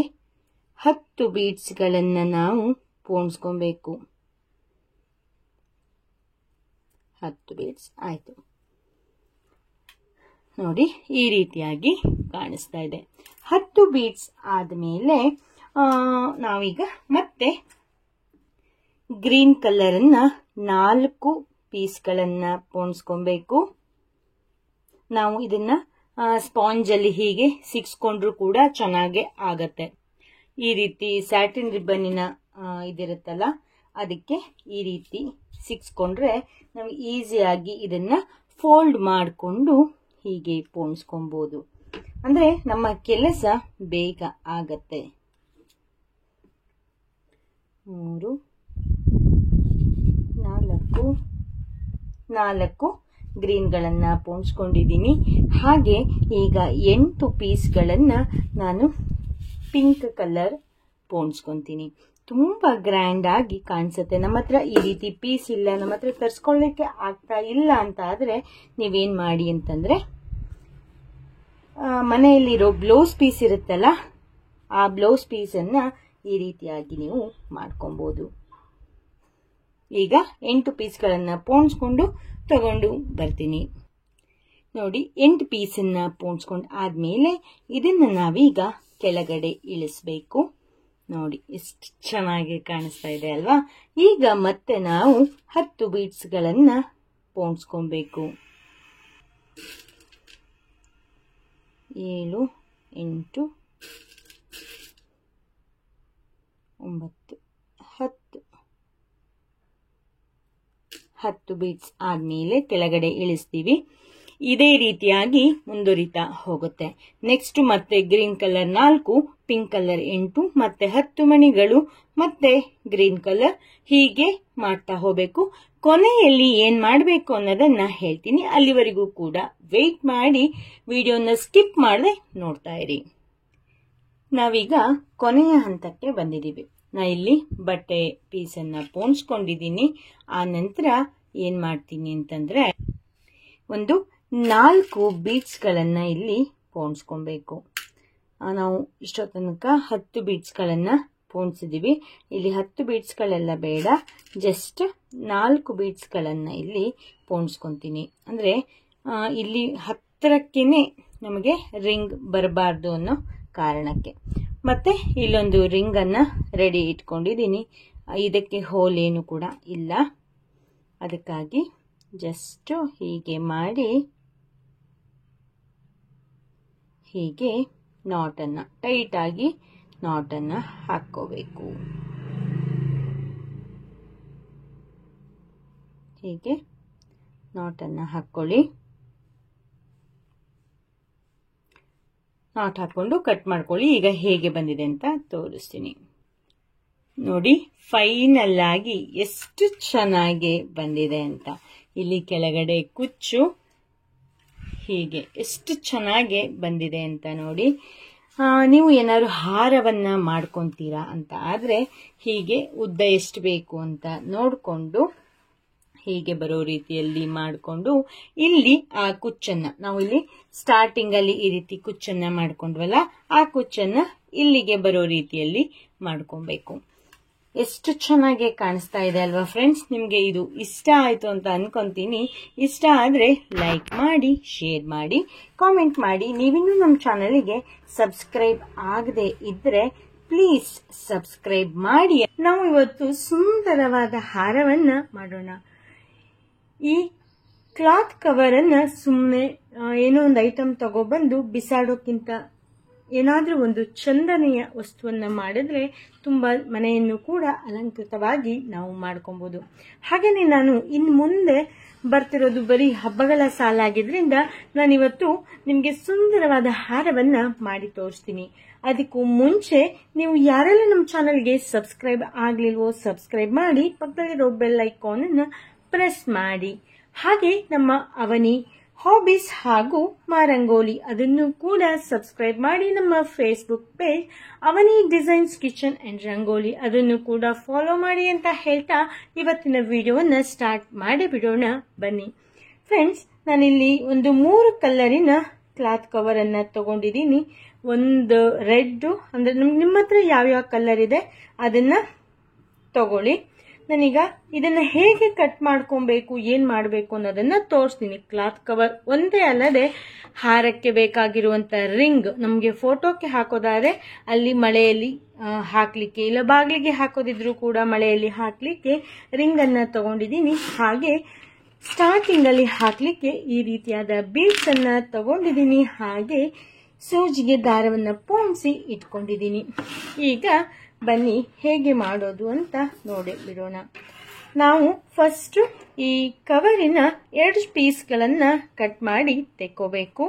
10 ಬೀಡ್ಸ್ ಗಳನ್ನ ನಾವು ಪೋಣಿಸ್ಕೊಬೇಕು. 10 ಬೀಡ್ಸ್ ಆಯ್ತು ನೋಡಿ, ಈ ರೀತಿಯಾಗಿ ಕಾಣಿಸ್ತಾ ಇದೆ. 10 ಬೀಡ್ಸ್ ಆದ್ಮೇಲೆ ನಾವೀಗ ಮತ್ತೆ ಗ್ರೀನ್ ಕಲರ್ ಅನ್ನ 4 ಪೀಸ್ಗಳನ್ನ ಪೋಣಿಸ್ಕೊಬೇಕು. ನಾವು ಇದನ್ನ ಸ್ಪಾಂಜ್ ಅಲ್ಲಿ ಹೀಗೆ ಸಿಕ್ಸ್ಕೊಂಡ್ರು ಕೂಡ ಚೆನ್ನಾಗೆ ಆಗತ್ತೆ. ಈ ರೀತಿ ಸ್ಯಾಟಿನ್ ರಿಬ್ಬನ್ನಿನ ಇದಿರುತ್ತಲ್ಲ, ಅದಕ್ಕೆ ಈ ರೀತಿ ಸಿಕ್ಸ್ಕೊಂಡ್ರೆ ನಾವು ಈಸಿಯಾಗಿ ಇದನ್ನ ಫೋಲ್ಡ್ ಮಾಡಿಕೊಂಡು ಹೀಗೆ ಪೋಣಿಸ್ಕೊಬಹುದು. ಅಂದ್ರೆ ನಮ್ಮ ಕೆಲಸ ಬೇಗ ಆಗತ್ತೆ. 3 4 ಗ್ರೀನ್ಗಳನ್ನ ಪೋಣಿಸ್ಕೊಂಡಿದ್ದೀನಿ. ಹಾಗೆ ಈಗ 8 ಪೀಸ್ಗಳನ್ನ ನಾನು ಪಿಂಕ್ ಕಲರ್ ಪೋಣಿಸ್ಕೊಂತೀನಿ. ತುಂಬಾ ಗ್ರ್ಯಾಂಡ್ ಆಗಿ ಕಾಣಿಸುತ್ತೆ. ನಮ್ಮ ಹತ್ರ ಈ ರೀತಿ ಪೀಸ್ ಇಲ್ಲ, ನಮ್ಮ ಹತ್ರ ತರಿಸ್ಕೊಳ್ಳಿಕ್ಕೆ ಆಗ್ತಾ ಇಲ್ಲ ಅಂತ ಆದ್ರೆ ನೀವೇನ್ ಮಾಡಿ ಅಂತಂದ್ರೆ ಮನೆಯಲ್ಲಿರೋ ಬ್ಲೌಸ್ ಪೀಸ್ ಇರುತ್ತಲ್ಲ, ಆ ಬ್ಲೌಸ್ ಪೀಸ್ ಅನ್ನ ಈ ರೀತಿಯಾಗಿ ನೀವು ಮಾಡ್ಕೊಬಹುದು. ಈಗ 8 ಪೀಸ್ಗಳನ್ನ ಪೋಣಿಸ್ಕೊಂಡು ತಗೊಂಡು ಬರ್ತೀನಿ. ನೋಡಿ, 8 ಪೀಸನ್ನ ಪೋಣಿಸ್ಕೊಂಡು ಆದ್ಮೇಲೆ ಇದನ್ನ ನಾವೀಗ ಕೆಳಗಡೆ ಇಳಿಸ್ಬೇಕು. ನೋಡಿ, ಎಷ್ಟು ಚೆನ್ನಾಗಿ ಕಾಣಿಸ್ತಾ ಇದೆ ಅಲ್ವಾ? ಈಗ ಮತ್ತೆ ನಾವು 10 ಬೀಡ್ಸ್ಗಳನ್ನ ಪೋಣಿಸ್ಕೊಬೇಕು. 7 8 9 10 ಬೀಡ್ಸ್ ಆದ್ಮೇಲೆ ಕೆಳಗಡೆ ಇಳಿಸ್ತೀವಿ. ಇದೇ ರೀತಿಯಾಗಿ ಮುಂದುವರಿತಾ ಹೋಗುತ್ತೆ. ನೆಕ್ಸ್ಟ್ ಮತ್ತೆ ಗ್ರೀನ್ ಕಲರ್ 4, ಪಿಂಕ್ ಕಲರ್ 8, ಮತ್ತೆ 10 ಮಣಿಗಳು, ಮತ್ತೆ ಗ್ರೀನ್ ಕಲರ್, ಹೀಗೆ ಮಾಡ್ತಾ ಹೋಗ್ಬೇಕು. ಕೊನೆಯಲ್ಲಿ ಏನ್ ಮಾಡಬೇಕು ಅನ್ನೋದನ್ನ ಹೇಳ್ತೀನಿ. ಅಲ್ಲಿವರೆಗೂ ಕೂಡ ವೇಟ್ ಮಾಡಿ, ವಿಡಿಯೋನ ಸ್ಕಿಪ್ ಮಾಡದೆ ನೋಡ್ತಾ ಇರಿ. ನಾವೀಗ ಕೊನೆಯ ಹಂತಕ್ಕೆ ಬಂದಿದ್ದೀವಿ. ನಾ ಇಲ್ಲಿ ಬಟ್ಟೆ ಪೀಸನ್ನ ಪೋಣಿಸ್ಕೊಂಡಿದ್ದೀನಿ. ಆ ನಂತರ ಏನ್ ಮಾಡ್ತೀನಿ ಅಂತಂದ್ರೆ ಒಂದು 4 ಬೀಡ್ಸ್ಗಳನ್ನ ಇಲ್ಲಿ ಪೋಣಿಸ್ಕೊಬೇಕು. ನಾವು ಇಷ್ಟೋ ತನಕ 10 ಬೀಡ್ಸ್ಗಳನ್ನ ಪೋಣಿಸಿದೀವಿ. ಇಲ್ಲಿ 10 ಬೀಡ್ಸ್ಗಳೆಲ್ಲ ಬೇಡ, ಜಸ್ಟ್ 4 ಬೀಡ್ಸ್ಗಳನ್ನ ಇಲ್ಲಿ ಪೋಣಿಸ್ಕೊಂತೀನಿ. ಅಂದ್ರೆ ಇಲ್ಲಿ ಹತ್ತಿರಕ್ಕೇನೆ ನಮಗೆ ರಿಂಗ್ ಬರಬಾರ್ದು ಅನ್ನೋ ಕಾರಣಕ್ಕೆ. ಮತ್ತೆ ಇಲ್ಲೊಂದು ರಿಂಗ್ ಅನ್ನ ರೆಡಿ ಇಟ್ಕೊಂಡಿದ್ದೀನಿ. ಇದಕ್ಕೆ ಹೋಲ್ ಏನು ಕೂಡ ಇಲ್ಲ, ಅದಕ್ಕಾಗಿ ಜಸ್ಟ್ ಹೀಗೆ ಮಾಡಿ ಹೀಗೆ ನಾಟನ್ನ ಟೈಟ್ ಆಗಿ ನಾಟನ್ನ ಹಾಕೋಬೇಕು. ಹೀಗೆ ನಾಟನ್ನ ಹಾಕೊಳ್ಳಿ. ನಾಟ್ ಹಾಕೊಂಡು ಕಟ್ ಮಾಡ್ಕೊಳ್ಳಿ. ಈಗ ಹೇಗೆ ಬಂದಿದೆ ಅಂತ ತೋರಿಸ್ತೀನಿ ನೋಡಿ. ಫೈನಲ್ ಆಗಿ ಎಷ್ಟು ಚೆನ್ನಾಗಿ ಬಂದಿದೆ ಅಂತ. ಇಲ್ಲಿ ಕೆಳಗಡೆ ಕುಚ್ಚು ಹೀಗೆ ಎಷ್ಟು ಚೆನ್ನಾಗಿ ಬಂದಿದೆ ಅಂತ ನೋಡಿ. ನೀವು ಏನಾದ್ರು ಹಾರವನ್ನ ಮಾಡ್ಕೊಂತೀರಾ ಅಂತ ಆದ್ರೆ ಹೀಗೆ ಉದ್ದ ಎಷ್ಟು ಬೇಕು ಅಂತ ನೋಡ್ಕೊಂಡು ಹೀಗೆ ಬರೋ ರೀತಿಯಲ್ಲಿ ಮಾಡಿಕೊಂಡು ಇಲ್ಲಿ ಆ ಕುಚ್ಚನ್ನ ನಾವು ಇಲ್ಲಿ ಸ್ಟಾರ್ಟಿಂಗ್ ಅಲ್ಲಿ ಈ ರೀತಿ ಕುಚ್ಚನ್ನ ಮಾಡ್ಕೊಂಡ್ವಲ್ಲ, ಆ ಕುಚ್ಚನ್ನ ಇಲ್ಲಿಗೆ ಬರೋ ರೀತಿಯಲ್ಲಿ ಮಾಡ್ಕೊಬೇಕು. ಎಷ್ಟು ಚೆನ್ನಾಗಿ ಕಾಣಿಸ್ತಾ ಇದೆ ಅಲ್ವಾ ಫ್ರೆಂಡ್ಸ್? ನಿಮ್ಗೆ ಇದು ಇಷ್ಟ ಆಯ್ತು ಅಂತ ಅನ್ಕೊಂತೀನಿ. ಇಷ್ಟ ಆದ್ರೆ ಲೈಕ್ ಮಾಡಿ, ಶೇರ್ ಮಾಡಿ, ಕಾಮೆಂಟ್ ಮಾಡಿ. ನೀವಿನ್ನೂ ನಮ್ಮ ಚಾನಲ್ಗೆ ಸಬ್ಸ್ಕ್ರೈಬ್ ಆಗದೆ ಇದ್ರೆ ಪ್ಲೀಸ್ ಸಬ್ಸ್ಕ್ರೈಬ್ ಮಾಡಿ. ನಾವು ಇವತ್ತು ಸುಂದರವಾದ ಹಾರವನ್ನ ಮಾಡೋಣ. ಈ ಕ್ಲಾತ್ ಕವರ್ ಅನ್ನ ಸುಮ್ಮನೆ ಏನೋ ಒಂದು ಐಟಮ್ ತಗೊಬಂದು ಬಿಸಾಡೋಕ್ಕಿಂತ ಏನಾದರೂ ಒಂದು ಚಂದನೆಯ ವಸ್ತುವನ್ನು ಮಾಡಿದ್ರೆ ತುಂಬ ಮನೆಯನ್ನು ಕೂಡ ಅಲಂಕೃತವಾಗಿ ನಾವು ಮಾಡ್ಕೊಬೋದು. ಹಾಗೆಯೇ ನಾನು ಇನ್ನು ಮುಂದೆ ಬರ್ತಿರೋದು ಬರೀ ಹಬ್ಬಗಳ ಸಾಲಾಗಿದ್ರಿಂದ ನಾನಿವತ್ತು ನಿಮಗೆ ಸುಂದರವಾದ ಹಾರವನ್ನು ಮಾಡಿ ತೋರಿಸ್ತೀನಿ. ಅದಕ್ಕೂ ಮುಂಚೆ ನೀವು ಯಾರೆಲ್ಲ ನಮ್ಮ ಚಾನಲ್ಗೆ ಸಬ್ಸ್ಕ್ರೈಬ್ ಆಗಲಿಲ್ವೋ ಸಬ್ಸ್ಕ್ರೈಬ್ ಮಾಡಿ, ಪಕ್ಕದಲ್ಲಿರೋ ಬೆಲ್ ಐಕಾನ್ ಅನ್ನು ಪ್ರೆಸ್ ಮಾಡಿ. ಹಾಗೆ ನಮ್ಮ ಅವನಿ ಹಾಬೀಸ್ ಹಾಗೂ ಮಾರಂಗೋಲಿ ಅದನ್ನು ಕೂಡ ಸಬ್ಸ್ಕ್ರೈಬ್ ಮಾಡಿ. ನಮ್ಮ Facebook page Avani designs kitchen and Rangoli ಅದನ್ನು ಕೂಡ ಫಾಲೋ ಮಾಡಿ ಅಂತ ಹೇಳ್ತಾ ಇವತ್ತಿನ ವಿಡಿಯೋವನ್ನು ಸ್ಟಾರ್ಟ್ ಮಾಡಿ ಬಿಡೋಣ ಬನ್ನಿ. ಫ್ರೆಂಡ್ಸ್, ನಾನಿಲ್ಲಿ ಒಂದು 3 ಕಲರಿನ ಕ್ಲಾತ್ ಕವರ್ ಅನ್ನ ತಗೊಂಡಿದ್ದೀನಿ. ಒಂದು ರೆಡ್, ಅಂದ್ರೆ ನಿಮ್ಮ ಹತ್ರ ಯಾವ್ಯಾವ ಕಲರ್ ಇದೆ ಅದನ್ನ ತಗೊಳ್ಳಿ. ನಾನೀಗ ಇದನ್ನ ಹೇಗೆ ಕಟ್ ಮಾಡ್ಕೊಬೇಕು, ಏನ್ ಮಾಡಬೇಕು ಅನ್ನೋದನ್ನ ತೋರಿಸ್ತೀನಿ. ಕ್ಲಾತ್ ಕವರ್ ಒಂದೇ ಅಲ್ಲದೆ ಹಾರಕ್ಕೆ ಬೇಕಾಗಿರುವಂತ ರಿಂಗ್, ನಮಗೆ ಫೋಟೋಕ್ಕೆ ಹಾಕೋದಾದ್ರೆ ಅಲ್ಲಿ ಮಳೆಯಲ್ಲಿ ಹಾಕ್ಲಿಕ್ಕೆ, ಇಲ್ಲ ಬಾಗಿಲಿಗೆ ಹಾಕೋದಿದ್ರು ಕೂಡ ಮಳೆಯಲ್ಲಿ ಹಾಕ್ಲಿಕ್ಕೆ ರಿಂಗ್ ಅನ್ನ ತಗೊಂಡಿದ್ದೀನಿ. ಹಾಗೆ ಸ್ಟಾರ್ಟಿಂಗ್ ಅಲ್ಲಿ ಹಾಕ್ಲಿಕ್ಕೆ ಈ ರೀತಿಯಾದ ಬೀಡ್ಸ್ ಅನ್ನ ತಗೊಂಡಿದ್ದೀನಿ. ಹಾಗೆ ಸೂಜಿಗೆ ದಾರವನ್ನ ಪೋಣಿಸಿ ಇಟ್ಕೊಂಡಿದ್ದೀನಿ. ಈಗ ಬನ್ನಿ ಹೇಗೆ ಮಾಡೋದು ಅಂತ ನೋಡಿ ಬಿಡೋಣ. ನಾವು ಫಸ್ಟ್ ಈ ಕವರಿನ 2 ಪೀಸ್ಗಳನ್ನ ಕಟ್ ಮಾಡಿ ತೆಕ್ಕೋಬೇಕು.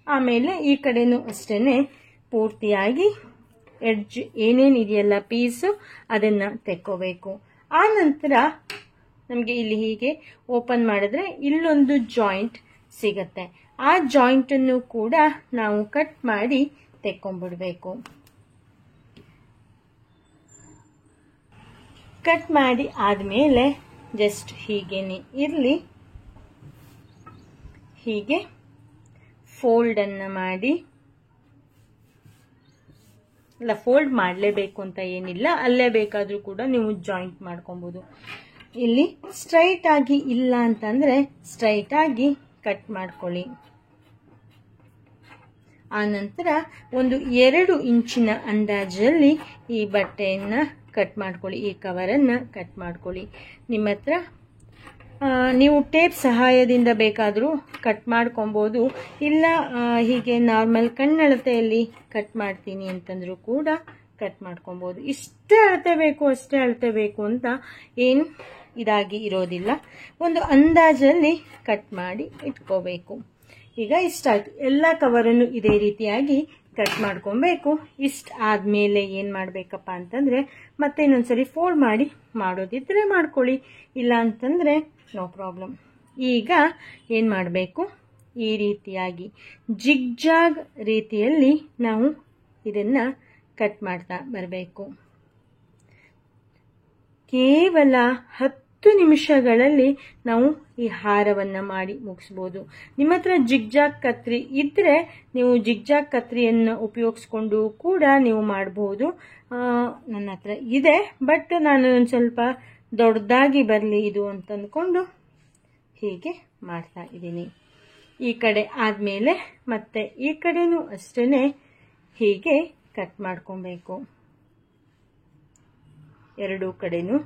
ಆಮೇಲೆ ಈ ಕಡೆನೂ ಅಷ್ಟೇನೆ ಪೂರ್ತಿಯಾಗಿ ಎಡ್ಜ್ ಏನೇನಿದೆಯಲ್ಲ ಪೀಸು ಅದನ್ನ ತೆಕ್ಕೋಬೇಕು. ಆ ನಂತರ ನಮಗೆ ಇಲ್ಲಿ ಹೀಗೆ ಓಪನ್ ಮಾಡಿದ್ರೆ ಇಲ್ಲೊಂದು ಜಾಯಿಂಟ್ ಸಿಗತ್ತೆ. ಆ ಜಾಯಿಂಟ್ ಅನ್ನು ಕೂಡ ನಾವು ಕಟ್ ಮಾಡಿ ತೆಕ್ಕೊಂಡ್ಬಿಡ್ಬೇಕು. ಕಟ್ ಮಾಡಿ ಆದ್ಮೇಲೆ ಜಸ್ಟ್ ಹೀಗೇನೆ ಇರ್ಲಿ, ಹೀಗೆ ಫೋಲ್ಡ್ ಅನ್ನ ಮಾಡಿ, ಇಲ್ಲ ಫೋಲ್ಡ್ ಮಾಡಲೇಬೇಕು ಅಂತ ಏನಿಲ್ಲ, ಅಲ್ಲೇ ಬೇಕಾದ್ರೂ ಕೂಡ ನೀವು ಜಾಯಿಂಟ್ ಮಾಡ್ಕೊಬಹುದು. ಇಲ್ಲಿ ಸ್ಟ್ರೈಟ್ ಆಗಿ ಇಲ್ಲ ಅಂತಂದ್ರೆ ಸ್ಟ್ರೈಟ್ ಆಗಿ ಕಟ್ ಮಾಡ್ಕೊಳ್ಳಿ. ಆ ನಂತರ ಒಂದು 2 ಇಂಚಿನ ಅಂದಾಜಲ್ಲಿ ಈ ಬಟ್ಟೆಯನ್ನ ಕಟ್ ಮಾಡ್ಕೊಳ್ಳಿ, ಈ ಕವರನ್ನ ಕಟ್ ಮಾಡ್ಕೊಳ್ಳಿ. ನಿಮ್ಮ ಹತ್ರ ನೀವು ಟೇಪ್ ಸಹಾಯದಿಂದ ಬೇಕಾದರೂ ಕಟ್ ಮಾಡ್ಕೊಬಹುದು, ಇಲ್ಲ ಹೀಗೆ ನಾರ್ಮಲ್ ಕಣ್ಣಳತೆಯಲ್ಲಿ ಕಟ್ ಮಾಡ್ತೀನಿ ಅಂತಂದ್ರೂ ಕೂಡ ಕಟ್ ಮಾಡ್ಕೊಬಹುದು. ಇಷ್ಟೇ ಅಳತೆ ಬೇಕು ಅಷ್ಟೇ ಅಳತೆ ಬೇಕು ಅಂತ ಏನು ಇದಾಗಿ ಇರೋದಿಲ್ಲ. ಒಂದು ಅಂದಾಜಲ್ಲಿ ಕಟ್ ಮಾಡಿ ಇಟ್ಕೋಬೇಕು. ಈಗ ಇಷ್ಟಾಯ್ತು. ಎಲ್ಲ ಕವರನ್ನು ಇದೇ ರೀತಿಯಾಗಿ ಕಟ್ ಮಾಡ್ಕೊಬೇಕು. ಇಷ್ಟ ಆದ್ಮೇಲೆ ಏನ್ ಮಾಡ್ಬೇಕಪ್ಪ ಅಂತಂದ್ರೆ ಮತ್ತೆ ಇನ್ನೊಂದ್ಸರಿ ಫೋಲ್ಡ್ ಮಾಡಿ ಮಾಡೋದಿದ್ರೆ ಮಾಡ್ಕೊಳ್ಳಿ, ಇಲ್ಲ ಅಂತಂದ್ರೆ ನೋ ಪ್ರಾಬ್ಲಮ್. ಈಗ ಏನ್ ಮಾಡಬೇಕು, ಈ ರೀತಿಯಾಗಿ ಜಿಗ್ಜಾಗ್ ರೀತಿಯಲ್ಲಿ ನಾವು ಇದನ್ನ ಕಟ್ ಮಾಡ್ತಾ ಬರಬೇಕು. ಕೇವಲ 10 ನಿಮಿಷಗಳಲ್ಲಿ ನಾವು ಈ ಹಾರವನ್ನ ಮಾಡಿ ಮುಗಿಸಬಹುದು. ನಿಮ್ಮ ಹತ್ರ ಜಿಗ್ಜಾಗ್ ಕತ್ರಿ ಇದ್ರೆ ನೀವು ಜಿಗ್ಜಾಗ್ ಕತ್ರಿಯನ್ನು ಉಪಯೋಗಿಸ್ಕೊಂಡು ಕೂಡ ನೀವು ಮಾಡಬಹುದು. ನನ್ನ ಹತ್ರ ಇದೆ, ಬಟ್ ನಾನು ಒಂದು ಸ್ವಲ್ಪ ದೊಡ್ಡದಾಗಿ ಬರಲಿ ಇದು ಅಂತ ಅಂದ್ಕೊಂಡು ಹೀಗೆ ಮಾಡ್ತಾ ಇದ್ದೀನಿ. ಈ ಕಡೆ ಆದ್ಮೇಲೆ ಮತ್ತೆ ಈ ಕಡೆನೂ ಅಷ್ಟೇನೆ ಹೀಗೆ ಕಟ್ ಮಾಡ್ಕೊಬೇಕು. 2 ಕಡೆನೂ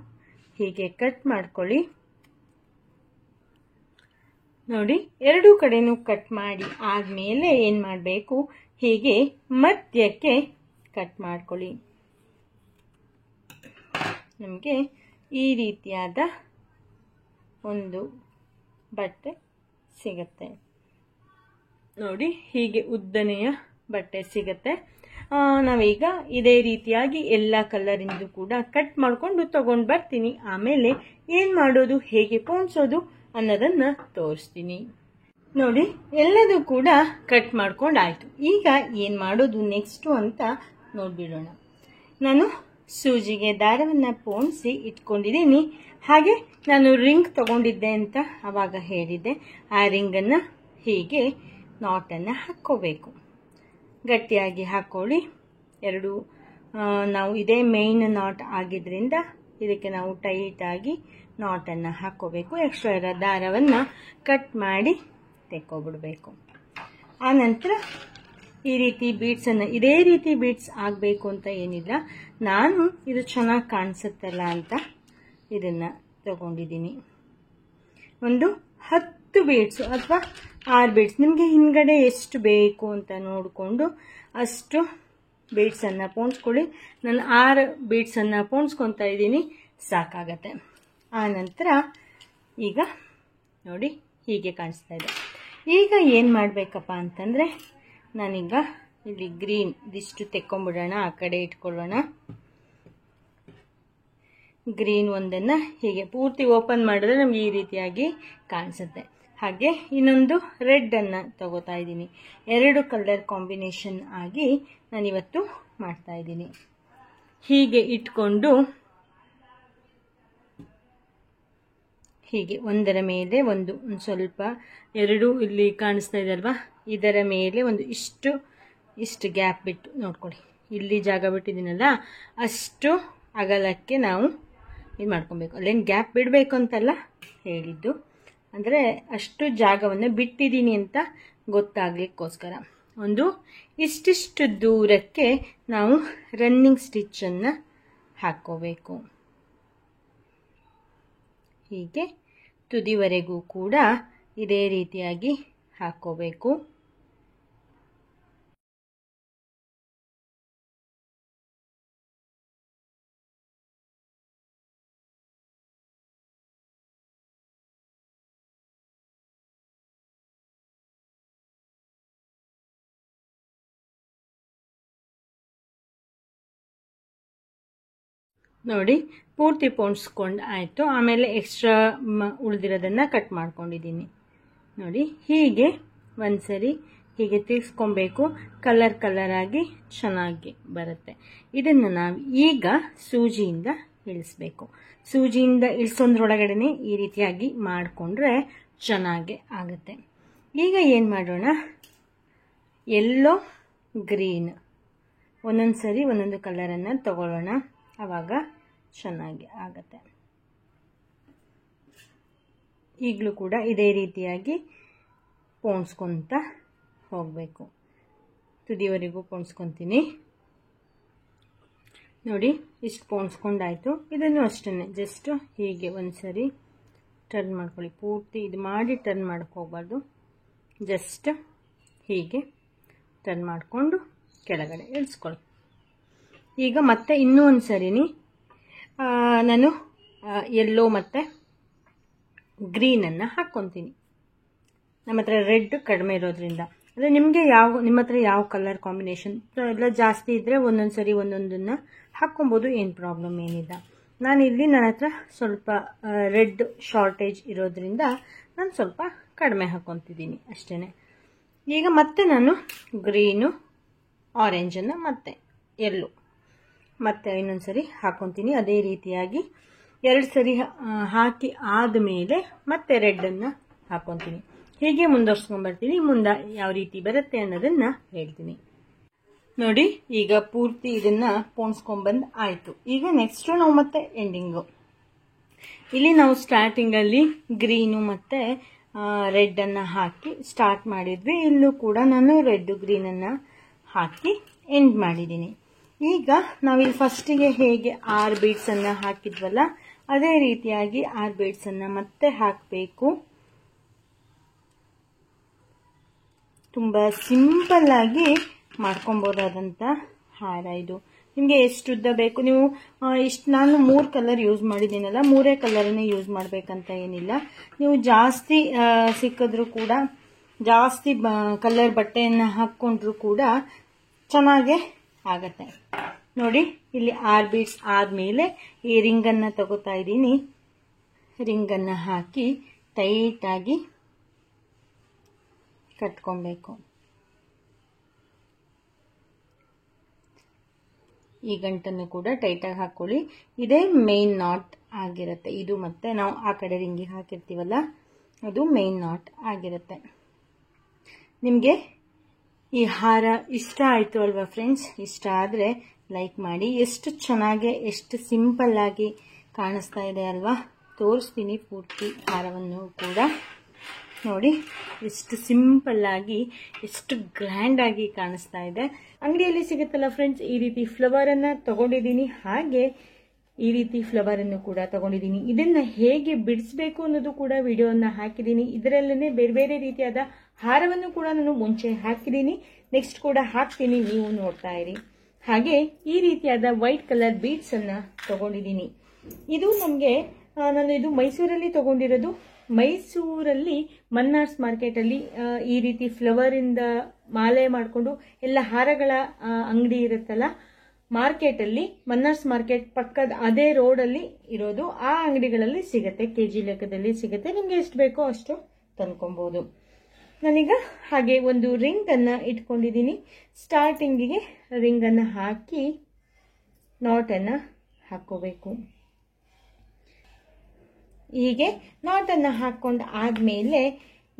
ಹೀಗೆ ಕಟ್ ಮಾಡ್ಕೊಳ್ಳಿ. ನೋಡಿ, 2 ಕಡೆನೂ ಕಟ್ ಮಾಡಿ ಆದ್ಮೇಲೆ ಏನ್ ಮಾಡಬೇಕು, ಹೀಗೆ ಮಧ್ಯಕ್ಕೆ ಕಟ್ ಮಾಡ್ಕೊಳ್ಳಿ. ನಮಗೆ ಈ ರೀತಿಯಾದ ಒಂದು ಬಟ್ಟೆ ಸಿಗತ್ತೆ. ನೋಡಿ, ಹೀಗೆ ಉದ್ದನೆಯ ಬಟ್ಟೆ ಸಿಗತ್ತೆ. ನಾವೀಗ ಇದೇ ರೀತಿಯಾಗಿ ಎಲ್ಲ ಕಲರಿಂದು ಕೂಡ ಕಟ್ ಮಾಡ್ಕೊಂಡು ತಗೊಂಡ್ ಬರ್ತೀನಿ. ಆಮೇಲೆ ಏನ್ ಮಾಡೋದು, ಹೇಗೆ ಪೋಣಿಸೋದು ಅನ್ನೋದನ್ನ ತೋರಿಸ್ತೀನಿ. ನೋಡಿ, ಎಲ್ಲದೂ ಕೂಡ ಕಟ್ ಮಾಡ್ಕೊಂಡಾಯ್ತು. ಈಗ ಏನ್ ಮಾಡೋದು ನೆಕ್ಸ್ಟ್ ಅಂತ ನೋಡ್ಬಿಡೋಣ. ನಾನು ಸೂಜಿಗೆ ದಾರವನ್ನ ಪೋಣಿಸಿ ಇಟ್ಕೊಂಡಿದ್ದೀನಿ. ಹಾಗೆ ನಾನು ರಿಂಗ್ ತಗೊಂಡಿದ್ದೆ ಅಂತ ಅವಾಗ ಹೇಳಿದ್ದೆ. ಆ ರಿಂಗನ್ನ ಹೀಗೆ ನಾಟನ್ನು ಹಾಕ್ಕೋಬೇಕು. ಗಟ್ಟಿಯಾಗಿ ಹಾಕೊಳ್ಳಿ. 2 ನಾವು ಇದೇ ಮೇನ್ ನಾಟ್ ಆಗಿದ್ರಿಂದ ಇದಕ್ಕೆ ನಾವು ಟೈಟ್ ಆಗಿ ನಾಟನ್ನು ಹಾಕೋಬೇಕು. ಎಕ್ಸ್ಟ್ರಾ ಇರೋ ದಾರವನ್ನು ಕಟ್ ಮಾಡಿ ತೆಕ್ಕೊಬಿಡ್ಬೇಕು. ಆ ನಂತರ ಈ ರೀತಿ ಬೀಡ್ಸನ್ನು ಇದೇ ರೀತಿ ಬೀಡ್ಸ್ ಆಗಬೇಕು ಅಂತ ಏನಿಲ್ಲ, ನಾನು ಇದು ಚೆನ್ನಾಗಿ ಕಾಣಿಸುತ್ತಲ್ಲ ಅಂತ ಇದನ್ನು ತಗೊಂಡಿದ್ದೀನಿ. ಒಂದು 10 ಬೀಡ್ಸು ಅಥವಾ 6 ಬೀಡ್ಸ್ ನಿಮಗೆ ಹಿಂದ್ಗಡೆ ಎಷ್ಟು ಬೇಕು ಅಂತ ನೋಡಿಕೊಂಡು ಅಷ್ಟು ಬೀಡ್ಸನ್ನು ಪೋಣಿಸ್ಕೊಳ್ಳಿ. ನಾನು 6 ಬೀಡ್ಸನ್ನು ಪೋಣಿಸ್ಕೊತಾ ಇದ್ದೀನಿ, ಸಾಕಾಗತ್ತೆ. ಆ ನಂತರ ಈಗ ನೋಡಿ ಹೀಗೆ ಕಾಣಿಸ್ತಾ ಇದೆ. ಈಗ ಏನು ಮಾಡಬೇಕಪ್ಪ ಅಂತಂದರೆ ನಾನೀಗ ಇಲ್ಲಿ ಗ್ರೀನ್ ಇದಿಷ್ಟು ತೆಕ್ಕೊಂಬಿಡೋಣ, ಆ ಕಡೆ ಇಟ್ಕೊಳ್ಳೋಣ. ಗ್ರೀನ್ ಒಂದನ್ನು ಹೀಗೆ ಪೂರ್ತಿ ಓಪನ್ ಮಾಡಿದ್ರೆ ನಮಗೆ ಈ ರೀತಿಯಾಗಿ ಕಾಣಿಸುತ್ತೆ. ಹಾಗೆ ಇನ್ನೊಂದು ರೆಡ್ಡನ್ನು ತಗೋತಾ ಇದ್ದೀನಿ. 2 ಕಲರ್ ಕಾಂಬಿನೇಷನ್ ಆಗಿ ನಾನಿವತ್ತು ಮಾಡ್ತಾ ಇದ್ದೀನಿ. ಹೀಗೆ ಇಟ್ಕೊಂಡು ಹೀಗೆ ಒಂದರ ಮೇಲೆ ಒಂದು ಸ್ವಲ್ಪ 2 ಇಲ್ಲಿ ಕಾಣಿಸ್ತಾ ಇದೆ ಅಲ್ವಾ, ಇದರ ಮೇಲೆ ಒಂದು ಇಷ್ಟು ಗ್ಯಾಪ್ ಬಿಟ್ಟು ನೋಡ್ಕೊಳ್ಳಿ. ಇಲ್ಲಿ ಜಾಗ ಬಿಟ್ಟಿದ್ದೀನಲ್ಲ ಅಷ್ಟು ಅಗಲಕ್ಕೆ ನಾವು ಇದು ಮಾಡ್ಕೊಬೇಕು. ಅಲ್ಲೇನು ಗ್ಯಾಪ್ ಬಿಡಬೇಕು ಅಂತಲ್ಲ ಹೇಳಿದ್ದು, ಅಂದರೆ ಅಷ್ಟು ಜಾಗವನ್ನು ಬಿಟ್ಟಿದ್ದೀನಿ ಅಂತ ಗೊತ್ತಾಗಲಿಕ್ಕೋಸ್ಕರ. ಒಂದು ಇಷ್ಟಿಷ್ಟು ದೂರಕ್ಕೆ ನಾವು ರನ್ನಿಂಗ್ ಸ್ಟಿಚ್ಚನ್ನು ಹಾಕ್ಕೋಬೇಕು. ಹೀಗೆ ತುದಿವರೆಗೂ ಕೂಡ ಇದೇ ರೀತಿಯಾಗಿ ಹಾಕ್ಕೋಬೇಕು. ನೋಡಿ ಪೂರ್ತಿ ಪೋಣಿಸ್ಕೊಂಡು ಆಯಿತು. ಆಮೇಲೆ ಎಕ್ಸ್ಟ್ರಾ ಉಳಿದಿರೋದನ್ನು ಕಟ್ ಮಾಡ್ಕೊಂಡಿದ್ದೀನಿ. ನೋಡಿ ಹೀಗೆ ಒಂದ್ಸರಿ ಹೀಗೆ ತಿರ್ಸ್ಕೊಬೇಕು, ಕಲರ್ ಆಗಿ ಚೆನ್ನಾಗಿ ಬರುತ್ತೆ. ಇದನ್ನು ನಾವು ಈಗ ಸೂಜಿಯಿಂದ ಇಳಿಸ್ಬೇಕು. ಸೂಜಿಯಿಂದ ಇಳಿಸೋದ್ರೊಳಗಡೆ ಈ ರೀತಿಯಾಗಿ ಮಾಡಿಕೊಂಡ್ರೆ ಚೆನ್ನಾಗಿ ಆಗುತ್ತೆ. ಈಗ ಏನು ಮಾಡೋಣ, ಯೆಲ್ಲೋ ಗ್ರೀನ್ ಒಂದೊಂದು ಸರಿ ಒಂದೊಂದು ಕಲರನ್ನು ತಗೊಳ್ಳೋಣ, ಆವಾಗ ಚೆನ್ನಾಗಿ ಆಗುತ್ತೆ. ಈಗಲೂ ಕೂಡ ಇದೇ ರೀತಿಯಾಗಿ ಪೋಣಿಸ್ಕೊತ ಹೋಗಬೇಕು. ತುದಿವರೆಗೂ ಪೋಣಿಸ್ಕೊತೀನಿ. ನೋಡಿ ಇಷ್ಟು ಪೋಣಿಸ್ಕೊಂಡಾಯಿತು. ಇದನ್ನು ಅಷ್ಟೇ ಜಸ್ಟ್ ಹೀಗೆ ಒಂದು ಸರಿ ಟರ್ನ್ ಮಾಡ್ಕೊಳ್ಳಿ. ಪೂರ್ತಿ ಇದು ಮಾಡಿ ಟರ್ನ್ ಮಾಡೋಕ್ಕೆ ಹೋಗಬಾರ್ದು, ಜಸ್ಟ್ ಹೀಗೆ ಟರ್ನ್ ಮಾಡಿಕೊಂಡು ಕೆಳಗಡೆ ಇಳಿಸ್ಕೊಳ್ಳಿ. ಈಗ ಮತ್ತೆ ಇನ್ನೂ ಒಂದು ಸರಿನಿ ನಾನು ಯೆಲ್ಲೋ ಮತ್ತು ಗ್ರೀನನ್ನು ಹಾಕ್ಕೊತೀನಿ. ನಮ್ಮ ಹತ್ರ ರೆಡ್ ಕಡಿಮೆ ಇರೋದ್ರಿಂದ, ಅಂದರೆ ನಿಮಗೆ ನಿಮ್ಮ ಹತ್ರ ಯಾವ ಕಲರ್ ಕಾಂಬಿನೇಷನ್ ಎಲ್ಲ ಜಾಸ್ತಿ ಇದ್ದರೆ ಒಂದೊಂದು ಸರಿ ಒಂದೊಂದನ್ನು ಹಾಕ್ಕೊಬೋದು, ಏನು ಪ್ರಾಬ್ಲಮ್ ಏನಿಲ್ಲ. ನಾನಿಲ್ಲಿ ನನ್ನ ಹತ್ರ ಸ್ವಲ್ಪ ರೆಡ್ ಶಾರ್ಟೇಜ್ ಇರೋದ್ರಿಂದ ನಾನು ಸ್ವಲ್ಪ ಕಡಿಮೆ ಹಾಕ್ಕೊತಿದ್ದೀನಿ ಅಷ್ಟೇ. ಈಗ ಮತ್ತೆ ನಾನು ಗ್ರೀನು, ಆರೆಂಜನ್ನು ಮತ್ತೆ ಯೆಲ್ಲೋ ಮತ್ತೆ ಇನ್ನೊಂದು ಸರಿ ಹಾಕ್ಕೊತೀನಿ. ಅದೇ ರೀತಿಯಾಗಿ 2 ಸರಿ ಹಾಕಿ ಆದಮೇಲೆ ಮತ್ತೆ ರೆಡ್ಡನ್ನು ಹಾಕ್ಕೊತೀನಿ. ಹೀಗೆ ಮುಂದುವರ್ಸ್ಕೊಂಡ್ಬರ್ತೀನಿ. ಮುಂದೆ ಯಾವ ರೀತಿ ಬರುತ್ತೆ ಅನ್ನೋದನ್ನು ಹೇಳ್ತೀನಿ. ನೋಡಿ ಈಗ ಪೂರ್ತಿ ಇದನ್ನು ಪೋಣಿಸ್ಕೊಂಡ್ಬಂದು ಆಯಿತು. ಈಗ ನೆಕ್ಸ್ಟು ನಾವು ಮತ್ತೆ ಎಂಡಿಂಗು. ಇಲ್ಲಿ ನಾವು ಸ್ಟಾರ್ಟಿಂಗಲ್ಲಿ ಗ್ರೀನು ಮತ್ತು ರೆಡ್ಡನ್ನು ಹಾಕಿ ಸ್ಟಾರ್ಟ್ ಮಾಡಿದ್ವಿ. ಇಲ್ಲೂ ಕೂಡ ನಾನು ರೆಡ್ಡು ಗ್ರೀನನ್ನು ಹಾಕಿ ಎಂಡ್ ಮಾಡಿದ್ದೀನಿ. ಈಗ ನಾವಿಲ್ಲಿ ಫಸ್ಟಿಗೆ ಹೇಗೆ 6 ಬೀಡ್ಸನ್ನು ಹಾಕಿದ್ವಲ್ಲ ಅದೇ ರೀತಿಯಾಗಿ 6 ಬೀಡ್ಸನ್ನು ಮತ್ತೆ ಹಾಕಬೇಕು. ತುಂಬ ಸಿಂಪಲ್ಲಾಗಿ ಮಾಡ್ಕೊಬೋದಾದಂಥ ಹಾರ ಇದು. ನಿಮಗೆ ಎಷ್ಟು ಉದ್ದ ಬೇಕು, ನೀವು ನಾನು 3 ಕಲರ್ ಯೂಸ್ ಮಾಡಿದ್ದೀನಲ್ಲ, 3 ಕಲರನ್ನೇ ಯೂಸ್ ಮಾಡಬೇಕಂತ ಏನಿಲ್ಲ. ನೀವು ಜಾಸ್ತಿ ಸಿಕ್ಕಿದ್ರೂ ಕೂಡ, ಜಾಸ್ತಿ ಕಲರ್ ಬಟ್ಟೆಯನ್ನು ಹಾಕ್ಕೊಂಡ್ರೂ ಕೂಡ ಚೆನ್ನಾಗೇ ಆಗತ್ತೆ. ನೋಡಿ ಇಲ್ಲಿ 6 ಬೀಡ್ಸ್ ಆದಮೇಲೆ ಈ ರಿಂಗನ್ನು ತಗೋತಾ ಇದ್ದೀನಿ. ರಿಂಗನ್ನು ಹಾಕಿ ಟೈಟಾಗಿ ಕಟ್ಕೊಬೇಕು. ಈ ಗಂಟನ್ನು ಕೂಡ ಟೈಟಾಗಿ ಹಾಕೊಳ್ಳಿ. ಇದೇ ಮೇನ್ ನಾಟ್ ಆಗಿರುತ್ತೆ ಇದು. ಮತ್ತೆ ನಾವು ಆ ಕಡೆ ರಿಂಗಿಗೆ ಹಾಕಿರ್ತೀವಲ್ಲ ಅದು ಮೇನ್ ನಾಟ್ ಆಗಿರುತ್ತೆ. ನಿಮಗೆ ಈ ಹಾರ ಇಷ್ಟ ಆಯಿತು ಅಲ್ವಾ ಫ್ರೆಂಡ್ಸ್? ಇಷ್ಟ ಆದರೆ ಲೈಕ್ ಮಾಡಿ. ಎಷ್ಟು ಚೆನ್ನಾಗಿ, ಎಷ್ಟು ಸಿಂಪಲ್ ಆಗಿ ಕಾಣಿಸ್ತಾ ಇದೆ ಅಲ್ವಾ? ತೋರಿಸ್ತೀನಿ ಪೂರ್ತಿ ಹಾರವನ್ನು ಕೂಡ. ನೋಡಿ ಎಷ್ಟು ಸಿಂಪಲ್ ಆಗಿ, ಎಷ್ಟು ಗ್ರ್ಯಾಂಡ್ ಆಗಿ ಕಾಣಿಸ್ತಾ ಇದೆ. ಅಂಗಡಿಯಲ್ಲಿ ಸಿಗುತ್ತಲ್ಲ ಫ್ರೆಂಡ್ಸ್, ಈ ರೀತಿ ಫ್ಲವರನ್ನು ತಗೊಂಡಿದ್ದೀನಿ. ಹಾಗೆ ಈ ರೀತಿ ಫ್ಲವರನ್ನು ಕೂಡ ತಗೊಂಡಿದ್ದೀನಿ. ಇದನ್ನು ಹೇಗೆ ಬಿಡಿಸಬೇಕು ಅನ್ನೋದು ಕೂಡ ವಿಡಿಯೋನ ಹಾಕಿದ್ದೀನಿ. ಇದರಲ್ಲೇ ಬೇರೆ ಬೇರೆ ರೀತಿಯಾದ ಹಾರವನ್ನು ಕೂಡ ನಾನು ಮುಂಚೆ ಹಾಕಿದ್ದೀನಿ, ನೆಕ್ಸ್ಟ್ ಕೂಡ ಹಾಕ್ತೀನಿ, ನೀವು ನೋಡ್ತಾ ಇರಿ. ಹಾಗೆ ಈ ರೀತಿಯಾದ ವೈಟ್ ಕಲರ್ ಬೀಡ್ಸ್ ಅನ್ನ ತಗೊಂಡಿದ್ದೀನಿ. ಇದು ನಮಗೆ ನಾನು ಇದು ಮೈಸೂರಲ್ಲಿ ತಗೊಂಡಿರೋದು. ಮೈಸೂರಲ್ಲಿ ಮನ್ನಾರ್ಸ್ ಮಾರ್ಕೆಟ್ ಅಲ್ಲಿ ಈ ರೀತಿ ಫ್ಲವರ್ ಇಂದ ಮಾಲೆ ಮಾಡಿಕೊಂಡು ಎಲ್ಲ ಹಾರಗಳ ಅಂಗಡಿ ಇರುತ್ತಲ್ಲ, ಮಾರ್ಕೆಟ್ ಅಲ್ಲಿ ಮನ್ನಾರ್ಸ್ ಮಾರ್ಕೆಟ್ ಪಕ್ಕದ ಅದೇ ರೋಡ್ ಅಲ್ಲಿ ಇರೋದು. ಆ ಅಂಗಡಿಗಳಲ್ಲಿ ಸಿಗುತ್ತೆ, ಕೆಜಿ ಲೆಕ್ಕದಲ್ಲಿ ಸಿಗುತ್ತೆ. ನಿಮ್ಗೆ ಎಷ್ಟು ಬೇಕೋ ಅಷ್ಟು ತಂದ್ಕೊಬಹುದು. ನಾನೀಗ ಹಾಗೆ ಒಂದು ರಿಂಗ್ ಅನ್ನ ಇಟ್ಕೊಂಡಿದ್ದೀನಿ. ಸ್ಟಾರ್ಟಿಂಗಿಗೆ ರಿಂಗ್ ಅನ್ನ ಹಾಕಿ ನಾಟ್ ಅನ್ನ ಹಾಕೋಬೇಕು. ಹೀಗೆ ನಾಟ್ ಅನ್ನ ಹಾಕೊಂಡು ಆದ್ಮೇಲೆ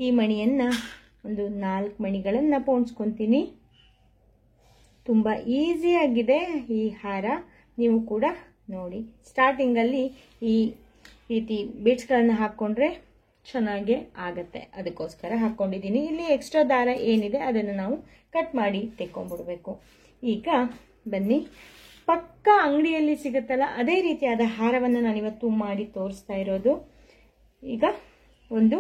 ಈ ಮಣಿಯನ್ನ ಒಂದು 4 ಮಣಿಗಳನ್ನ ಪೋಣಿಸ್ಕೊಂತೀನಿ. ತುಂಬಾ ಈಸಿ ಆಗಿದೆ ಈ ಹಾರ, ನೀವು ಕೂಡ ನೋಡಿ. ಸ್ಟಾರ್ಟಿಂಗ್ ಅಲ್ಲಿ ಈ ರೀತಿ ಬೀಡ್ಸ್ ಗಳನ್ನ ಹಾಕೊಂಡ್ರೆ ಚೆನ್ನಾಗಿ ಆಗತ್ತೆ, ಅದಕ್ಕೋಸ್ಕರ ಹಾಕೊಂಡಿದ್ದೀನಿ. ಇಲ್ಲಿ ಎಕ್ಸ್ಟ್ರಾ ದಾರ ಏನಿದೆ ಅದನ್ನು ನಾವು ಕಟ್ ಮಾಡಿ ತೆಕ್ಕೊಂಡ್ಬಿಡ್ಬೇಕು. ಈಗ ಬನ್ನಿ, ಪಕ್ಕ ಅಂಗಡಿಯಲ್ಲಿ ಸಿಗುತ್ತಲ್ಲ ಅದೇ ರೀತಿಯಾದ ಹಾರವನ್ನು ನಾನಿವತ್ತು ಮಾಡಿ ತೋರಿಸ್ತಾ ಇರೋದು. ಈಗ ಒಂದು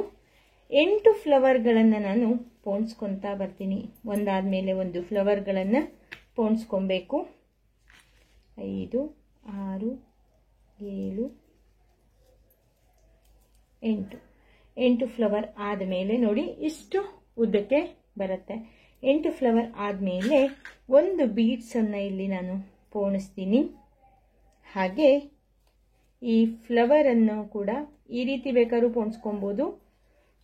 8 ಫ್ಲವರ್ಗಳನ್ನು ನಾನು ಪೋಣಿಸ್ಕೊತಾ ಬರ್ತೀನಿ. ಒಂದಾದ್ಮೇಲೆ ಒಂದು ಫ್ಲವರ್ಗಳನ್ನು ಪೋಣಿಸ್ಕೊಬೇಕು. 5, 6, 7, 8 ಫ್ಲವರ್ ಆದಮೇಲೆ ನೋಡಿ ಇಷ್ಟು ಉದ್ದಕ್ಕೆ ಬರುತ್ತೆ. 8 ಫ್ಲವರ್ ಆದಮೇಲೆ ಒಂದು ಬೀಡ್ಸ್ ಅನ್ನ ಇಲ್ಲಿ ನಾನು ಪೋಣಿಸ್ತೀನಿ. ಹಾಗೆ ಈ ಫ್ಲವರ್ ಅನ್ನು ಕೂಡ ಈ ರೀತಿ ಬೇಕಾದ್ರೂ ಪೋಣಿಸ್ಕೊಬಹುದು,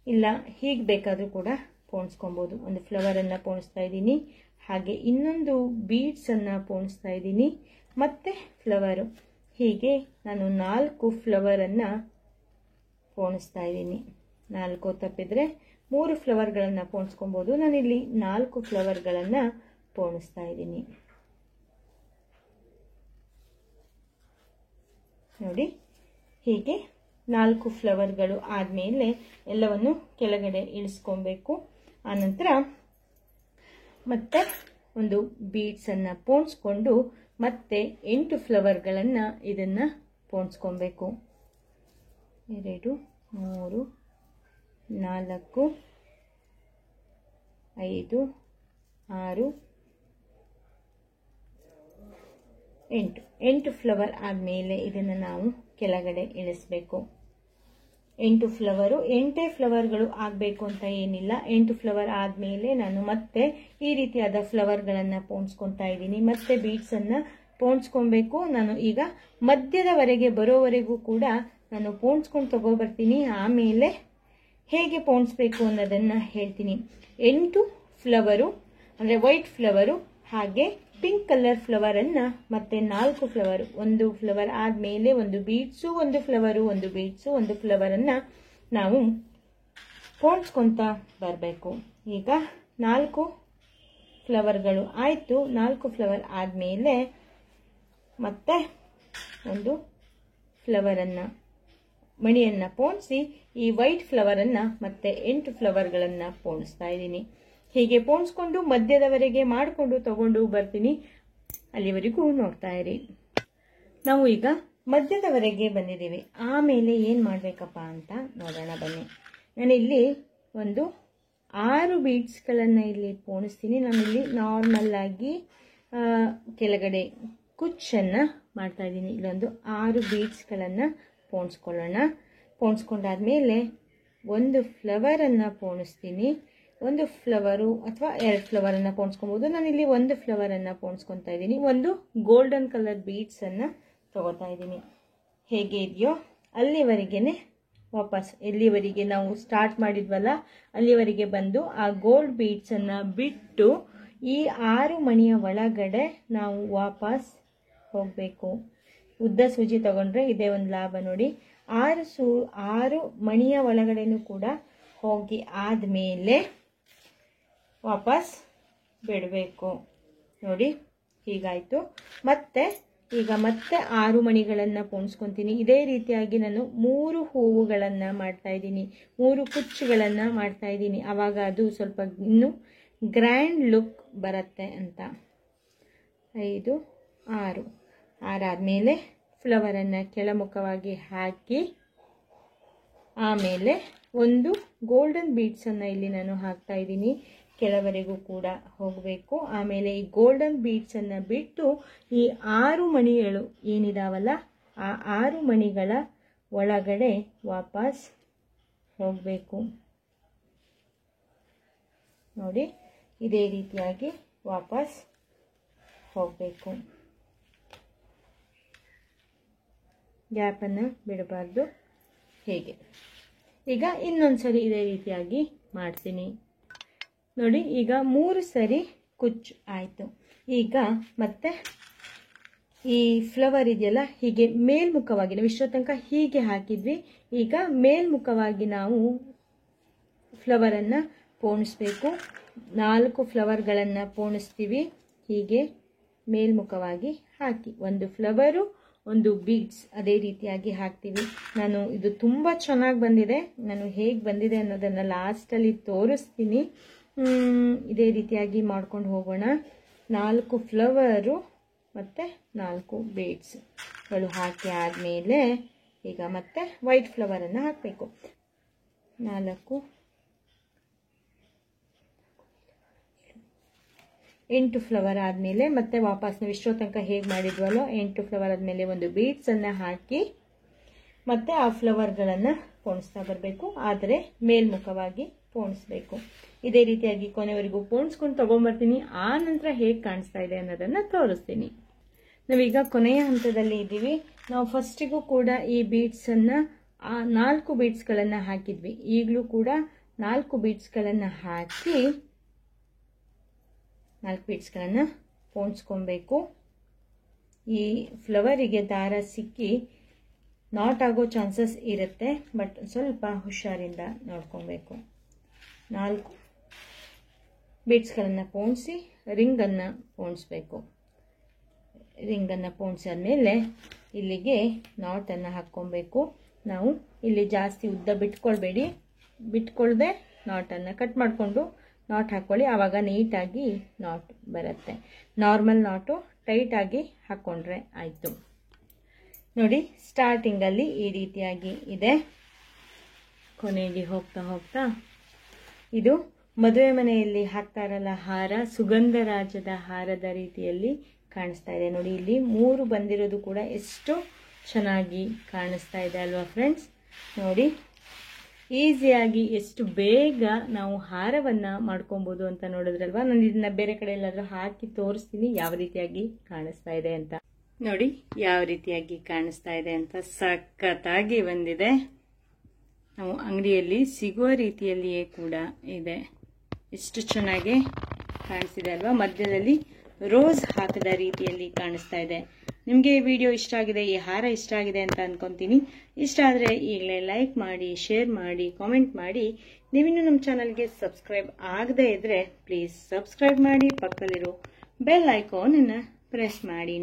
ಇಲ್ಲ ಹೀಗೆ ಬೇಕಾದ್ರೂ ಕೂಡ ಪೋಣಿಸ್ಕೊಬಹುದು. ಒಂದು ಫ್ಲವರ್ ಅನ್ನ ಪೋಣಿಸ್ತಾ ಇದ್ದೀನಿ, ಹಾಗೆ ಇನ್ನೊಂದು ಬೀಡ್ಸ್ ಅನ್ನ ಪೋಣಿಸ್ತಾ ಇದ್ದೀನಿ, ಮತ್ತೆ ಫ್ಲವರು. ಹೀಗೆ ನಾನು 4 ಫ್ಲವರ್ ಅನ್ನ ಪೋಣಿಸ್ತಾ ಇದ್ದೀನಿ. 4 ತಪ್ಪಿದ್ರೆ 3 ಫ್ಲವರ್ಗಳನ್ನು ಪೋಣಿಸ್ಕೊಬಹುದು. ನಾನಿಲ್ಲಿ 4 ಫ್ಲವರ್ಗಳನ್ನು ಪೋಣಿಸ್ತಾ ಇದ್ದೀನಿ. ನೋಡಿ, ಹೀಗೆ 4 ಫ್ಲವರ್ಗಳು ಆದಮೇಲೆ ಎಲ್ಲವನ್ನು ಕೆಳಗಡೆ ಇಳಿಸ್ಕೊಬೇಕು. ಆನಂತರ ಮತ್ತೆ ಒಂದು ಬೀಡ್ಸ್ ಅನ್ನ ಪೋಣಿಸ್ಕೊಂಡು ಮತ್ತೆ 8 ಫ್ಲವರ್ಗಳನ್ನು ಇದನ್ನ ಪೋಣಿಸ್ಕೊಬೇಕು. 2, 3, 4, 5, 6, 8 ಫ್ಲವರ್ ಆದಮೇಲೆ ಇದನ್ನು ನಾವು ಕೆಳಗಡೆ ಇಳಿಸಬೇಕು. 8 ಫ್ಲವರು 8 ಫ್ಲವರ್ಗಳು ಆಗಬೇಕು ಅಂತ ಏನಿಲ್ಲ. 8 ಫ್ಲವರ್ ಆದಮೇಲೆ ನಾನು ಮತ್ತೆ ಈ ರೀತಿಯಾದ ಫ್ಲವರ್ಗಳನ್ನು ಪೋಣಿಸ್ಕೊತಾ ಇದ್ದೀನಿ. ಮತ್ತೆ ಬೀಡ್ಸ್ ಅನ್ನ ಪೋಣಿಸ್ಕೊಬೇಕು. ನಾನು ಈಗ ಮಧ್ಯದವರೆಗೆ ಬರೋವರೆಗೂ ಕೂಡ ನಾನು ಪೋಣಿಸ್ಕೊಂಡು ತಗೋಬರ್ತೀನಿ. ಆಮೇಲೆ ಹೇಗೆ ಪೋಣಿಸ್ಬೇಕು ಅನ್ನೋದನ್ನ ಹೇಳ್ತೀನಿ. 8 ಫ್ಲವರು ಅಂದರೆ ವೈಟ್ ಫ್ಲವರು, ಹಾಗೆ ಪಿಂಕ್ ಕಲರ್ ಫ್ಲವರ್ ಅನ್ನ ಮತ್ತೆ 4 ಫ್ಲವರ್, ಒಂದು ಫ್ಲವರ್ ಆದಮೇಲೆ ಒಂದು ಬೀಡ್ಸು, ಒಂದು ಫ್ಲವರು, ಒಂದು ಬೀಡ್ಸು, ಒಂದು ಫ್ಲವರ್ ಅನ್ನ ನಾವು ಪೋಣಿಸ್ಕೊಂತ ಬರಬೇಕು. ಈಗ 4 ಫ್ಲವರ್ಗಳು ಆಯಿತು. 4 ಫ್ಲವರ್ ಆದಮೇಲೆ ಮತ್ತೆ ಒಂದು ಫ್ಲವರ್ ಅನ್ನ ಮಣಿಯನ್ನ ಪೋಣಿಸಿ ಈ ವೈಟ್ ಫ್ಲವರ್ ಅನ್ನ ಮತ್ತೆ 8 ಫ್ಲವರ್ಗಳನ್ನ ಪೋಣಿಸ್ತಾ ಇದ್ದೀನಿ. ಹೀಗೆ ಪೋಣಿಸ್ಕೊಂಡು ಮಧ್ಯದವರೆಗೆ ಮಾಡಿಕೊಂಡು ತಗೊಂಡು ಬರ್ತೀನಿ. ಅಲ್ಲಿವರೆಗೂ ನೋಡ್ತಾ ಇರಿ. ನಾವು ಈಗ ಮಧ್ಯದವರೆಗೆ ಬಂದಿದ್ದೀವಿ. ಆಮೇಲೆ ಏನು ಮಾಡಬೇಕಪ್ಪ ಅಂತ ನೋಡೋಣ ಬನ್ನಿ. ನಾನಿಲ್ಲಿ ಒಂದು 6 ಬೀಡ್ಸ್ಗಳನ್ನು ಇಲ್ಲಿ ಪೋಣಿಸ್ತೀನಿ. ನಾನಿಲ್ಲಿ ನಾರ್ಮಲ್ ಆಗಿ ಕೆಳಗಡೆ ಕುಚ್ಚನ್ನು ಮಾಡ್ತಾ ಇದ್ದೀನಿ. ಇಲ್ಲೊಂದು 6 ಬೀಡ್ಸ್ಗಳನ್ನು ಪೋಣಿಸ್ಕೊಳ್ಳೋಣ. ಪೋಣಿಸ್ಕೊಂಡಾದ್ಮೇಲೆ ಒಂದು ಫ್ಲವರನ್ನು ಪೋಣಿಸ್ತೀನಿ. ಒಂದು ಫ್ಲವರು ಅಥವಾ 2 ಫ್ಲವರನ್ನು ಪೋಣಿಸ್ಕೊಬೋದು. ನಾನಿಲ್ಲಿ ಒಂದು ಫ್ಲವರನ್ನು ಪೋಣಿಸ್ಕೊತಾ ಇದ್ದೀನಿ. ಒಂದು ಗೋಲ್ಡನ್ ಕಲರ್ ಬೀಡ್ಸನ್ನು ತಗೋತಾ ಇದ್ದೀನಿ. ಹೇಗೆ ಇದೆಯೋ ಅಲ್ಲಿವರೆಗೆ ವಾಪಸ್ ಎಲ್ಲಿವರೆಗೆ ನಾವು ಸ್ಟಾರ್ಟ್ ಮಾಡಿದ್ವಲ್ಲ ಅಲ್ಲಿವರೆಗೆ ಬಂದು ಆ ಗೋಲ್ಡ್ ಬೀಡ್ಸನ್ನು ಬಿಟ್ಟು ಈ 6 ಮಣಿಯ ಒಳಗಡೆ ನಾವು ವಾಪಸ್ ಹೋಗಬೇಕು. ಉದ್ದ ಸೂಜಿ ತಗೊಂಡ್ರೆ ಇದೇ ಒಂದು ಲಾಭ ನೋಡಿ. 6 ಮಣಿಯ ಒಳಗಡೆನೂ ಕೂಡ ಹೋಗಿ ಆದಮೇಲೆ ವಾಪಸ್ ಬಿಡಬೇಕು. ನೋಡಿ, ಹೀಗಾಯಿತು. ಮತ್ತೆ ಈಗ ಮತ್ತೆ 6 ಮಣಿಗಳನ್ನು ಪೋಣಿಸ್ಕೊತೀನಿ. ಇದೇ ರೀತಿಯಾಗಿ ನಾನು 3 ಹೂವುಗಳನ್ನು ಮಾಡ್ತಾ ಇದ್ದೀನಿ, 3 ಕುಚ್ಚುಗಳನ್ನು ಮಾಡ್ತಾ ಇದ್ದೀನಿ. ಆವಾಗ ಅದು ಸ್ವಲ್ಪ ಇನ್ನೂ ಗ್ರ್ಯಾಂಡ್ ಲುಕ್ ಬರುತ್ತೆ ಅಂತ. 5, 6 ಆದಮೇಲೆ ಫ್ಲವರನ್ನು ಕೆಳಮುಖವಾಗಿ ಹಾಕಿ ಆಮೇಲೆ ಒಂದು ಗೋಲ್ಡನ್ ಬೀಡ್ಸನ್ನು ಇಲ್ಲಿ ನಾನು ಹಾಕ್ತಾ ಇದ್ದೀನಿ. ಕೆಳವರೆಗೂ ಕೂಡ ಹೋಗಬೇಕು. ಆಮೇಲೆ ಈ ಗೋಲ್ಡನ್ ಬೀಡ್ಸನ್ನು ಬಿಟ್ಟು ಈ 6 ಮಣಿಗಳು ಏನಿದಾವಲ್ಲ ಆ 6 ಮಣಿಗಳ ಒಳಗಡೆ ವಾಪಸ್ ಹೋಗಬೇಕು. ನೋಡಿ, ಇದೇ ರೀತಿಯಾಗಿ ವಾಪಸ್ ಹೋಗಬೇಕು. ಗ್ಯಾಪನ್ನು ಬಿಡಬಾರ್ದು. ಹೇಗೆ ಈಗ ಇನ್ನೊಂದು ಸರಿ ಇದೇ ರೀತಿಯಾಗಿ ಮಾಡ್ತೀನಿ ನೋಡಿ. ಈಗ 3 ಸರಿ ಕುಚ್ಚು ಆಯಿತು. ಈಗ ಮತ್ತೆ ಈ ಫ್ಲವರ್ ಇದೆಯಲ್ಲ ಹೀಗೆ ಮೇಲ್ಮುಖವಾಗಿ ನಾವು ಇಷ್ಟೋ ತನಕ ಹೀಗೆ ಹಾಕಿದ್ವಿ. ಈಗ ಮೇಲ್ಮುಖವಾಗಿ ನಾವು ಫ್ಲವರನ್ನು ಪೋಣಿಸ್ಬೇಕು. 4 ಫ್ಲವರ್ಗಳನ್ನು ಪೋಣಿಸ್ತೀವಿ. ಹೀಗೆ ಮೇಲ್ಮುಖವಾಗಿ ಹಾಕಿ ಒಂದು ಫ್ಲವರು ಒಂದು ಬೀಡ್ಸ್ ಅದೇ ರೀತಿಯಾಗಿ ಹಾಕ್ತೀವಿ. ನಾನು ಇದು ತುಂಬ ಚೆನ್ನಾಗಿ ಬಂದಿದೆ. ನಾನು ಹೇಗೆ ಬಂದಿದೆ ಅನ್ನೋದನ್ನು ಲಾಸ್ಟಲ್ಲಿ ತೋರಿಸ್ತೀನಿ. ಇದೇ ರೀತಿಯಾಗಿ ಮಾಡ್ಕೊಂಡು ಹೋಗೋಣ. 4 ಫ್ಲವರು ಮತ್ತು 4 ಬೀಡ್ಸ್ಗಳು ಹಾಕಿ ಆದಮೇಲೆ ಈಗ ಮತ್ತೆ ವೈಟ್ ಫ್ಲವರನ್ನು ಹಾಕಬೇಕು. 8 ಫ್ಲವರ್ ಆದಮೇಲೆ ಮತ್ತೆ ವಾಪಸ್ ನಾವು ಇಷ್ಟೋ ತನಕ ಹೇಗೆ ಮಾಡಿದ್ವಲ್ಲೋ 8 ಫ್ಲವರ್ ಆದಮೇಲೆ ಒಂದು ಬೀಡ್ಸನ್ನು ಹಾಕಿ ಮತ್ತೆ ಆ ಫ್ಲವರ್ಗಳನ್ನು ಪೋಣಿಸ್ತಾ ಬರಬೇಕು. ಆದರೆ ಮೇಲ್ಮುಖವಾಗಿ ಪೋಣಿಸ್ಬೇಕು. ಇದೇ ರೀತಿಯಾಗಿ ಕೊನೆವರೆಗೂ ಪೋಣಿಸ್ಕೊಂಡು ತೊಗೊಂಬರ್ತೀನಿ. ಆ ನಂತರ ಹೇಗೆ ಕಾಣಿಸ್ತಾ ಇದೆ ಅನ್ನೋದನ್ನು ತೋರಿಸ್ತೀನಿ. ನಾವೀಗ ಕೊನೆಯ ಹಂತದಲ್ಲಿ ಇದ್ದೀವಿ. ನಾವು ಫಸ್ಟಿಗೂ ಕೂಡ ಈ ಬೀಡ್ಸನ್ನು 4 ಬೀಡ್ಸ್ಗಳನ್ನು ಹಾಕಿದ್ವಿ. ಈಗಲೂ ಕೂಡ 4 ಬೀಡ್ಸ್ಗಳನ್ನು ಹಾಕಿ 4 ಬೀಡ್ಸ್ಗಳನ್ನು ಪೋಣಿಸ್ಕೊಬೇಕು. ಈ ಫ್ಲವರಿಗೆ ದಾರ ಸಿಕ್ಕಿ ನಾಟ್ ಆಗೋ ಚಾನ್ಸಸ್ ಇರುತ್ತೆ. ಬಟ್ ಸ್ವಲ್ಪ ಹುಷಾರಿಂದ ನೋಡ್ಕೊಬೇಕು. 4 ಬೀಡ್ಸ್ಗಳನ್ನು ಪೋಣಿಸಿ ರಿಂಗನ್ನು ಪೋಣಿಸ್ಬೇಕು. ರಿಂಗನ್ನು ಪೋಣಿಸಾದ್ಮೇಲೆ ಇಲ್ಲಿಗೆ ನಾಟನ್ನು ಹಾಕ್ಕೊಬೇಕು. ನಾವು ಇಲ್ಲಿ ಜಾಸ್ತಿ ಉದ್ದ ಬಿಟ್ಕೊಳ್ದೆ ನಾಟನ್ನು ಕಟ್ ಮಾಡಿಕೊಂಡು ನಾಟ್ ಹಾಕ್ಕೊಳ್ಳಿ. ಆವಾಗ ನೀಟಾಗಿ ನಾಟ್ ಬರುತ್ತೆ. ನಾರ್ಮಲ್ ನಾಟು ಟೈಟಾಗಿ ಹಾಕ್ಕೊಂಡ್ರೆ ಆಯಿತು. ನೋಡಿ, ಸ್ಟಾರ್ಟಿಂಗಲ್ಲಿ ಈ ರೀತಿಯಾಗಿ ಇದೆ. ಕೊನೆಗೆ ಹೋಗ್ತಾ ಹೋಗ್ತಾ ಇದು ಮದುವೆ ಮನೆಯಲ್ಲಿ ಹಾಕ್ತಾರಲ್ಲ ಹಾರ, ಸುಗಂಧರಾಜದ ಹಾರದ ರೀತಿಯಲ್ಲಿ ಕಾಣಿಸ್ತಾ ಇದೆ. ನೋಡಿ, ಇಲ್ಲಿ 3 ಬಂದಿರೋದು ಕೂಡ ಎಷ್ಟು ಚೆನ್ನಾಗಿ ಕಾಣಿಸ್ತಾ ಇದೆ ಅಲ್ವಾ ಫ್ರೆಂಡ್ಸ್. ನೋಡಿ, ಈಸಿಯಾಗಿ ಎಷ್ಟು ಬೇಗ ನಾವು ಹಾರವನ್ನು ಮಾಡ್ಕೊಬೋದು ಅಂತ ನೋಡಿದ್ರಲ್ವಾ. ನಾನು ಇದನ್ನ ಬೇರೆ ಕಡೆ ಎಲ್ಲಾದರೂ ಹಾಕಿ ತೋರಿಸ್ತೀನಿ ಯಾವ ರೀತಿಯಾಗಿ ಕಾಣಿಸ್ತಾ ಇದೆ ಅಂತ. ನೋಡಿ ಯಾವ ರೀತಿಯಾಗಿ ಕಾಣಿಸ್ತಾ ಇದೆ ಅಂತ. ಸಖತ್ತಾಗಿ ಬಂದಿದೆ. ನಾವು ಅಂಗಡಿಯಲ್ಲಿ ಸಿಗುವ ರೀತಿಯಲ್ಲಿಯೇ ಕೂಡ ಇದೆ. ಎಷ್ಟು ಚೆನ್ನಾಗಿ ಕಾಣಿಸ್ತಿದೆ ಅಲ್ವಾ. ಮಧ್ಯದಲ್ಲಿ ರೋಸ್ ಹಾಕದ ರೀತಿಯಲ್ಲಿ ಕಾಣಿಸ್ತಾ ಇದೆ. ನಿಮಗೆ ಈ ವಿಡಿಯೋ ಇಷ್ಟ ಆಗಿದೆ, ಈ ಹಾರ ಇಷ್ಟ ಆಗಿದೆ ಅಂತ ಅನ್ಕೊಂತೀನಿ. ಇಷ್ಟ ಆದರೆ ಈಗಲೇ ಲೈಕ್ ಮಾಡಿ, ಶೇರ್ ಮಾಡಿ, ಕಾಮೆಂಟ್ ಮಾಡಿ. ನೀವಿನ್ನೂ ನಮ್ಮ ಚಾನಲ್ಗೆ ಸಬ್ಸ್ಕ್ರೈಬ್ ಆಗದೇ ಇದ್ದರೆ ಪ್ಲೀಸ್ ಸಬ್ಸ್ಕ್ರೈಬ್ ಮಾಡಿ. ಪಕ್ಕದಲ್ಲಿರೋ ಬೆಲ್ ಐಕಾನನ್ನು ಪ್ರೆಸ್ ಮಾಡಿ.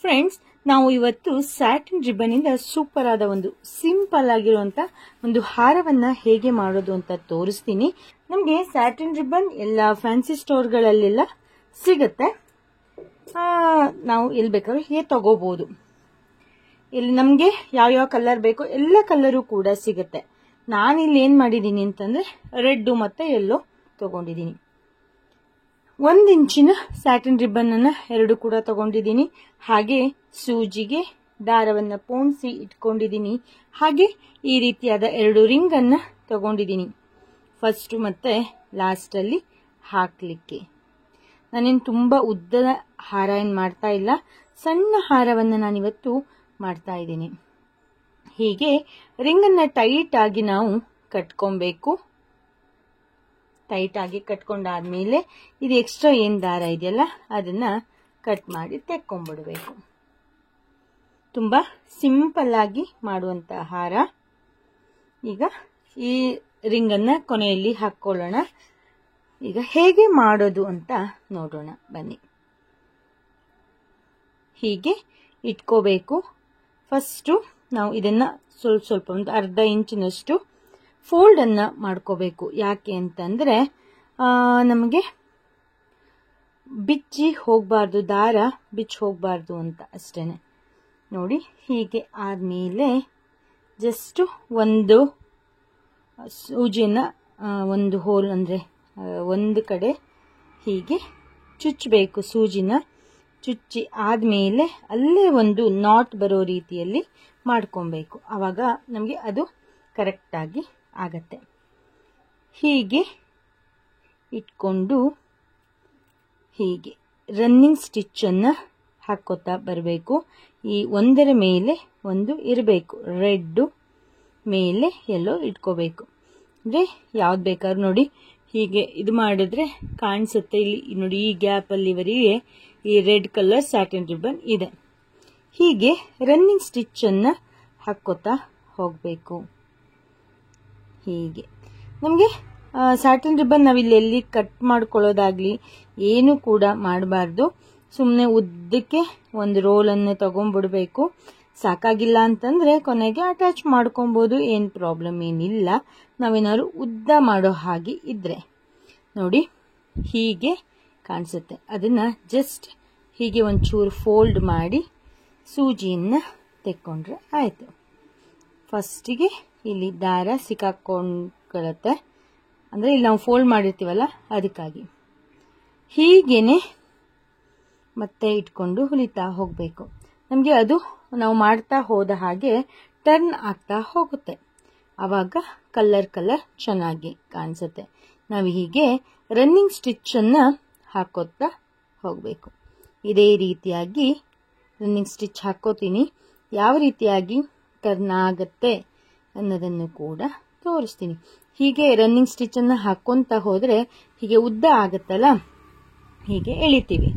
ಫ್ರೆಂಡ್ಸ್, ನಾವು ಇವತ್ತು ಸ್ಯಾಟಿನ್ ರಿಬ್ಬನ್ ಇಂದ ಸೂಪರ್ ಆದ ಒಂದು ಸಿಂಪಲ್ ಆಗಿರುವಂತ ಒಂದು ಹಾರವನ್ನ ಹೇಗೆ ಮಾಡೋದು ಅಂತ ತೋರಿಸ್ತೀನಿ. ನಮಗೆ ಸ್ಯಾಟಿನ್ ರಿಬ್ಬನ್ ಎಲ್ಲ ಫ್ಯಾನ್ಸಿ ಸ್ಟೋರ್ಗಳಲ್ಲೆಲ್ಲ ಸಿಗುತ್ತೆ. ನಾವು ಎಲ್ಲಿ ಬೇಕಾದ್ರೂ ಹೇಗೆ ತಗೋಬಹುದು. ಇಲ್ಲಿ ನಮಗೆ ಯಾವ ಕಲರ್ ಬೇಕೋ ಎಲ್ಲ ಕಲರು ಕೂಡ ಸಿಗುತ್ತೆ. ನಾನಿಲ್ಲಿ ಏನ್ ಮಾಡಿದ್ದೀನಿ ಅಂತಂದ್ರೆ ರೆಡ್ ಮತ್ತೆ ಯೆಲ್ಲೋ ತಗೊಂಡಿದ್ದೀನಿ. 1 ಇಂಚಿನ ಸ್ಯಾಟಿನ್ ರಿಬ್ಬನ್ ಅನ್ನ 2 ಕೂಡ ತಗೊಂಡಿದ್ದೀನಿ. ಹಾಗೆ ಸೂಜಿಗೆ ದಾರವನ್ನ ಪೋಣಿಸಿ ಇಟ್ಕೊಂಡಿದ್ದೀನಿ. ಹಾಗೆ ಈ ರೀತಿಯಾದ 2 ರಿಂಗ್ ಅನ್ನ ತಗೊಂಡಿದ್ದೀನಿ, ಫಸ್ಟ್ ಮತ್ತೆ ಲಾಸ್ಟ್ ಅಲ್ಲಿ ಹಾಕ್ಲಿಕ್ಕೆ. ನಾನೇನು ತುಂಬಾ ಉದ್ದದ ಹಾರ ಏನ್ ಮಾಡ್ತಾ ಇಲ್ಲ, ಸಣ್ಣ ಹಾರವನ್ನ ನಾನಿವತ್ತು ಮಾಡ್ತಾ ಇದ್ದೀನಿ. ಹೀಗೆ ರಿಂಗ್ ಅನ್ನ ಟೈಟ್ ಆಗಿ ನಾವು ಕಟ್ಕೊಬೇಕು. ಟೈಟ್ ಆಗಿ ಕಟ್ಕೊಂಡಾದ್ಮೇಲೆ ಇದು ಎಕ್ಸ್ಟ್ರಾ ಏನ್ ದಾರ ಇದೆಯಲ್ಲ ಅದನ್ನ ಕಟ್ ಮಾಡಿ ತೆಕ್ಕೊಂಡ್ಬಿಡ್ಬೇಕು. ತುಂಬಾ ಸಿಂಪಲ್ ಆಗಿ ಮಾಡುವಂತ ಹಾರ. ಈಗ ಈ ರಿಂಗ್ ಅನ್ನ ಕೊನೆಯಲ್ಲಿ ಹಾಕೊಳ್ಳೋಣ. ಈಗ ಹೇಗೆ ಮಾಡೋದು ಅಂತ ನೋಡೋಣ ಬನ್ನಿ. ಹೀಗೆ ಇಟ್ಕೋಬೇಕು. ಫಸ್ಟ್ ನಾವು ಇದನ್ನ ಸ್ವಲ್ಪ ಒಂದು ಅರ್ಧ ಇಂಚಿನಷ್ಟು ಫೋಲ್ಡ್ ಅನ್ನ ಮಾಡ್ಕೋಬೇಕು. ಯಾಕೆ ಅಂತಂದ್ರೆ ನಮಗೆ ಬಿಚ್ಚಿ ಹೋಗಬಾರ್ದು, ದಾರ ಬಿಚ್ಚಿ ಹೋಗಬಾರ್ದು ಅಂತ ಅಷ್ಟೇನೆ. ನೋಡಿ, ಹೀಗೆ ಆದ್ಮೇಲೆ ಜಸ್ಟ್ ಒಂದು ಸೂಜಿಯನ್ನ ಒಂದು ಹೋಲ್ ಅಂದ್ರೆ ಒಂದು ಕಡೆ ಹೀಗೆ ಚುಚ್ಚಬೇಕು. ಸೂಜಿನ ಚುಚ್ಚಿ ಆದ್ಮೇಲೆ ಅಲ್ಲೇ ಒಂದು ನಾಟ್ ಬರೋ ರೀತಿಯಲ್ಲಿ ಮಾಡ್ಕೊಬೇಕು. ಆವಾಗ ನಮಗೆ ಅದು ಕರೆಕ್ಟ್ ಆಗಿ ಆಗತ್ತೆ. ಹೀಗೆ ಇಟ್ಕೊಂಡು ಹೀಗೆ ರನ್ನಿಂಗ್ ಸ್ಟಿಚ್ ಅನ್ನ ಹಾಕೋತಾ ಬರಬೇಕು. ಈ ಒಂದರ ಮೇಲೆ ಒಂದು ಇರಬೇಕು, ರೆಡ್ ಮೇಲೆ ಯೆಲ್ಲೋ ಇಟ್ಕೋಬೇಕು. ಅಂದ್ರೆ ಯಾವ್ದು ಬೇಕಾದ್ರೂ ನೋಡಿ ಹೀಗೆ ಇದು ಮಾಡಿದ್ರೆ ಕಾಣಿಸುತ್ತೆ. ಇಲ್ಲಿ ನೋಡಿ, ಈ ಗ್ಯಾಪ್ ಅಲ್ಲಿವರೆಗೆ ಈ ರೆಡ್ ಕಲರ್ ಸ್ಯಾಟಿನ್ ರಿಬ್ಬನ್ ಇದೆ. ಹೀಗೆ ರನ್ನಿಂಗ್ ಸ್ಟಿಚ್ ಅನ್ನ ಹಾಕೋತಾ ಹೋಗ್ಬೇಕು. ಹೀಗೆ ನಮಗೆ ಸ್ಯಾಟಿನ್ ರಿಬ್ಬನ್ ನಾವಿಲ್ಲಿ ಎಲ್ಲಿ ಕಟ್ ಮಾಡ್ಕೊಳ್ಳೋದಾಗ್ಲಿ ಏನು ಕೂಡ ಮಾಡಬಾರ್ದು. ಸುಮ್ಮನೆ ಉದ್ದಕ್ಕೆ ಒಂದು ರೋಲ್ ಅನ್ನು ತಗೊಂಡ್ಬಿಡ್ಬೇಕು. ಸಾಕಾಗಿಲ್ಲ ಅಂತಂದ್ರೆ ಕೊನೆಗೆ ಅಟ್ಯಾಚ್ ಮಾಡ್ಕೊಬಹುದು, ಏನ್ ಪ್ರಾಬ್ಲಮ್ ಏನಿಲ್ಲ. ನಾವೇನಾದ್ರು ಉದ್ದ ಮಾಡೋ ಹಾಗೆ ಇದ್ರೆ ನೋಡಿ ಹೀಗೆ ಕಾಣಿಸುತ್ತೆ. ಅದನ್ನ ಜಸ್ಟ್ ಹೀಗೆ ಒಂಚೂರು ಫೋಲ್ಡ್ ಮಾಡಿ ಸೂಜಿಯನ್ನ ತೆಕ್ಕೊಂಡ್ರೆ ಆಯ್ತು. ಫಸ್ಟಿಗೆ ಇಲ್ಲಿ ದಾರ ಸಿಕ್ಕಾಕೊಂಡ್ಕೊಳ್ಳುತ್ತೆ, ಅಂದ್ರೆ ಇಲ್ಲಿ ನಾವು ಫೋಲ್ಡ್ ಮಾಡಿರ್ತೀವಲ್ಲ ಅದಕ್ಕಾಗಿ. ಹೀಗೇನೆ ಮತ್ತೆ ಇಟ್ಕೊಂಡು ಹೊಲಿತಾ ಹೋಗ್ಬೇಕು. ನಮಗೆ ಅದು ನಾವು ಮಾಡ್ತಾ ಹೋದ ಹಾಗೆ ಟರ್ನ್ ಆಗ್ತಾ ಹೋಗುತ್ತೆ. ಆವಾಗ ಕಲರ್ ಚೆನ್ನಾಗಿ ಕಾಣಿಸುತ್ತೆ. ನಾವು ಹೀಗೆ ರನ್ನಿಂಗ್ ಸ್ಟಿಚ್ ಅನ್ನ ಹಾಕೋತಾ ಹೋಗ್ಬೇಕು. ಇದೇ ರೀತಿಯಾಗಿ ರನ್ನಿಂಗ್ ಸ್ಟಿಚ್ ಹಾಕೋತೀನಿ. ಯಾವ ರೀತಿಯಾಗಿ ಟರ್ನ್ ಆಗತ್ತೆ ಅನ್ನೋದನ್ನು ಕೂಡ ತೋರಿಸ್ತೀನಿ. ಹೀಗೆ ರನ್ನಿಂಗ್ ಸ್ಟಿಚ್ ಅನ್ನ ಹಾಕೊಂತ ಹೋದ್ರೆ ಹೀಗೆ ಉದ್ದ ಆಗತ್ತಲ್ಲ, ಹೀಗೆ ಎಳಿತೀವಿ.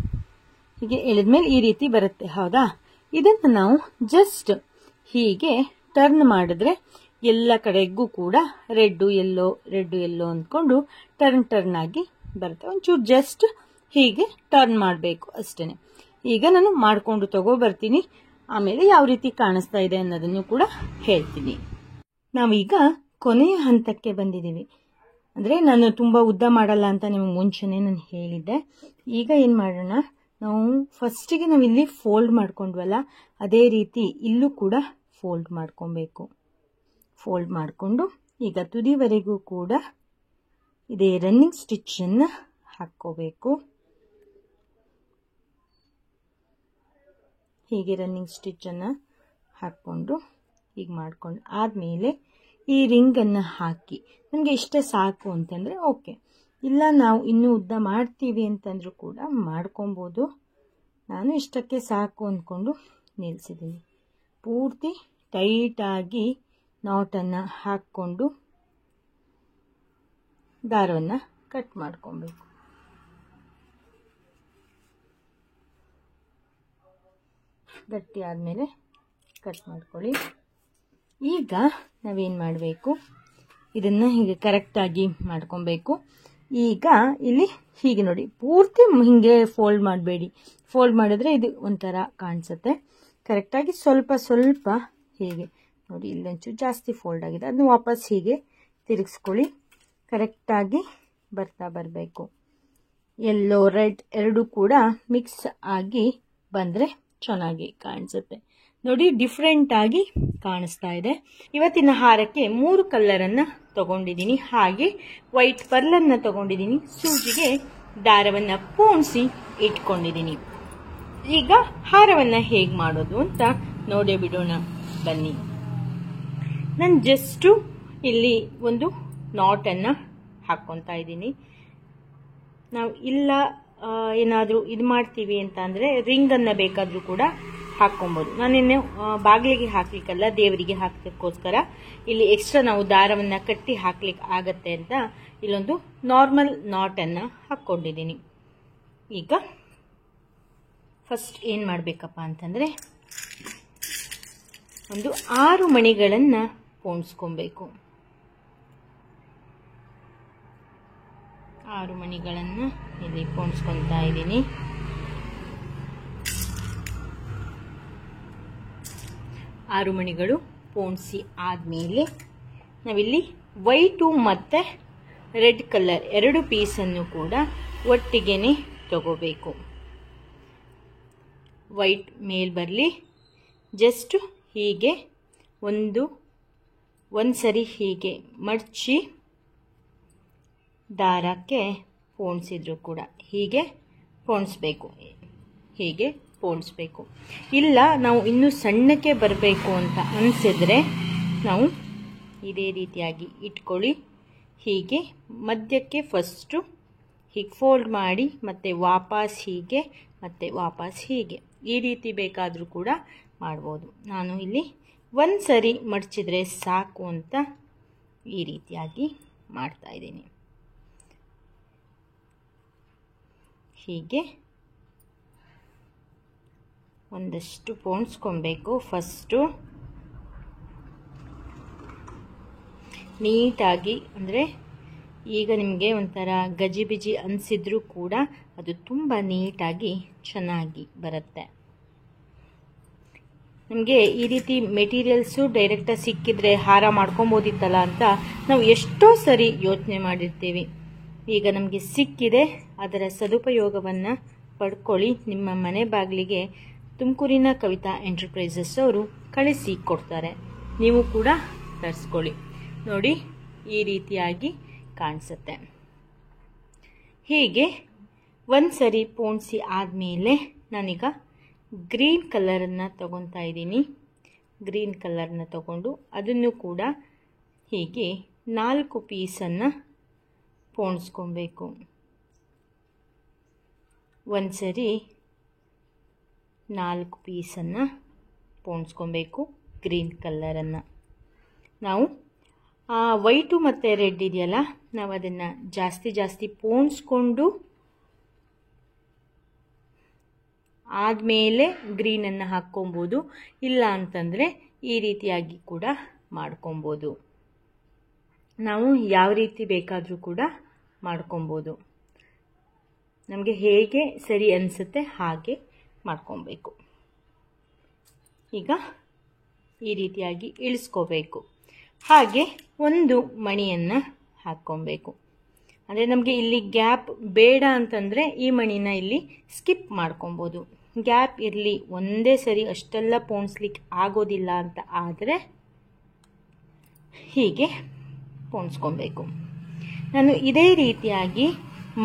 ಹೀಗೆ ಎಳೆದ್ಮೇಲೆ ಈ ರೀತಿ ಬರುತ್ತೆ, ಹೌದಾ? ಇದನ್ನ ನಾವು ಜಸ್ಟ್ ಹೀಗೆ ಟರ್ನ್ ಮಾಡಿದ್ರೆ ಎಲ್ಲ ಕಡೆಗೂ ಕೂಡ ರೆಡ್ ಎಲ್ಲೋ ಅಂದ್ಕೊಂಡು ಟರ್ನ್ ಆಗಿ ಬರುತ್ತೆ. ಒಂಚೂರು ಜಸ್ಟ್ ಹೀಗೆ ಟರ್ನ್ ಮಾಡಬೇಕು ಅಷ್ಟೇನೆ. ಈಗ ನಾನು ಮಾಡ್ಕೊಂಡು ತಗೋ ಬರ್ತೀನಿ. ಆಮೇಲೆ ಯಾವ ರೀತಿ ಕಾಣಿಸ್ತಾ ಇದೆ ಅನ್ನೋದನ್ನು ಕೂಡ ಹೇಳ್ತೀನಿ. ನಾವೀಗ ಕೊನೆಯ ಹಂತಕ್ಕೆ ಬಂದಿದ್ದೀವಿ. ಅಂದ್ರೆ ನಾನು ತುಂಬಾ ಉದ್ದ ಮಾಡಲ್ಲ ಅಂತ ನಿಮಗೆ ಮುಂಚೆನೆ ನಾನು ಹೇಳಿದ್ದೆ. ಈಗ ಏನ್ ಮಾಡೋಣ, ನಾವು ಫಸ್ಟಿಗೆ ನಾವಿಲ್ಲಿ ಫೋಲ್ಡ್ ಮಾಡ್ಕೊಂಡ್ವಲ್ಲ ಅದೇ ರೀತಿ ಇಲ್ಲೂ ಕೂಡ ಫೋಲ್ಡ್ ಮಾಡ್ಕೊಬೇಕು. ಫೋಲ್ಡ್ ಮಾಡಿಕೊಂಡು ಈಗ ತುದಿವರೆಗೂ ಕೂಡ ಇದೇ ರನ್ನಿಂಗ್ ಸ್ಟಿಚ್ ಅನ್ನ ಹಾಕೋಬೇಕು. ಹೀಗೆ ರನ್ನಿಂಗ್ ಸ್ಟಿಚ್ ಅನ್ನ ಹಾಕೊಂಡು ಹೀಗೆ ಮಾಡ್ಕೊಂಡು ಆದ್ಮೇಲೆ ಈ ರಿಂಗ್ ಅನ್ನ ಹಾಕಿ ನನಗೆ ಇಷ್ಟೇ ಸಾಕು ಅಂತಂದ್ರೆ ಓಕೆ. ಇಲ್ಲ ನಾವು ಇನ್ನೂ ಉದ್ದ ಮಾಡ್ತೀವಿ ಅಂತಂದ್ರೂ ಕೂಡ ಮಾಡ್ಕೊಬೋದು. ನಾನು ಇಷ್ಟಕ್ಕೆ ಸಾಕು ಅಂದ್ಕೊಂಡು ನಿಲ್ಲಿಸಿದ್ದೀನಿ. ಪೂರ್ತಿ ಟೈಟ್ ಆಗಿ ನಾಟನ್ನು ಹಾಕ್ಕೊಂಡು ದಾರವನ್ನು ಕಟ್ ಮಾಡ್ಕೊಬೇಕು. ಗಟ್ಟಿ ಆದಮೇಲೆ ಕಟ್ ಮಾಡ್ಕೊಳ್ಳಿ. ಈಗ ನಾವೇನು ಮಾಡಬೇಕು, ಇದನ್ನು ಹೀಗೆ ಕರೆಕ್ಟಾಗಿ ಮಾಡ್ಕೊಬೇಕು. ಈಗ ಇಲ್ಲಿ ಹೀಗೆ ನೋಡಿ, ಪೂರ್ತಿ ಹಿಂಗೆ ಫೋಲ್ಡ್ ಮಾಡಬೇಡಿ. ಫೋಲ್ಡ್ ಮಾಡಿದ್ರೆ ಇದು ಒಂಥರ ಕಾಣಿಸುತ್ತೆ. ಕರೆಕ್ಟಾಗಿ ಸ್ವಲ್ಪ ಸ್ವಲ್ಪ ಹೀಗೆ ನೋಡಿ, ಇಲ್ಲೊಂಚೂರು ಜಾಸ್ತಿ ಫೋಲ್ಡ್ ಆಗಿದೆ, ಅದನ್ನು ವಾಪಸ್ ಹೀಗೆ ತಿರುಗಿಸ್ಕೊಳ್ಳಿ. ಕರೆಕ್ಟಾಗಿ ಬರ್ತಾ ಬರಬೇಕು. ಯೆಲ್ಲೋ ರೆಡ್ ಎರಡೂ ಕೂಡ ಮಿಕ್ಸ್ ಆಗಿ ಬಂದರೆ ಚೆನ್ನಾಗಿ ಕಾಣಿಸುತ್ತೆ ನೋಡಿ. ಡಿಫ್ರೆಂಟ್ ಆಗಿ ಕಾಣಿಸ್ತಾ ಇದೆ. ಇವತ್ತಿನ ಹಾರಕ್ಕೆ 3 ಕಲರನ್ನು ತಗೊಂಡಿದ್ದೀನಿ. ಹಾಗೆ ವೈಟ್ ಪರ್ಲನ್ನು ತಗೊಂಡಿದ್ದೀನಿ. ಸೂಜಿಗೆ ದಾರವನ್ನು ಪೋಣಿಸಿ ಇಟ್ಕೊಂಡಿದ್ದೀನಿ. ಈಗ ಹಾರವನ್ನು ಹೇಗೆ ಮಾಡೋದು ಅಂತ ನೋಡೇ ಬಿಡೋಣ ಬನ್ನಿ. ನಾನು ಜಸ್ಟು ಇಲ್ಲಿ ಒಂದು ನಾಟನ್ನು ಹಾಕ್ಕೊತಾ ಇದ್ದೀನಿ. ನಾವು ಇಲ್ಲ ಏನಾದರೂ ಇದು ಮಾಡ್ತೀವಿ ಅಂತ ಅಂದರೆ ರಿಂಗನ್ನು ಬೇಕಾದರೂ ಕೂಡ ಹಾಕ್ಕೊಬೋದು. ನಾನಿನ್ನು ಬಾಗಿಲಿಗೆ ಹಾಕ್ಲಿಕ್ಕಲ್ಲ, ದೇವರಿಗೆ ಹಾಕಲಿಕ್ಕೋಸ್ಕರ ಇಲ್ಲಿ ಎಕ್ಸ್ಟ್ರಾ ನಾವು ದಾರವನ್ನು ಕಟ್ಟಿ ಹಾಕ್ಲಿಕ್ಕೆ ಆಗತ್ತೆ ಅಂತ ಇಲ್ಲೊಂದು ನಾರ್ಮಲ್ ನಾಟನ್ನು ಹಾಕ್ಕೊಂಡಿದ್ದೀನಿ. ಈಗ ಫಸ್ಟ್ ಏನು ಮಾಡಬೇಕಪ್ಪ ಅಂತಂದರೆ ಒಂದು 6 ಮಣಿಗಳನ್ನು ಪೋಣಿಸ್ಕೊಬೇಕು. 6 ಮಣಿಗಳನ್ನು ಇಲ್ಲಿ ಪೋಣಿಸ್ಕೊತಾ ಇದ್ದೀನಿ. 6 ಮಣಿಗಳು ಪೋಣಿಸಿ ಆದಮೇಲೆ ನಾವಿಲ್ಲಿ ವೈಟು ಮತ್ತು ರೆಡ್ ಕಲರ್ 2 ಪೀಸನ್ನು ಕೂಡ ಒಟ್ಟಿಗೆನೆ ತಗೋಬೇಕು. ವೈಟ್ ಮೇಲ್ ಬರಲಿ, ಜಸ್ಟ್ ಹೀಗೆ ಒಂದು ಸರಿ ಹೀಗೆ ಮಡಚಿ ದಾರಕ್ಕೆ ಪೋಣಿಸಿದ್ರು ಕೂಡ ಹೀಗೆ ಪೋಣಿಸ್ಬೇಕು. ಹೀಗೆ ಪೋಣಿಸ್ಬೇಕು. ಇಲ್ಲ ನಾವು ಇನ್ನೂ ಸಣ್ಣಕ್ಕೆ ಬರಬೇಕು ಅಂತ ಅನಿಸಿದ್ರೆ ನಾವು ಇದೇ ರೀತಿಯಾಗಿ ಇಟ್ಕೊಳ್ಳಿ. ಹೀಗೆ ಮಧ್ಯಕ್ಕೆ ಫಸ್ಟು ಹೀಗೆ ಫೋಲ್ಡ್ ಮಾಡಿ ಮತ್ತೆ ವಾಪಸ್ ಹೀಗೆ ಮತ್ತೆ ವಾಪಸ್ ಹೀಗೆ ಈ ರೀತಿ ಬೇಕಾದರೂ ಕೂಡ ಮಾಡ್ಬೋದು. ನಾನು ಇಲ್ಲಿ ಒಂದು ಸರಿ ಮಡಚಿದ್ರೆ ಸಾಕು ಅಂತ ಈ ರೀತಿಯಾಗಿ ಮಾಡ್ತಾ ಇದ್ದೀನಿ. ಹೀಗೆ ಒಂದಷ್ಟು ಪೋಣಿಸ್ಕೊಬೇಕು. ಫಸ್ಟು ನೀಟಾಗಿ, ಅಂದರೆ ಈಗ ನಿಮಗೆ ಒಂಥರ ಗಜಿಬಿಜಿ ಅನಿಸಿದ್ರೂ ಕೂಡ ಅದು ತುಂಬ ನೀಟಾಗಿ ಚೆನ್ನಾಗಿ ಬರುತ್ತೆ. ನಮಗೆ ಈ ರೀತಿ ಮೆಟೀರಿಯಲ್ಸು ಡೈರೆಕ್ಟಾಗಿ ಸಿಕ್ಕಿದ್ರೆ ಹಾರ ಮಾಡ್ಕೊಬೋದಿತ್ತಲ್ಲ ಅಂತ ನಾವು ಎಷ್ಟೋ ಸರಿ ಯೋಚನೆ ಮಾಡಿರ್ತೀವಿ. ಈಗ ನಮಗೆ ಸಿಕ್ಕಿದೆ, ಅದರ ಸದುಪಯೋಗವನ್ನು ಪಡ್ಕೊಳ್ಳಿ. ನಿಮ್ಮ ಮನೆ ಬಾಗಿಲಿಗೆ ತುಮಕೂರಿನ ಕವಿತಾ ಎಂಟರ್ಪ್ರೈಸಸ್ ಅವರು ಕಳಿಸಿ ಕೊಡ್ತಾರೆ. ನೀವು ಕೂಡ ತರಿಸ್ಕೊಳ್ಳಿ. ನೋಡಿ ಈ ರೀತಿಯಾಗಿ ಕಾಣಿಸುತ್ತೆ. ಹೀಗೆ ಒಂದು ಸರಿ ಪೋಣಿಸಿ ಆದಮೇಲೆ ನಾನೀಗ ಗ್ರೀನ್ ಕಲರನ್ನು ತಗೊತಾ ಇದ್ದೀನಿ. ಗ್ರೀನ್ ಕಲರನ್ನ ತಗೊಂಡು ಅದನ್ನು ಕೂಡ ಹೀಗೆ 4 ಪೀಸನ್ನು ಪೋಣಿಸ್ಕೊಬೇಕು. ಒಂದು ಸರಿ 4 ಪೀಸನ್ನು ಪೋಣಿಸ್ಕೊಬೇಕು ಗ್ರೀನ್ ಕಲರನ್ನು. ನಾವು ವೈಟು ಮತ್ತು ರೆಡ್ ಇದೆಯಲ್ಲ, ನಾವು ಅದನ್ನು ಜಾಸ್ತಿ ಪೋಣಿಸ್ಕೊಂಡು ಆದಮೇಲೆ ಗ್ರೀನನ್ನು ಹಾಕ್ಕೊಬೋದು. ಇಲ್ಲ ಅಂತಂದರೆ ಈ ರೀತಿಯಾಗಿ ಕೂಡ ಮಾಡ್ಕೊಬೋದು. ನಾವು ಯಾವ ರೀತಿ ಬೇಕಾದರೂ ಕೂಡ ಮಾಡ್ಕೊಬೋದು. ನಮಗೆ ಹೇಗೆ ಸರಿ ಅನಿಸುತ್ತೆ ಹಾಗೆ ಮಾಡ್ಕೊಬೇಕು. ಈಗ ಈ ರೀತಿಯಾಗಿ ಇಳಿಸ್ಕೋಬೇಕು. ಹಾಗೆ ಒಂದು ಮಣಿಯನ್ನು ಹಾಕ್ಕೊಬೇಕು. ಅಂದರೆ ನಮಗೆ ಇಲ್ಲಿ ಗ್ಯಾಪ್ ಬೇಡ ಅಂತಂದರೆ ಈ ಮಣಿನ ಇಲ್ಲಿ ಸ್ಕಿಪ್ ಮಾಡ್ಕೊಬೋದು. ಗ್ಯಾಪ್ ಇರಲಿ, ಒಂದೇ ಸರಿ ಅಷ್ಟೆಲ್ಲ ಪೋಣಿಸ್ಲಿಕ್ಕೆ ಆಗೋದಿಲ್ಲ ಅಂತ ಆದರೆ ಹೀಗೆ ಪೋಣಿಸ್ಕೊಬೇಕು. ನಾನು ಇದೇ ರೀತಿಯಾಗಿ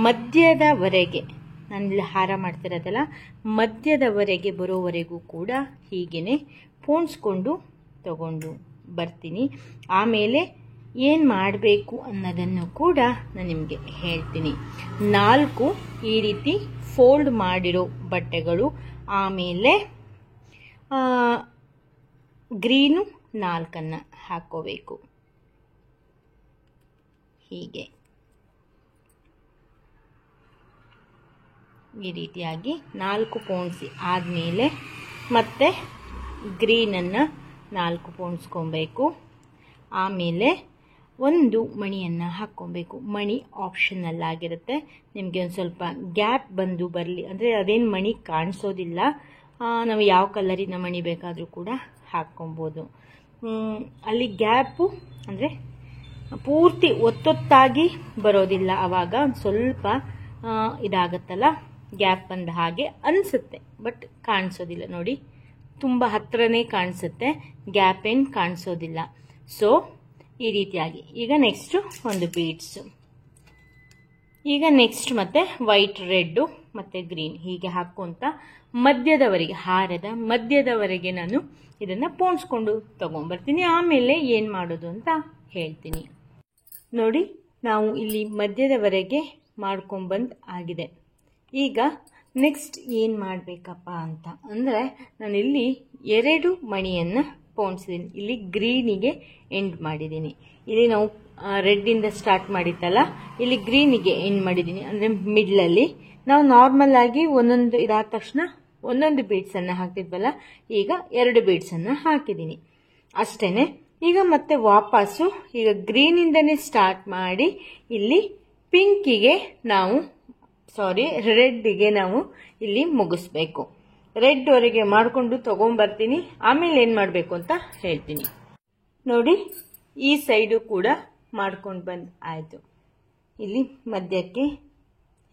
ಮಧ್ಯದವರೆಗೆ, ನಾನಿಲ್ಲಿ ಹಾರ ಮಾಡ್ತಿರೋದಲ್ಲ, ಮಧ್ಯದವರೆಗೆ ಬರೋವರೆಗೂ ಕೂಡ ಹೀಗೇ ಪೋಣಿಸ್ಕೊಂಡು ತಗೊಂಡು ಬರ್ತೀನಿ. ಆಮೇಲೆ ಏನು ಮಾಡಬೇಕು ಅನ್ನೋದನ್ನು ಕೂಡ ನಾನು ನಿಮಗೆ ಹೇಳ್ತೀನಿ. 4 ಈ ರೀತಿ ಫೋಲ್ಡ್ ಮಾಡಿರೋ ಬಟ್ಟೆಗಳು, ಆಮೇಲೆ ಗ್ರೀನು 4 ಹಾಕ್ಕೋಬೇಕು. ಹೀಗೆ ಈ ರೀತಿಯಾಗಿ 4 ಪೋಣಿಸಿ ಆದಮೇಲೆ ಮತ್ತೆ ಗ್ರೀನನ್ನು 4 ಪೋಣಿಸ್ಕೊಬೇಕು. ಆಮೇಲೆ ಒಂದು ಮಣಿಯನ್ನು ಹಾಕ್ಕೊಬೇಕು. ಮಣಿ ಆಪ್ಷನಲ್ ಆಗಿರುತ್ತೆ. ನಿಮಗೆ ಒಂದು ಸ್ವಲ್ಪ ಗ್ಯಾಪ್ ಬಂದು ಬರಲಿ, ಅಂದರೆ ಅದೇನು ಮಣಿ ಕಾಣಿಸೋದಿಲ್ಲ. ನಾವು ಯಾವ ಕಲರಿನ ಮಣಿ ಬೇಕಾದರೂ ಕೂಡ ಹಾಕ್ಕೊಬೋದು. ಅಲ್ಲಿ ಗ್ಯಾಪು ಅಂದರೆ ಪೂರ್ತಿ ಒತ್ತೊತ್ತಾಗಿ ಬರೋದಿಲ್ಲ, ಆವಾಗ ಒಂದು ಸ್ವಲ್ಪ ಇದಾಗತ್ತಲ್ಲ, ಗ್ಯಾಪ್ ಬಂದ ಹಾಗೆ ಅನಿಸುತ್ತೆ, ಬಟ್ ಕಾಣಿಸೋದಿಲ್ಲ. ನೋಡಿ, ತುಂಬ ಹತ್ರನೇ ಕಾಣಿಸುತ್ತೆ, ಗ್ಯಾಪ್ ಏನು ಕಾಣಿಸೋದಿಲ್ಲ. ಸೊ ಈ ರೀತಿಯಾಗಿ ಈಗ ನೆಕ್ಸ್ಟು ಒಂದು ಬೀಡ್ಸು. ಈಗ ನೆಕ್ಸ್ಟ್ ಮತ್ತೆ ವೈಟ್, ರೆಡ್ಡು ಮತ್ತು ಗ್ರೀನ್ ಹೀಗೆ ಹಾಕ್ಕೊಂತ ಮಧ್ಯದವರೆಗೆ, ಹಾರದ ಮಧ್ಯದವರೆಗೆ ನಾನು ಇದನ್ನು ಪೋಣಿಸ್ಕೊಂಡು ತಗೊಂಡ್ಬರ್ತೀನಿ. ಆಮೇಲೆ ಏನು ಮಾಡೋದು ಅಂತ ಹೇಳ್ತೀನಿ. ನೋಡಿ, ನಾವು ಇಲ್ಲಿ ಮಧ್ಯದವರೆಗೆ ಮಾಡ್ಕೊಂಡ್ಬಂದು ಆಗಿದೆ. ಈಗ ನೆಕ್ಸ್ಟ್ ಏನು ಮಾಡಬೇಕಪ್ಪ ಅಂತ ಅಂದರೆ, ನಾನಿಲ್ಲಿ 2 ಮಣಿಯನ್ನು ಪೋಣಿಸಿದ್ದೀನಿ. ಇಲ್ಲಿ ಗ್ರೀನಿಗೆ ಎಂಡ್ ಮಾಡಿದ್ದೀನಿ. ಇಲ್ಲಿ ನಾವು ರೆಡ್ಡಿಂದ ಸ್ಟಾರ್ಟ್ ಮಾಡಿತ್ತಲ್ಲ, ಇಲ್ಲಿ ಗ್ರೀನಿಗೆ ಎಂಡ್ ಮಾಡಿದ್ದೀನಿ. ಅಂದರೆ ಮಿಡ್ಲಲ್ಲಿ ನಾವು ನಾರ್ಮಲ್ ಆಗಿ ಒಂದೊಂದು ಇದಾದ ತಕ್ಷಣ ಒಂದೊಂದು ಬೀಡ್ಸನ್ನು ಹಾಕ್ತಿದ್ವಲ್ಲ, ಈಗ 2 ಬೀಡ್ಸನ್ನು ಹಾಕಿದ್ದೀನಿ ಅಷ್ಟೇ. ಈಗ ಮತ್ತೆ ವಾಪಸ್ಸು ಈಗ ಗ್ರೀನಿಂದನೇ ಸ್ಟಾರ್ಟ್ ಮಾಡಿ ಇಲ್ಲಿ ಪಿಂಕಿಗೆ ನಾವು ರೆಡ್ಡಿಗೆ ನಾವು ಇಲ್ಲಿ ಮುಗಿಸ್ಬೇಕು. ರೆಡ್ವರೆಗೆ ಮಾಡಿಕೊಂಡು ತಗೊಂಡ್ಬರ್ತೀನಿ. ಆಮೇಲೆ ಏನು ಮಾಡಬೇಕು ಅಂತ ಹೇಳ್ತೀನಿ. ನೋಡಿ, ಈ ಸೈಡು ಕೂಡ ಮಾಡ್ಕೊಂಡು ಬಂದು ಆಯಿತು. ಇಲ್ಲಿ ಮಧ್ಯಕ್ಕೆ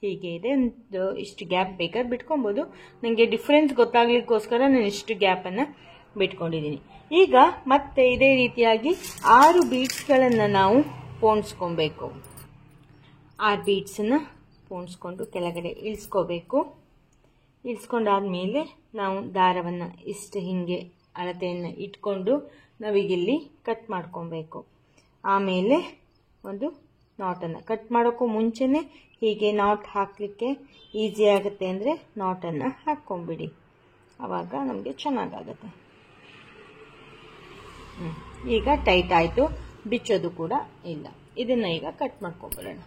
ಹೀಗೆ ಇದೆ, ಒಂದು ಇಷ್ಟು ಗ್ಯಾಪ್ ಬೇಕಾದ್ರೆ ಬಿಟ್ಕೊಬೋದು. ನನಗೆ ಡಿಫ್ರೆನ್ಸ್ ಗೊತ್ತಾಗ್ಲಿಕ್ಕೋಸ್ಕರ ನಾನು ಇಷ್ಟು ಗ್ಯಾಪನ್ನು ಬಿಟ್ಕೊಂಡಿದ್ದೀನಿ. ಈಗ ಮತ್ತೆ ಇದೇ ರೀತಿಯಾಗಿ 6 ಬೀಡ್ಸ್ಗಳನ್ನು ನಾವು ಪೋಣಿಸ್ಕೊಬೇಕು. 6 ಬೀಡ್ಸನ್ನು ಪೋಣಿಸ್ಕೊಂಡು ಕೆಳಗಡೆ ಇಳಿಸ್ಕೋಬೇಕು. ಇಳಿಸ್ಕೊಂಡಾದ್ಮೇಲೆ ನಾವು ದಾರವನ್ನು ಇಷ್ಟು ಹಿಂಗೆ ಅಳತೆಯನ್ನು ಇಟ್ಕೊಂಡು ನಾವೀಗಿಲ್ಲಿ ಕಟ್ ಮಾಡ್ಕೊಬೇಕು. ಆಮೇಲೆ ಒಂದು ನಾಟನ್ನು ಕಟ್ ಮಾಡೋಕ್ಕೂ ಮುಂಚೆನೇ ಹೀಗೆ ನಾಟ್ ಹಾಕಲಿಕ್ಕೆ ಈಸಿ ಆಗುತ್ತೆ ಅಂದರೆ ನಾಟನ್ನು ಹಾಕ್ಕೊಂಬಿಡಿ, ಆವಾಗ ನಮಗೆ ಚೆನ್ನಾಗಾಗತ್ತೆ. ಈಗ ಟೈಟ್ ಆಯಿತು, ಬಿಚ್ಚೋದು ಕೂಡ ಇಲ್ಲ. ಇದನ್ನು ಈಗ ಕಟ್ ಮಾಡ್ಕೊಂಬಿಡೋಣ.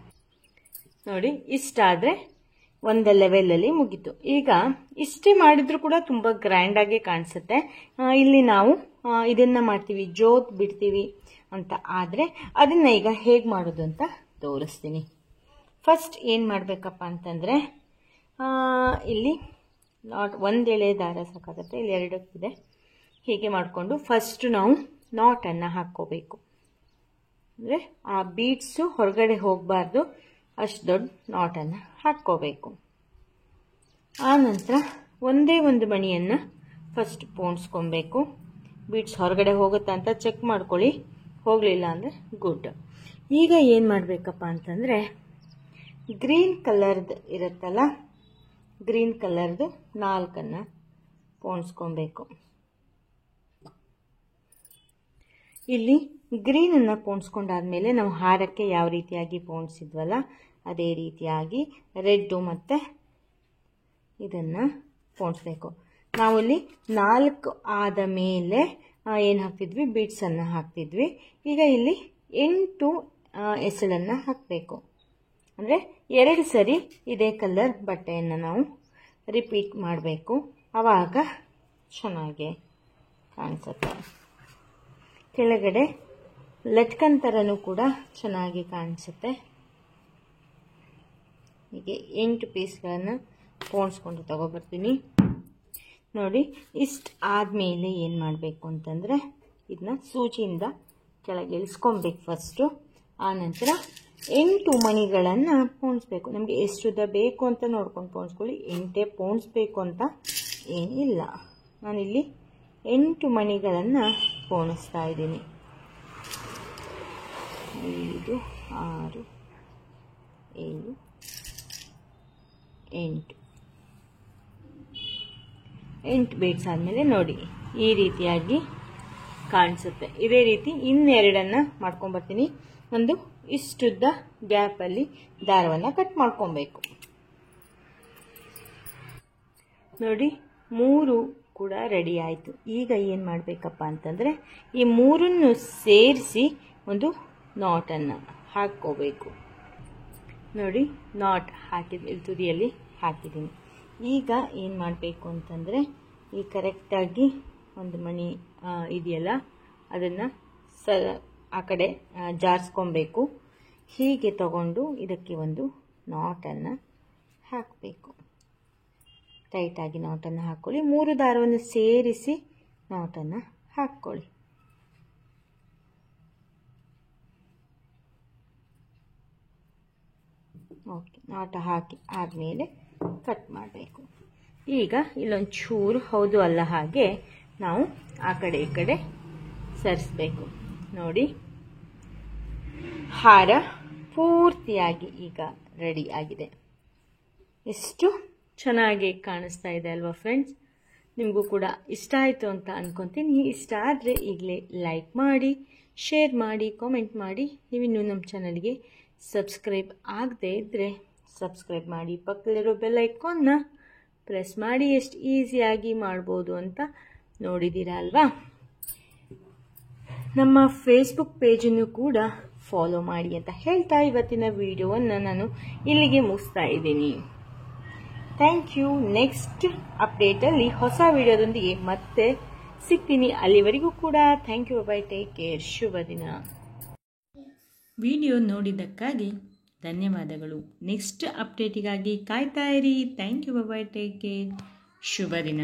ನೋಡಿ, ಇಷ್ಟಾದರೆ ಒಂದು ಲೆವೆಲಲ್ಲಿ ಮುಗೀತು. ಈಗ ಇಷ್ಟೇ ಮಾಡಿದರೂ ಕೂಡ ತುಂಬ ಗ್ರ್ಯಾಂಡಾಗಿ ಕಾಣಿಸುತ್ತೆ. ಇಲ್ಲಿ ನಾವು ಇದನ್ನು ಮಾಡ್ತೀವಿ, ಜೋತ್ ಬಿಡ್ತೀವಿ ಅಂತ ಆದರೆ ಅದನ್ನು ಈಗ ಹೇಗೆ ಮಾಡೋದು ಅಂತ ತೋರಿಸ್ತೀನಿ. ಫಸ್ಟ್ ಏನು ಮಾಡಬೇಕಪ್ಪ ಅಂತಂದರೆ, ಇಲ್ಲಿ ಒಂದು ಎಳೆ ದಾರ ಸಾಕಾಗುತ್ತೆ, ಇಲ್ಲಿ 2 ಇದೆ. ಹೀಗೆ ಮಾಡಿಕೊಂಡು ಫಸ್ಟು ನಾವು ನಾಟನ್ನು ಹಾಕ್ಕೋಬೇಕು. ಅಂದರೆ ಆ ಬೀಡ್ಸು ಹೊರಗಡೆ ಹೋಗಬಾರ್ದು, ಅಷ್ಟು ದೊಡ್ಡ ನಾಟನ್ನು ಹಾಕ್ಕೋಬೇಕು. ಆನಂತರ ಒಂದೇ ಒಂದು ಮಣಿಯನ್ನು ಫಸ್ಟ್ ಪೋಣಿಸ್ಕೊಬೇಕು. ಬೀಡ್ಸ್ ಹೊರಗಡೆ ಹೋಗುತ್ತಾ ಅಂತ ಚೆಕ್ ಮಾಡ್ಕೊಳ್ಳಿ, ಹೋಗಲಿಲ್ಲ ಅಂದರೆ ಗುಡ್. ಈಗ ಏನು ಮಾಡಬೇಕಪ್ಪ ಅಂತಂದರೆ, ಗ್ರೀನ್ ಕಲರ್ದು ಇರುತ್ತಲ್ಲ, ಗ್ರೀನ್ ಕಲರ್ದು 4 ಪೋಣಿಸ್ಕೊಬೇಕು. ಇಲ್ಲಿ ಗ್ರೀನನ್ನು ಪೋಣಿಸ್ಕೊಂಡಾದ್ಮೇಲೆ ನಾವು ಹಾರಕ್ಕೆ ಯಾವ ರೀತಿಯಾಗಿ ಪೋಣಿಸಿದ್ವಲ್ಲ ಅದೇ ರೀತಿಯಾಗಿ ರೆಡ್ಡು ಮತ್ತು ಇದನ್ನು ಪೋಣಿಸ್ಬೇಕು. ನಾವಿಲ್ಲಿ 4 ಆದ ಮೇಲೆ ಏನು ಹಾಕ್ತಿದ್ವಿ, ಬೀಡ್ಸನ್ನು ಹಾಕ್ತಿದ್ವಿ. ಈಗ ಇಲ್ಲಿ 8 ಎಸಳನ್ನು ಹಾಕಬೇಕು. ಅಂದರೆ 2 ಸರಿ ಇದೇ ಕಲರ್ ಬಟ್ಟೆಯನ್ನು ನಾವು ರಿಪೀಟ್ ಮಾಡಬೇಕು, ಆವಾಗ ಚೆನ್ನಾಗಿ ಕಾಣಿಸುತ್ತೆ. ಕೆಳಗಡೆ ಲಟ್ಕನ್ ಥರನೂ ಕೂಡ ಚೆನ್ನಾಗಿ ಕಾಣಿಸುತ್ತೆ. ಹೀಗೆ 8 ಪೀಸ್ಗಳನ್ನು ಪೋಣಿಸ್ಕೊಂಡು ತಗೊಬರ್ತೀನಿ. ನೋಡಿ, ಇಷ್ಟು ಆದಮೇಲೆ ಏನು ಮಾಡಬೇಕು ಅಂತಂದರೆ, ಇದನ್ನ ಸೂಜಿಯಿಂದ ಕೆಳಗೆ ಇಳಿಸ್ಕೊಬೇಕು ಫಸ್ಟು. ಆನಂತರ 8 ಮಣಿಗಳನ್ನು ಪೋಣಿಸ್ಬೇಕು. ನಮಗೆ ಎಷ್ಟು ಉದ್ದ ಬೇಕು ಅಂತ ನೋಡ್ಕೊಂಡು ಪೋಣಿಸ್ಕೊಳ್ಳಿ, 8 ಪೋಣಿಸ್ಬೇಕು ಅಂತ ಏನಿಲ್ಲ. ನಾನಿಲ್ಲಿ 8 ಮಣಿಗಳನ್ನು ಪೋಣಿಸ್ತಾ ಇದ್ದೀನಿ. 5, 6, 7, 8 ಬೀಡ್ಸ್ ಆದಮೇಲೆ ನೋಡಿ ಈ ರೀತಿಯಾಗಿ ಕಾಣಿಸುತ್ತೆ. ಇದೇ ರೀತಿ ಇನ್ನೆರಡನ್ನು ಮಾಡ್ಕೊಂಬರ್ತೀನಿ. ಒಂದು ಇಷ್ಟುದ್ದ ಗ್ಯಾಪಲ್ಲಿ ದಾರವನ್ನು ಕಟ್ ಮಾಡ್ಕೊಬೇಕು. ನೋಡಿ, 3 ಕೂಡ ರೆಡಿ ಆಯಿತು. ಈಗ ಏನು ಮಾಡಬೇಕಪ್ಪ ಅಂತಂದರೆ, ಈ 3 ಸೇರಿಸಿ ಒಂದು ನಾಟನ್ನು ಹಾಕ್ಕೋಬೇಕು. ನೋಡಿ, ನಾಟ್ ಹಾಕಿದ್ದು ಇಲ್ಲಿ ತುದಿಯಲ್ಲಿ ಹಾಕಿದ್ದೀನಿ. ಈಗ ಏನು ಮಾಡಬೇಕು ಅಂತಂದರೆ, ಈ ಕರೆಕ್ಟಾಗಿ ಒಂದು ಮಣಿ ಇದೆಯಲ್ಲ ಅದನ್ನು ಆ ಕಡೆ ಜಾರಿಸ್ಕೊಬೇಕು. ಹೀಗೆ ತಗೊಂಡು ಇದಕ್ಕೆ ಒಂದು ನಾಟನ್ನು ಹಾಕಬೇಕು. ಟೈಟಾಗಿ ನಾಟನ್ನು ಹಾಕ್ಕೊಳ್ಳಿ. 3 ದಾರವನ್ನು ಸೇರಿಸಿ ನಾಟನ್ನು ಹಾಕ್ಕೊಳ್ಳಿ. ಓಕೆ, ನಾಟ ಹಾಕಿ ಆದಮೇಲೆ ಕಟ್ ಮಾಡಬೇಕು. ಈಗ ಇಲ್ಲೊಂದು ಚೂರು ಹೌದು ಅಲ್ಲ ಹಾಗೆ ನಾವು ಆ ಕಡೆ ಈ ಕಡೆ ಸರಿಸಬೇಕು. ನೋಡಿ, ಹಾರ ಪೂರ್ತಿಯಾಗಿ ಈಗ ರೆಡಿ ಆಗಿದೆ. ಎಷ್ಟು ಚೆನ್ನಾಗಿ ಕಾಣಿಸ್ತಾ ಇದೆ ಅಲ್ವಾ ಫ್ರೆಂಡ್ಸ್? ನಿಮಗೂ ಕೂಡ ಇಷ್ಟ ಆಯಿತು ಅಂತ ಅನ್ಕೊತೀನಿ. ಇಷ್ಟ ಆದರೆ ಈಗಲೇ ಲೈಕ್ ಮಾಡಿ, ಶೇರ್ ಮಾಡಿ, ಕಾಮೆಂಟ್ ಮಾಡಿ. ನೀವಿನ್ನೂ ನಮ್ಮ ಚಾನಲ್ಗೆ ಸಬ್ಸ್ಕ್ರೈಬ್ ಆಗದೇ ಇದ್ದರೆ ಸಬ್ಸ್ಕ್ರೈಬ್ ಮಾಡಿ, ಪಕ್ಕದಲ್ಲಿರೋ ಬೆಲ್ ಐಕಾನ್ನ ಪ್ರೆಸ್ ಮಾಡಿ. ಎಷ್ಟು ಈಸಿಯಾಗಿ ಮಾಡ್ಬೋದು ಅಂತ ನೋಡಿದ್ದೀರಾ ಅಲ್ವಾ? ನಮ್ಮ ಫೇಸ್ಬುಕ್ ಪೇಜನ್ನು ಕೂಡ ಫಾಲೋ ಮಾಡಿ ಅಂತ ಹೇಳ್ತಾ ಇವತ್ತಿನ ವಿಡಿಯೋವನ್ನು ನಾನು ಇಲ್ಲಿಗೆ ಮುಗಿಸ್ತಾ ಇದ್ದೀನಿ. Thank you. ನೆಕ್ಸ್ಟ್ ಅಪ್ಡೇಟಲ್ಲಿ ಹೊಸ ವಿಡಿಯೋದೊಂದಿಗೆ ಮತ್ತೆ ಸಿಗ್ತೀನಿ. ಅಲ್ಲಿವರೆಗೂ ಕೂಡ thank you. Bye, take care. ಶುಭ ದಿನ. ವಿಡಿಯೋ ನೋಡಿದ್ದಕ್ಕಾಗಿ ಧನ್ಯವಾದಗಳು. ನೆಕ್ಸ್ಟ್ ಅಪ್ಡೇಟಿಗಾಗಿ ಕಾಯ್ತಾ ಇರಿ. Thank you. Bye, take care. ಶುಭ ದಿನ.